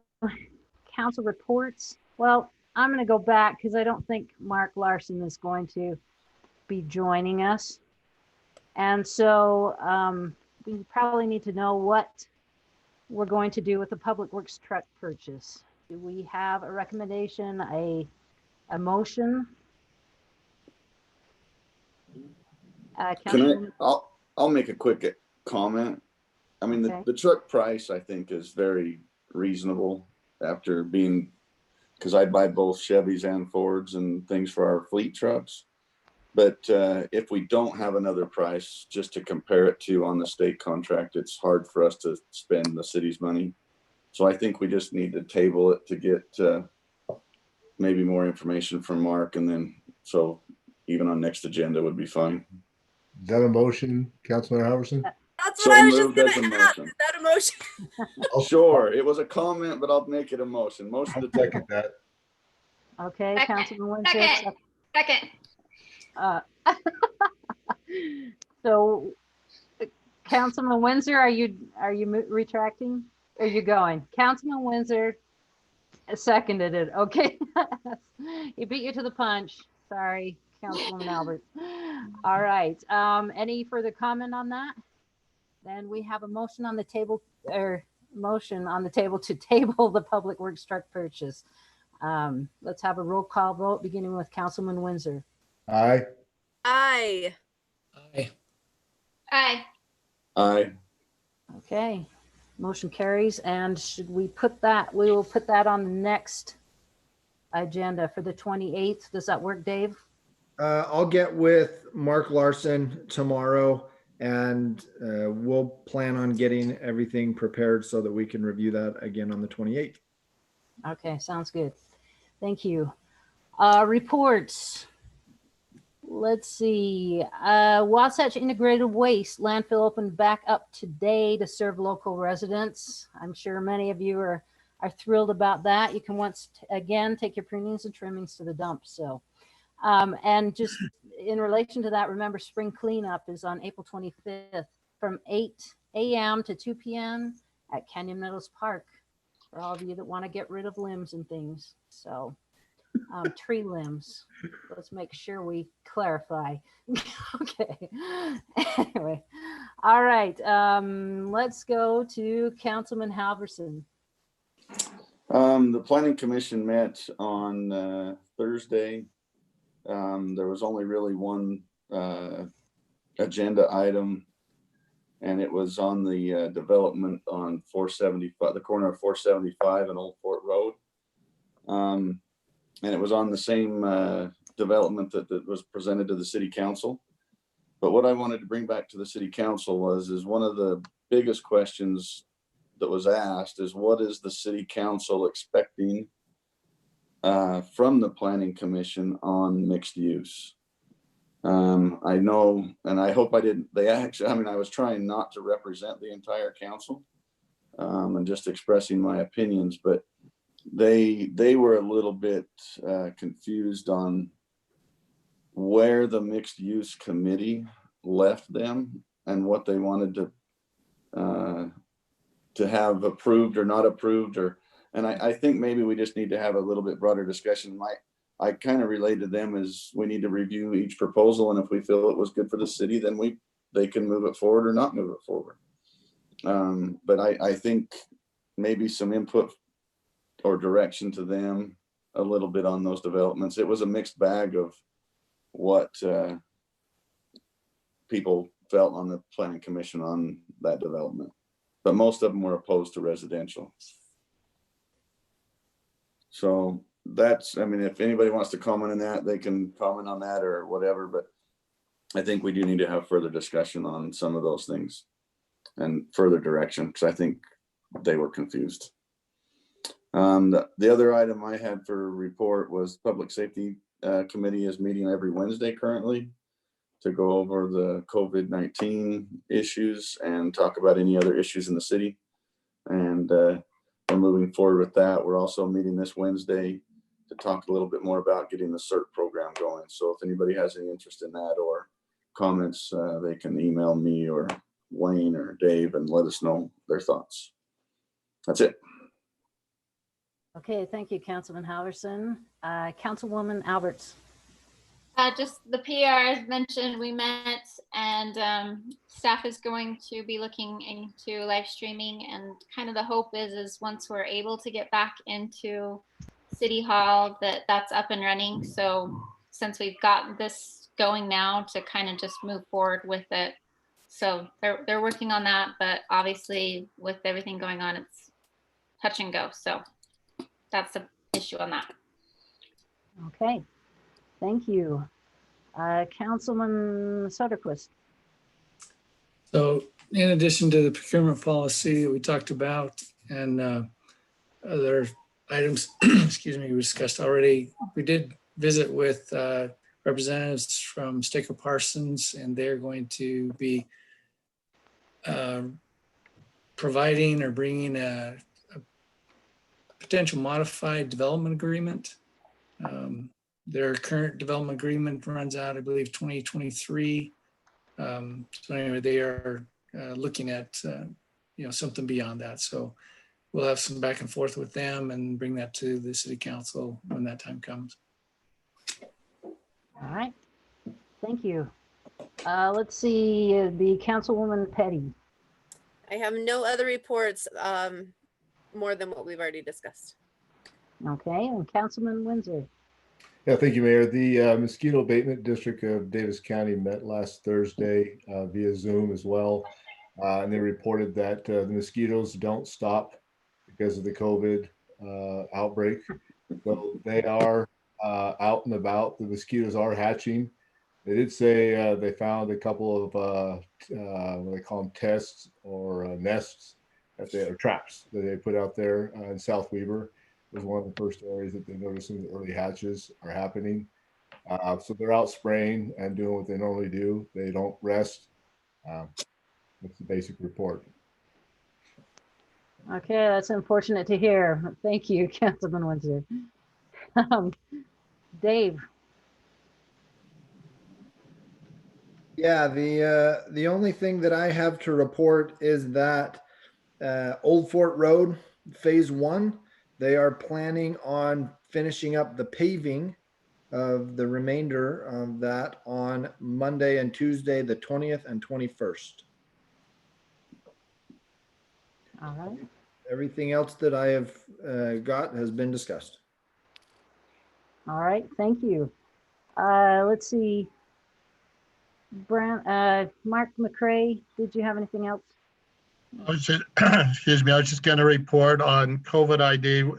council reports. Well, I'm going to go back because I don't think Mark Larson is going to be joining us. And so we probably need to know what we're going to do with the Public Works truck purchase. Do we have a recommendation, a motion? I'll make a quick comment. I mean, Okay. the truck price, I think, is very reasonable after because I buy both Chevys and Fords and things for our fleet trucks. But if we don't have another price just to compare it to on the state contract, it's hard for us to spend the city's money. So I think we just need to table it to get maybe more information from Mark, and then so even on next agenda would be fine. Is that a motion, Councilman Halverson? That's So what I was just moved going as a to ask. motion. Is that a motion? Sure, it was a comment, but I'll make it a motion. Motion I'll to table. second that. Okay, Second. Councilman Windsor. Second. So, Councilman Windsor, are you retracting? Are you going? Councilman Windsor seconded it. Okay, he beat you to the punch. Sorry, Councilwoman Albert. All right. Any further comment on that? Then we have a motion on the table, or motion on the table to table the Public Works truck purchase. Let's have a roll call vote, beginning with Councilman Windsor. Aye. Aye. Aye. Aye. Aye. Okay, motion carries. And should we put that, we will put that on the next agenda for the 28th. Does that work, Dave? I'll get with Mark Larson tomorrow And we'll plan on getting everything prepared so that we can review that again on the 28th. Okay, sounds good. Thank you. Reports. Let's see. Wasatch Integrated Waste landfill opened back up today to serve local residents. I'm sure many of you are thrilled about that. You can once again take your prunings and trimmings to the dump. So, and just in relation to that, remember spring cleanup is on April 25th from 8 a.m. to 2 p.m. at Canyon Meadows Park for all of you that want to get rid of limbs and things. So tree limbs. Let's make sure we clarify. Okay. Anyway. All right. Let's go to Councilman Halverson. The Planning Commission met on Thursday. There was only really one agenda item, and it was on the development on 475, the corner of 475 and Old Fort Road. And it was on the same development that was presented to the city council. But what I wanted to bring back to the city council is one of the biggest questions that was asked is, what is the city council expecting from the Planning Commission on mixed use? I know, and I hope I didn't, I was trying not to represent the entire council and just expressing my opinions, but they were a little bit confused on where the mixed use committee left them and what they wanted to have approved or not approved, and I think maybe we just need to have a little bit broader discussion. I kind of relayed to them as we need to review each proposal, and if we feel it was good for the city, then they can move it forward or not move it forward. But I think maybe some input or direction to them a little bit on those developments. It was a mixed bag of what people felt on the Planning Commission on that development, but most of them were opposed to residential. So that's, I mean, if anybody wants to comment on that, they can comment on that or whatever, but I think we do need to have further discussion on some of those things and further direction, because I think they were confused. The other item I had for report was Public Safety Committee is meeting every Wednesday currently to go over the COVID-19 issues and talk about any other issues in the city. And we're moving forward with that. We're also meeting this Wednesday to talk a little bit more about getting the CERT program going. So if anybody has any interest in that or comments, they can email me or Wayne or Dave and let us know their thoughts. That's it. Okay, thank you, Councilman Halverson. Councilwoman Alberts. Just the PR, as mentioned, we met, and staff is going to be looking into live streaming, and kind of the hope is once we're able to get back into City Hall, that's up and running. So since we've got this going now, to kind of just move forward with it. So they're working on that, but obviously with everything going on, it's touch and go. So that's the issue on that. Okay, thank you. Councilman Soderquist. So in addition to the procurement policy that we talked about and other items, excuse me, we discussed already, we did visit with representatives from Staker Parsons, and they're going to be providing or bringing a potential modified development agreement. Their current development agreement runs out, I believe, 2023. So anyway, they are looking at something beyond that. So we'll have some back and forth with them and bring that to the city council when that time comes. All right, thank you. Let's see, the Councilwoman Petty. I have no other reports more than what we've already discussed. Okay, and Councilman Windsor. Yeah, thank you, Mayor. The Mosquito Abatement District of Davis County met last Thursday via Zoom as well. And they reported that the mosquitoes don't stop because of the COVID outbreak. So they are out and about. The mosquitoes are hatching. They did say they found a couple of what they call them tests or nests that they are traps that they put out there in South Weaver. It was one of the first areas that they noticed some of the early hatches are happening. So they're out spraying and doing what they normally do. They don't rest. That's the basic report. Okay, that's unfortunate to hear. Thank you, Councilman Windsor. Dave, Yeah, the only thing that I have to report is that Old Fort Road Phase 1, they are planning on finishing up the paving of the remainder of that on Monday and Tuesday, the 20th and 21st. all right. Everything else that I have got has been discussed. All right, thank you. Let's see. Mark McCray, did you have anything else? I was just, excuse me, I was just going to report on COVID ID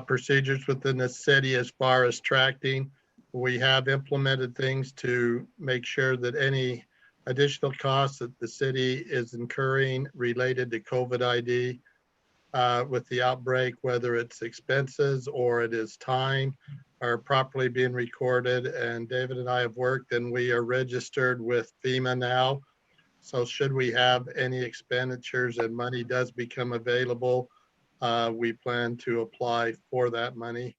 procedures within the city as far as tracking. We have implemented things to make sure that any additional costs that the city is incurring related to COVID ID with the outbreak, whether it's expenses or it is time, are properly being recorded. And David and I have worked and we are registered with FEMA now. So should we have any expenditures and money does become available, we plan to apply for that money.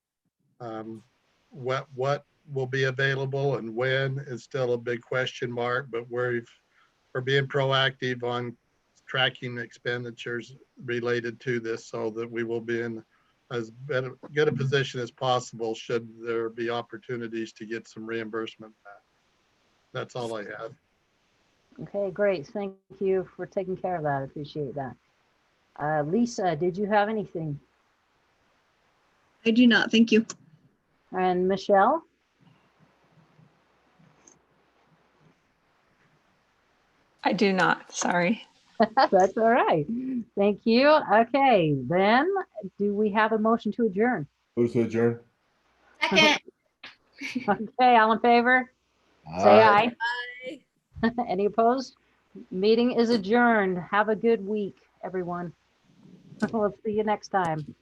What will be available and when is still a big question mark, but we're being proactive on tracking expenditures related to this so that we will be in as good a position as possible should there be opportunities to get some reimbursement back. That's all I have. Okay, great. Thank you for taking care of that. I appreciate that. Lisa, did you have anything? I do not. Thank you. And Michelle? I do not, sorry. That's all right. Thank you. Okay, then do we have a motion to adjourn? Who's to adjourn? Second. Okay, all in favor? Say Aye. aye. Any opposed? Meeting is adjourned. Have a good week, everyone. We'll see you next time.